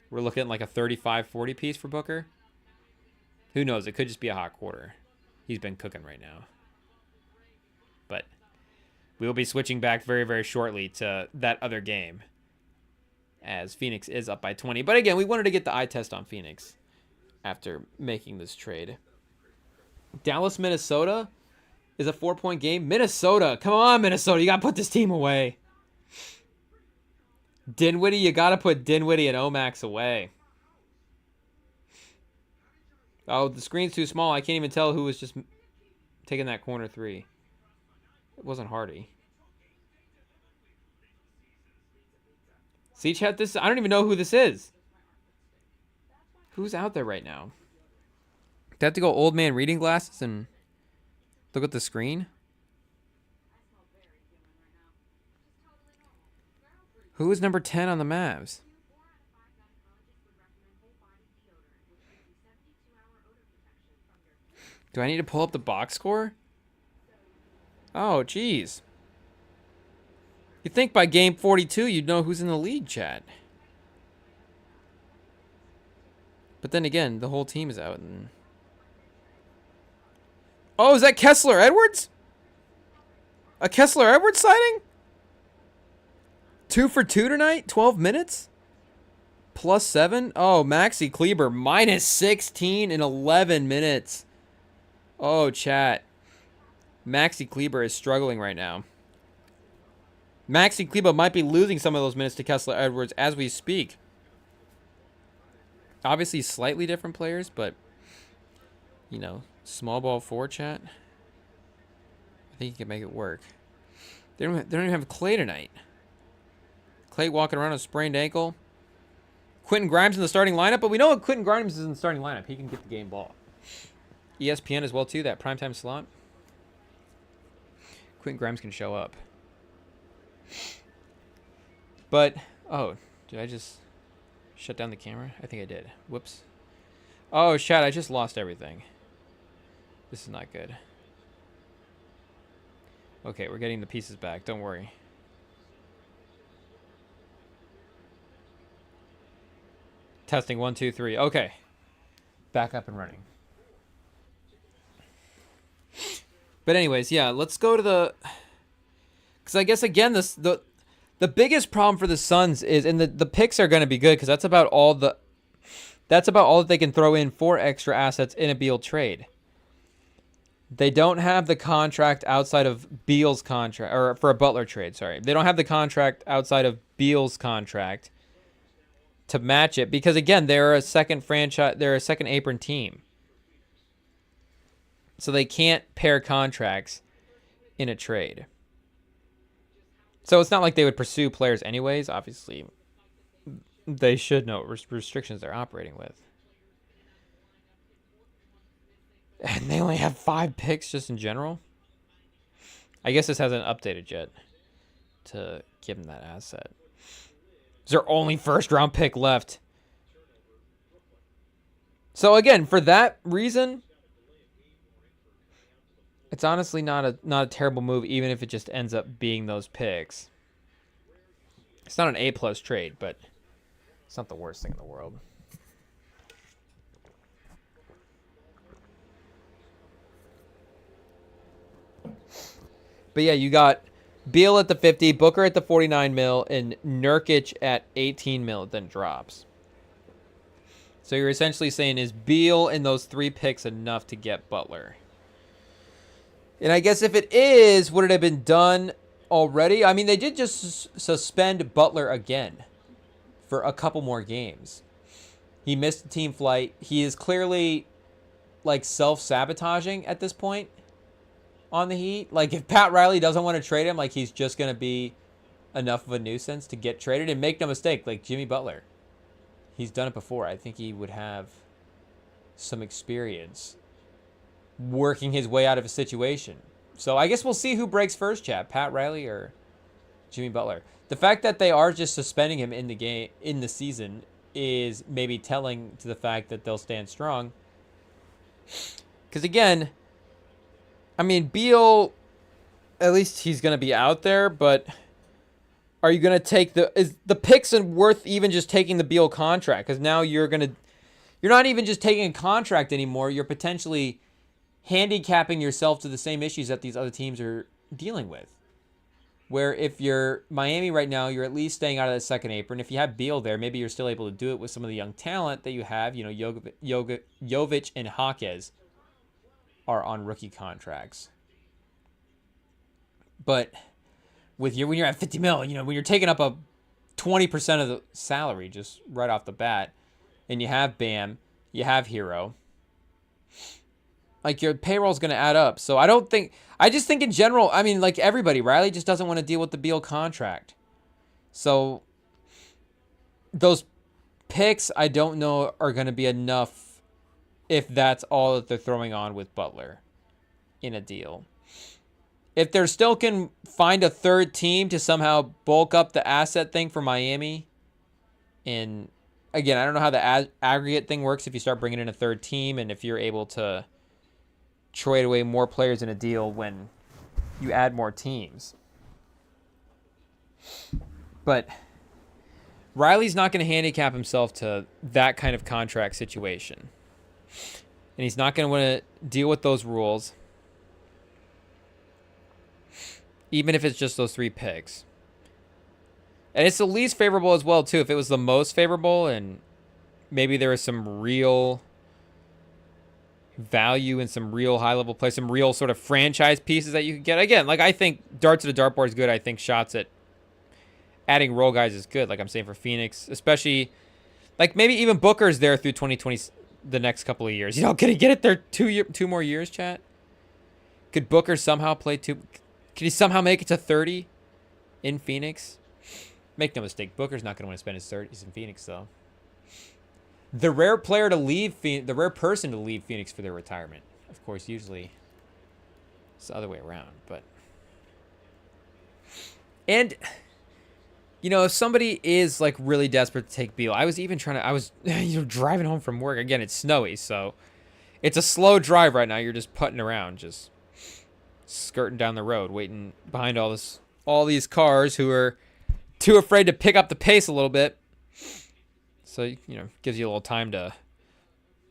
A: we're looking at like a 35-40 piece for Booker. Who knows? It could just be a hot quarter. He's been cooking right now. But we will be switching back very, very shortly to that other game, as Phoenix is up by 20. But again, we wanted to get the eye test on Phoenix after making this trade. Dallas, Minnesota is a 4-point game. Minnesota, come on, Minnesota. You got to put this team away. Dinwiddie, you got to put Dinwiddie and Omax away. Oh, the screen's too small. I can't even tell who was just taking that corner 3. It wasn't Hardy. See, chat, this, I don't even know who this is. Who's out there right now? Do I have to go old man reading glasses and look at the screen? Who is number 10 on the Mavs? Do I need to pull up the box score? Oh, geez. You'd think by game 42 you'd know who's in the league, chat. But then again, the whole team is out. And... oh, is that Kessler Edwards? A Kessler Edwards sighting? 2 for 2 tonight? 12 minutes? +7? Oh, Maxi Kleber, -16 in 11 minutes. Oh, chat. Maxi Kleber is struggling right now. Maxi Kleber might be losing some of those minutes to Kessler Edwards as we speak. Obviously, slightly different players, but, you know, small ball 4, chat. I think you can make it work. They don't even have Clay tonight. Clay walking around with a sprained ankle. Quentin Grimes in the starting lineup, but we know Quentin Grimes is in the starting lineup. He can get the game ball. ESPN as well, too, that primetime slot. Quentin Grimes can show up. But, oh, did I just shut down the camera? I think I did. Whoops. Oh, chat, I just lost everything. This is not good. Okay, we're getting the pieces back. Don't worry. Testing 1, 2, 3. Okay. Back up and running. But anyways, yeah, let's go to the... because I guess, again, the biggest problem for the Suns is... and the picks are going to be good because that's about all that they can throw in for extra assets in a Beal trade. They don't have the contract outside of Beal's contract... or for a Butler trade, sorry. They don't have the contract outside of Beal's contract to match it because, again, they're a second apron team. So they can't pair contracts in a trade. So it's not like they would pursue players anyways. Obviously, they should know restrictions they're operating with. And they only have 5 picks just in general. I guess this hasn't updated yet to give them that asset. Is their only first-round pick left. So again, for that reason... it's honestly not a terrible move, even if it just ends up being those picks. It's not an A+ trade, but it's not the worst thing in the world. But yeah, you got Beal at the 50, Booker at the 49 mil, and Nurkic at 18 mil, then drops. So you're essentially saying, is Beal and those 3 picks enough to get Butler? And I guess if it is, would it have been done already? I mean, they did just suspend Butler again for a couple more games. He missed the team flight. He is clearly like self-sabotaging at this point on the Heat. Like if Pat Riley doesn't want to trade him, like he's just going to be enough of a nuisance to get traded. And make no mistake, like Jimmy Butler, he's done it before. I think he would have some experience working his way out of a situation. So I guess we'll see who breaks first, chat. Pat Riley or Jimmy Butler. The fact that they are just suspending him in the game, in the season, is maybe telling to the fact that they'll stand strong. Because again, I mean, Beal, at least he's going to be out there, but are you going to take is the picks and worth even just taking the Beal contract? Because now you're not even just taking a contract anymore. You're potentially handicapping yourself to the same issues that these other teams are dealing with. Where if you're Miami right now, you're at least staying out of the second apron. If you have Beal there, maybe you're still able to do it with some of the young talent that you have. You know, Jovic and Jaquez are on rookie contracts. But when you're at 50 mil, you know, when you're taking up a 20% of the salary just right off the bat, and you have Bam, you have Hero, like your payroll's going to add up. So I just think in general, I mean, like everybody, Riley just doesn't want to deal with the Beal contract. So those picks, I don't know, are going to be enough if that's all that they're throwing on with Butler in a deal. If they still can find a third team to somehow bulk up the asset thing for Miami, and again, I don't know how the aggregate thing works if you start bringing in a third team and if you're able to trade away more players in a deal when you add more teams. But Riley's not going to handicap himself to that kind of contract situation. And he's not going to want to deal with those rules, even if it's just those 3 picks. And it's the least favorable as well, too. If it was the most favorable and maybe there was some real value in some real high-level play, some real sort of franchise pieces that you could get. Again, like I think darts at the dartboard is good. I think shots at adding role guys is good, like I'm saying for Phoenix. Especially, like maybe even Booker's there through 2020, the next couple of years. You know, can he get it there 2 more years, chat? Could Booker somehow play 2? Could he somehow make it to 30 in Phoenix? Make no mistake, Booker's not going to want to spend his 30s in Phoenix, though. The rare player to leave, the rare person to leave Phoenix for their retirement. Of course, usually it's the other way around. And you know, if somebody is like really desperate to take Beal, I was driving home from work. Again, it's snowy, so it's a slow drive right now. You're just putting around, just skirting down the road, waiting behind all these cars who are too afraid to pick up the pace a little bit. So, you know, gives you a little time to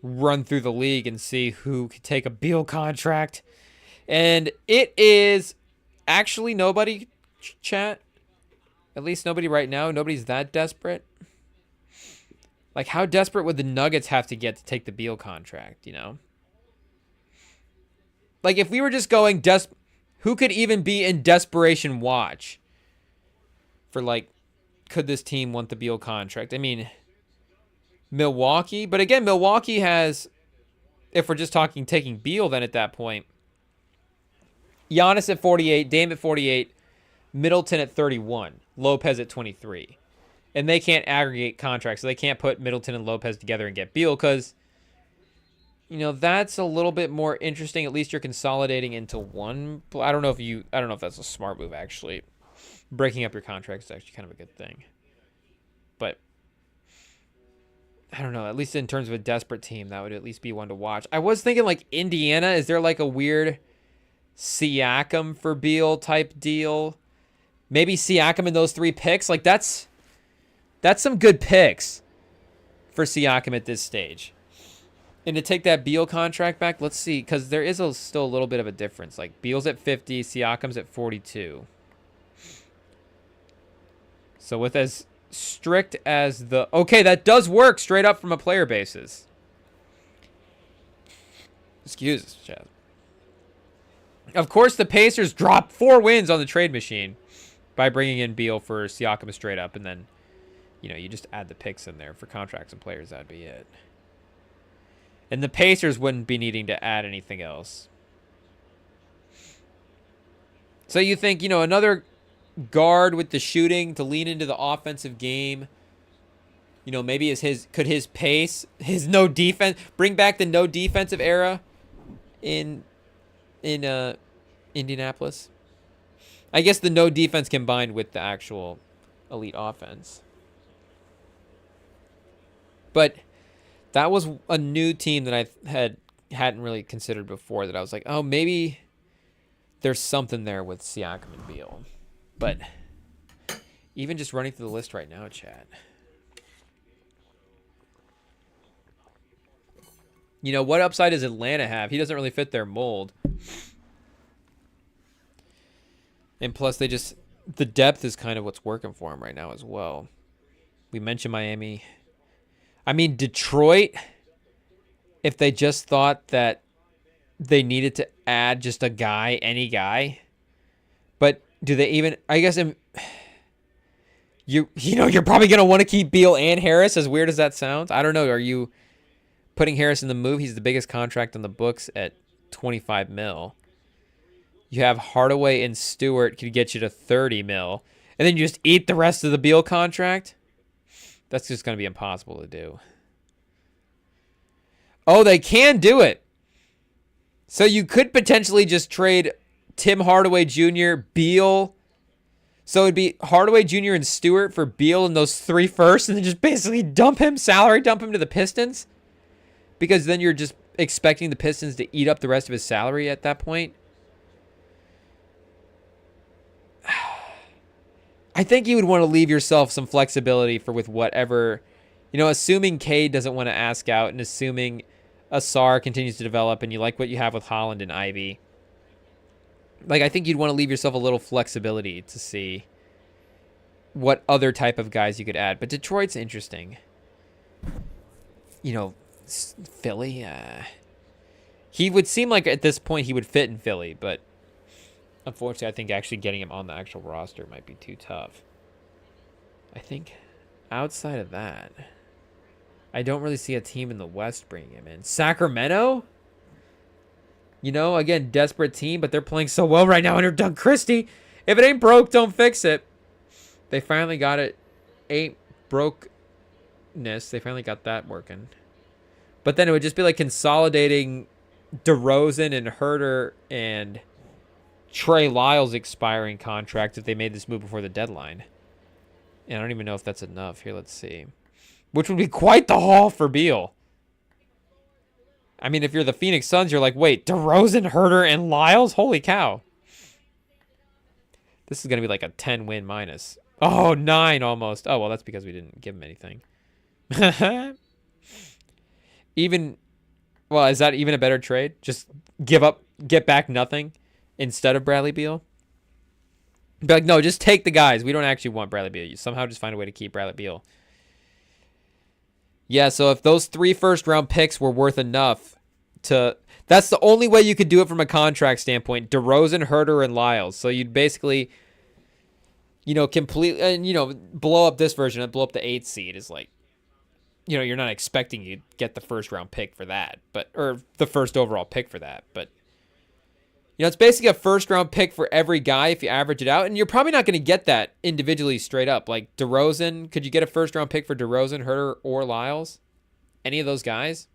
A: run through the league and see who could take a Beal contract. And it is actually nobody, chat. At least nobody right now. Nobody's that desperate. Like, how desperate would the Nuggets have to get to take the Beal contract, you know? Like, if we were just going, who could even be in desperation watch for, like, could this team want the Beal contract? I mean, Milwaukee. But again, Milwaukee has, if we're just talking taking Beal, then at that point, Giannis at 48, Dame at 48, Middleton at 31, Lopez at 23. And they can't aggregate contracts, so they can't put Middleton and Lopez together and get Beal because, you know, that's a little bit more interesting. At least you're consolidating into one. I don't know if that's a smart move, actually. Breaking up your contracts is actually kind of a good thing. But I don't know, at least in terms of a desperate team, that would at least be one to watch. I was thinking, like, Indiana, is there like a weird Siakam for Beal type deal? Maybe Siakam in those 3 picks? Like, that's some good picks for Siakam at this stage. And to take that Beal contract back, let's see, because there is still a little bit of a difference. Like, Beal's at 50, Siakam's at 42. So with as strict as the... Okay, that does work straight up from a player basis. Excuse us, Chad. Of course, the Pacers dropped 4 wins on the trade machine by bringing in Beal for Siakam straight up. And then, you know, you just add the picks in there for contracts and players. That'd be it. And the Pacers wouldn't be needing to add anything else. So you think, you know, another guard with the shooting to lean into the offensive game, you know, maybe could his pace, his no defense, bring back the no defensive era in Indianapolis? I guess the no defense combined with the actual elite offense. But that was a new team that I hadn't really considered before, that I was like, oh, maybe there's something there with Siakam and Beal. But even just running through the list right now, Chad. You know, what upside does Atlanta have? He doesn't really fit their mold. And plus, the depth is kind of what's working for him right now as well. We mentioned Miami. I mean, Detroit, if they just thought that they needed to add just a guy, any guy. But do they even... I guess you know, you're probably going to want to keep Beal and Harris, as weird as that sounds. I don't know. Are you putting Harris in the move? He's the biggest contract on the books at $25 million. You have Hardaway and Stewart could get you to $30 million. And then you just eat the rest of the Beal contract? That's just going to be impossible to do. Oh, they can do it. So you could potentially just trade Tim Hardaway Jr., Beal. So it'd be Hardaway Jr. and Stewart for Beal and those 3 firsts, and then just basically salary dump him to the Pistons? Because then you're just expecting the Pistons to eat up the rest of his salary at that point. I think you would want to leave yourself some flexibility with whatever, you know, assuming Cade doesn't want to ask out and assuming Asar continues to develop and you like what you have with Holland and Ivy. Like, I think you'd want to leave yourself a little flexibility to see what other type of guys you could add. But Detroit's interesting. You know, Philly, he would seem like at this point he would fit in Philly, but unfortunately, I think actually getting him on the actual roster might be too tough. I think outside of that, I don't really see a team in the West bringing him in. Sacramento? You know, again, desperate team, but they're playing so well right now under Doug Christie. If it ain't broke, don't fix it. They finally got it. Ain't brokeness. They finally got that working. But then it would just be like consolidating DeRozan and Herter and Trey Lyles' expiring contract if they made this move before the deadline. And I don't even know if that's enough. Here, let's see. Which would be quite the haul for Beal. I mean, if you're the Phoenix Suns, you're like, wait, DeRozan, Herter, and Lyles? Holy cow. This is going to be like a 10-win minus. Oh, 9 almost. Oh, well, that's because we didn't give him anything. Well, is that even a better trade? Just give up, get back nothing instead of Bradley Beal? Be like, no, just take the guys. We don't actually want Bradley Beal. You somehow just find a way to keep Bradley Beal. Yeah, so if those 3 first-round picks were worth enough to... That's the only way you could do it from a contract standpoint. DeRozan, Herter, and Lyles. So you'd basically, you know, completely... And, you know, blow up this version and blow up the 8th seed is like... You know, you're not expecting you get the first-round pick for that. Or the first overall pick for that. But, you know, it's basically a first-round pick for every guy if you average it out. And you're probably not going to get that individually straight up. Like DeRozan, could you get a first-round pick for DeRozan, Herter, or Lyles? Any of those guys?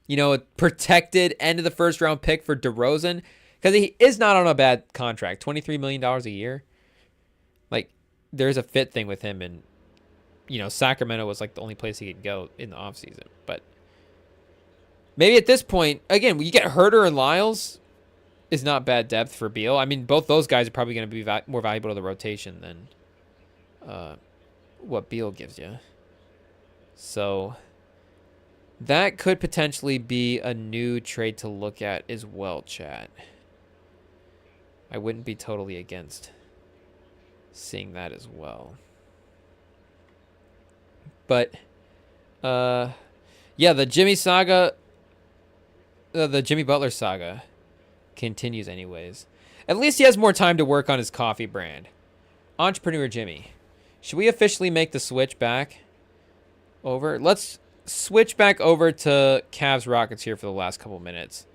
A: You know, a protected end of the first-round pick for DeRozan. Because he is not on a bad contract. $23 million a year. Like, there's a fit thing with him. And, you know, Sacramento was like the only place he could go in the offseason. But maybe at this point, again, you get Herter and Lyles is not bad depth for Beal. I mean, both those guys are probably going to be more valuable to the rotation than what Beal gives you. So, That could potentially be a new trade to look at as well, chat. I wouldn't be totally against seeing that as well. But, yeah, the Jimmy saga, the Jimmy Butler saga continues anyways. At least he has more time to work on his coffee brand. Entrepreneur Jimmy. Should we officially make the switch back over? Let's switch back over to Cavs Rockets here for the last couple minutes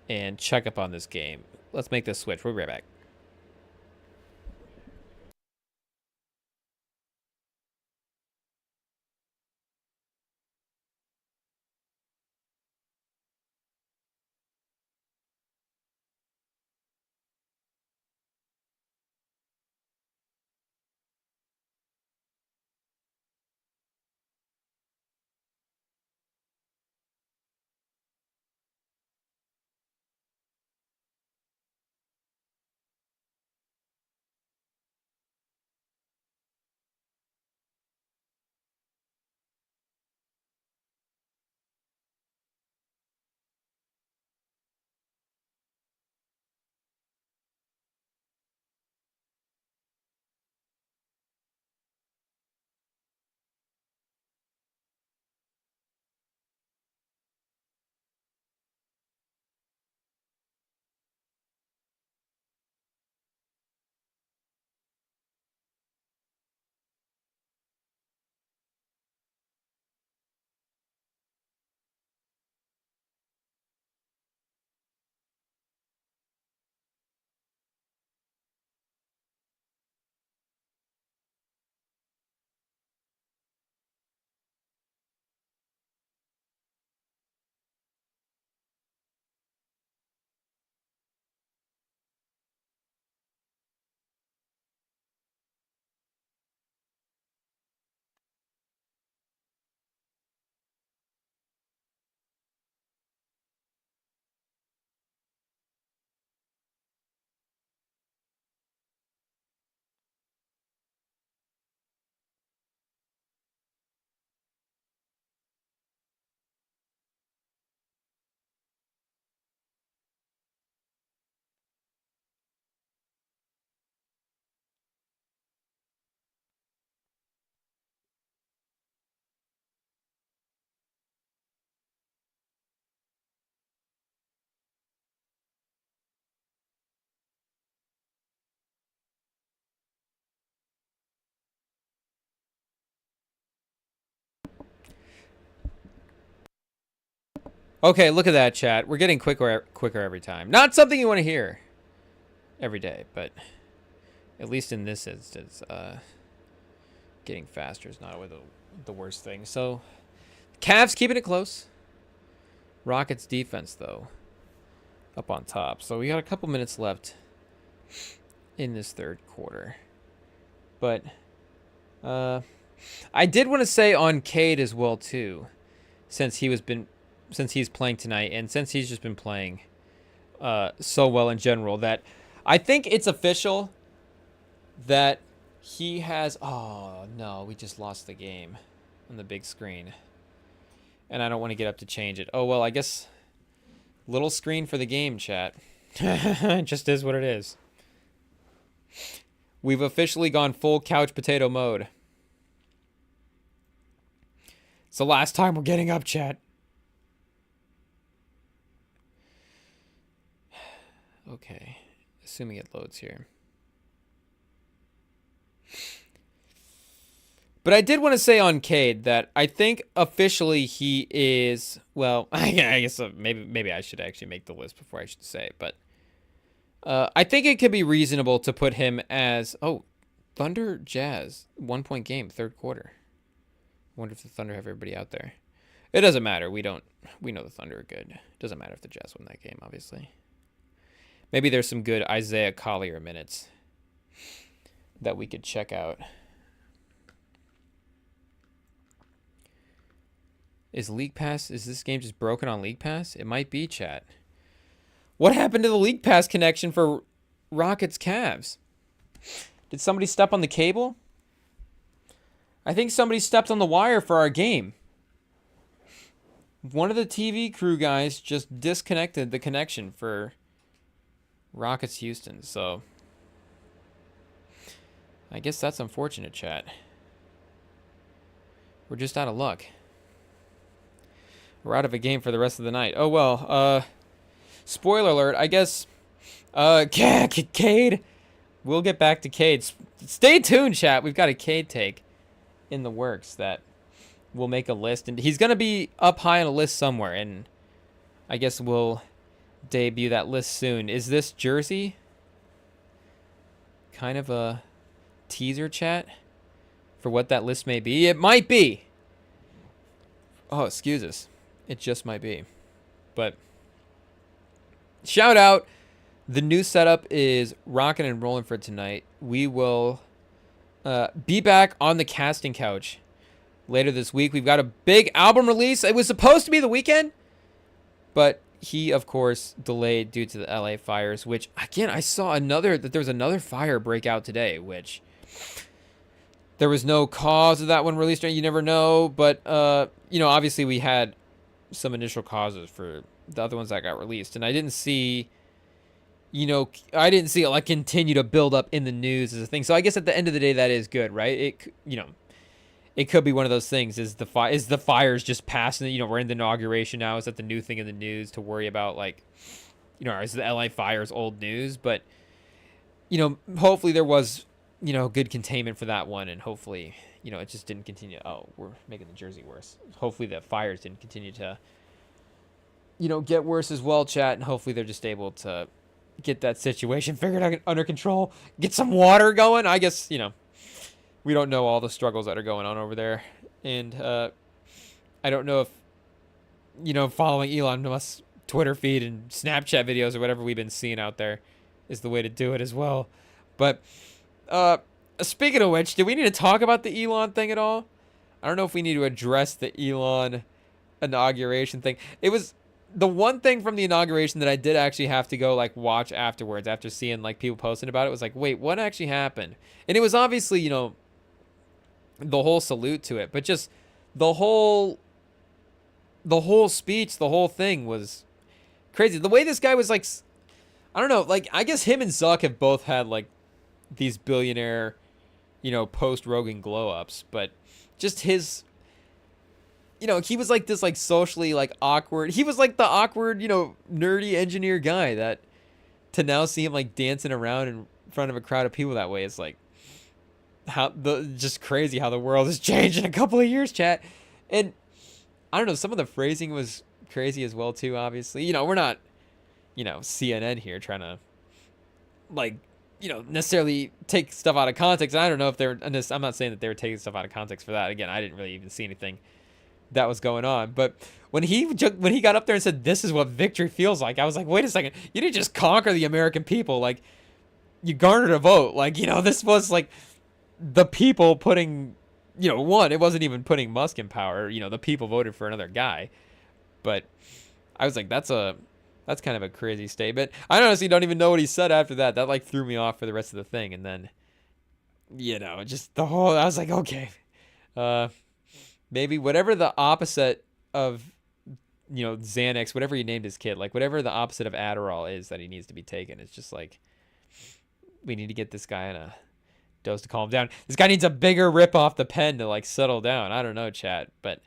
A: and check up on this game. Let's make this switch. We'll be right back. Okay, look at that, chat. We're getting quicker every time. Not something you want to hear every day, but at least in this instance, getting faster is not the worst thing. So, Cavs keeping it close. Rockets defense, though, up on top. So we got a couple minutes left in this third quarter. But I did want to say on Cade as well, too, since he's playing tonight, and since he's just been playing so well in general, that I think it's official that he has... Oh, no, we just lost the game on the big screen. And I don't want to get up to change it. Oh, well, I guess little screen for the game, chat. It just is what it is. We've officially gone full couch potato mode. It's the last time we're getting up, chat. Okay, assuming it loads here. But I did want to say on Cade that I think officially he is, well, I guess maybe I should actually make the list before I should say, but I think it could be reasonable to put him as, Thunder Jazz, 1-point game, third quarter. Wonder if the Thunder have everybody out there. It doesn't matter. We know the Thunder are good. It doesn't matter if the Jazz win that game, obviously. Maybe there's some good Isaiah Collier minutes that we could check out. Is this game just broken on League Pass? It might be, chat. What happened to the League Pass connection for Rockets Cavs? Did somebody step on the cable? I think somebody stepped on the wire for our game. one of the TV crew guys just disconnected the connection for Rockets Houston. So I guess that's unfortunate, chat. We're just out of luck. We're out of a game for the rest of the night. Oh, well. Spoiler alert. I guess Cade. We'll get back to Cade. Stay tuned, chat. We've got a Cade take in the works that we'll make a list. And he's going to be up high on a list somewhere. And I guess we'll debut that list soon. Is this jersey kind of a teaser, chat, for what that list may be? It might be. Oh, excuse us. It just might be. But shout out. The new setup is rocking and rolling for tonight. We will be back on the casting couch later this week. We've got a big album release. It was supposed to be the weekend, but he, of course, delayed due to the LA fires, which, again, I saw that there was another fire break out today, which there was no cause of that one released. You never know, but, obviously we had some initial causes for the other ones that got released, and I didn't see it like continue to build up in the news as a thing. So I guess at the end of the day, that is good, right? It could be one of those things. Is the fires just passing? We're in the inauguration now. Is that the new thing in the news to worry about? Is the LA fires old news? But hopefully there was good containment for that one, and hopefully it just didn't continue. Oh, we're making the jersey worse. Hopefully the fires didn't continue to get worse as well, chat, and hopefully they're just able to get that situation figured out under control, get some water going. I guess, we don't know all the struggles that are going on over there. And I don't know if, following Elon Musk's Twitter feed and Snapchat videos or whatever we've been seeing out there is the way to do it as well. But speaking of which, do we need to talk about the Elon thing at all? I don't know if we need to address the Elon inauguration thing. It was the one thing from the inauguration that I did actually have to go watch afterwards, after seeing people posting about it, was wait, what actually happened? And it was obviously, the whole salute to it, but just the whole speech, the whole thing was crazy. The way this guy was I don't know, I guess him and Zuck have both had these billionaire, post Rogan glow ups, but just his, he was this socially awkward. He was the awkward, nerdy engineer guy that to now see him dancing around in front of a crowd of people that way is just crazy how the world has changed in a couple of years, chat. And I don't know, some of the phrasing was crazy as well too, obviously. We're not, CNN here trying to necessarily take stuff out of context. And I don't know if I'm not saying that they were taking stuff out of context for that. Again, I didn't really even see anything that was going on, but when he got up there and said, "This is what victory feels like," I was like, "Wait a second! You didn't just conquer the American people. You garnered a vote. This was the people putting, it wasn't even putting Musk in power. The people voted for another guy." But I was like, that's kind of a crazy statement. I honestly don't even know what he said after that. That threw me off for the rest of the thing, and then, just the whole. I was like, okay, maybe whatever the opposite of, Xanax, whatever he named his kid, whatever the opposite of Adderall is that he needs to be taken. It's just we need to get this guy on a dose to calm down. This guy needs a bigger rip off the pen to settle down. I don't know, chat, but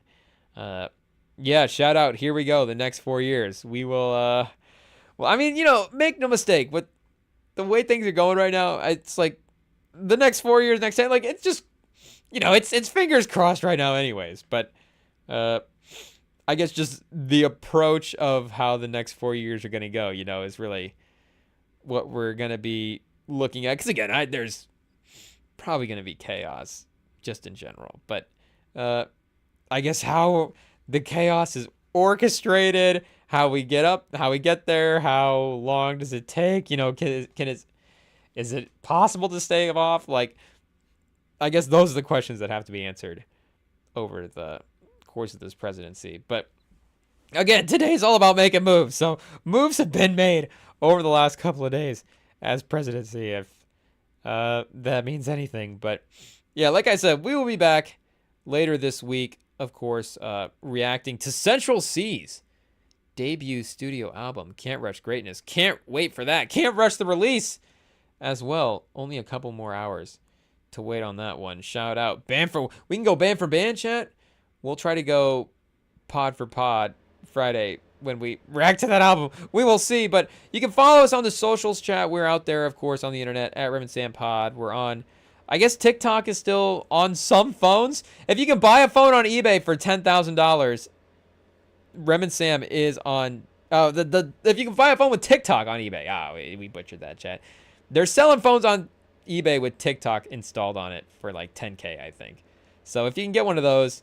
A: yeah, shout out. Here we go. The next 4 years, we will. Well, I mean, make no mistake. With the way things are going right now, it's the next 4 years, next 10. It's just. It's fingers crossed right now anyways, but I guess just the approach of how the next 4 years are going to go, is really what we're going to be looking at. Because, again, there's probably going to be chaos just in general. But I guess how the chaos is orchestrated, how we get there, how long does it take? Is it possible to stave off? I guess those are the questions that have to be answered over the course of this presidency. But again, today's all about making moves. So moves have been made over the last couple of days as presidency, if that means anything. But yeah, like I said, we will be back later this week of course, reacting to Central C's debut studio album, Can't Rush Greatness. Can't wait for that. Can't rush the release as well. Only a couple more hours to wait on that one. Shout out. We can go band for band, chat. We'll try to go pod for pod Friday when we react to that album. We will see, but you can follow us on the socials, chat. We're out there, of course, on the internet at REMINGTOM Pod. We're on, I guess TikTok is still on some phones. If you can buy a phone on eBay for $10,000, REMINGTOM is on. If you can buy a phone with TikTok on eBay, we butchered that, chat. They're selling phones on eBay with TikTok installed on it for like $10K, I think. So if you can get one of those,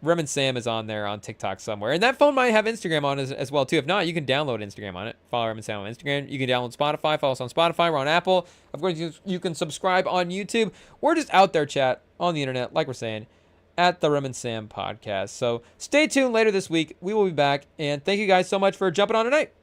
A: REMINGTOM is on there on TikTok somewhere. And that phone might have Instagram on it as well, too. If not, you can download Instagram on it. Follow REMINGTOM on Instagram. You can download Spotify. Follow us on Spotify. We're on Apple. Of course, you can subscribe on YouTube. We're just out there, chat, on the internet, like we're saying, at the REMINGTOM podcast. So stay tuned later this week. We will be back. And thank you guys so much for jumping on tonight.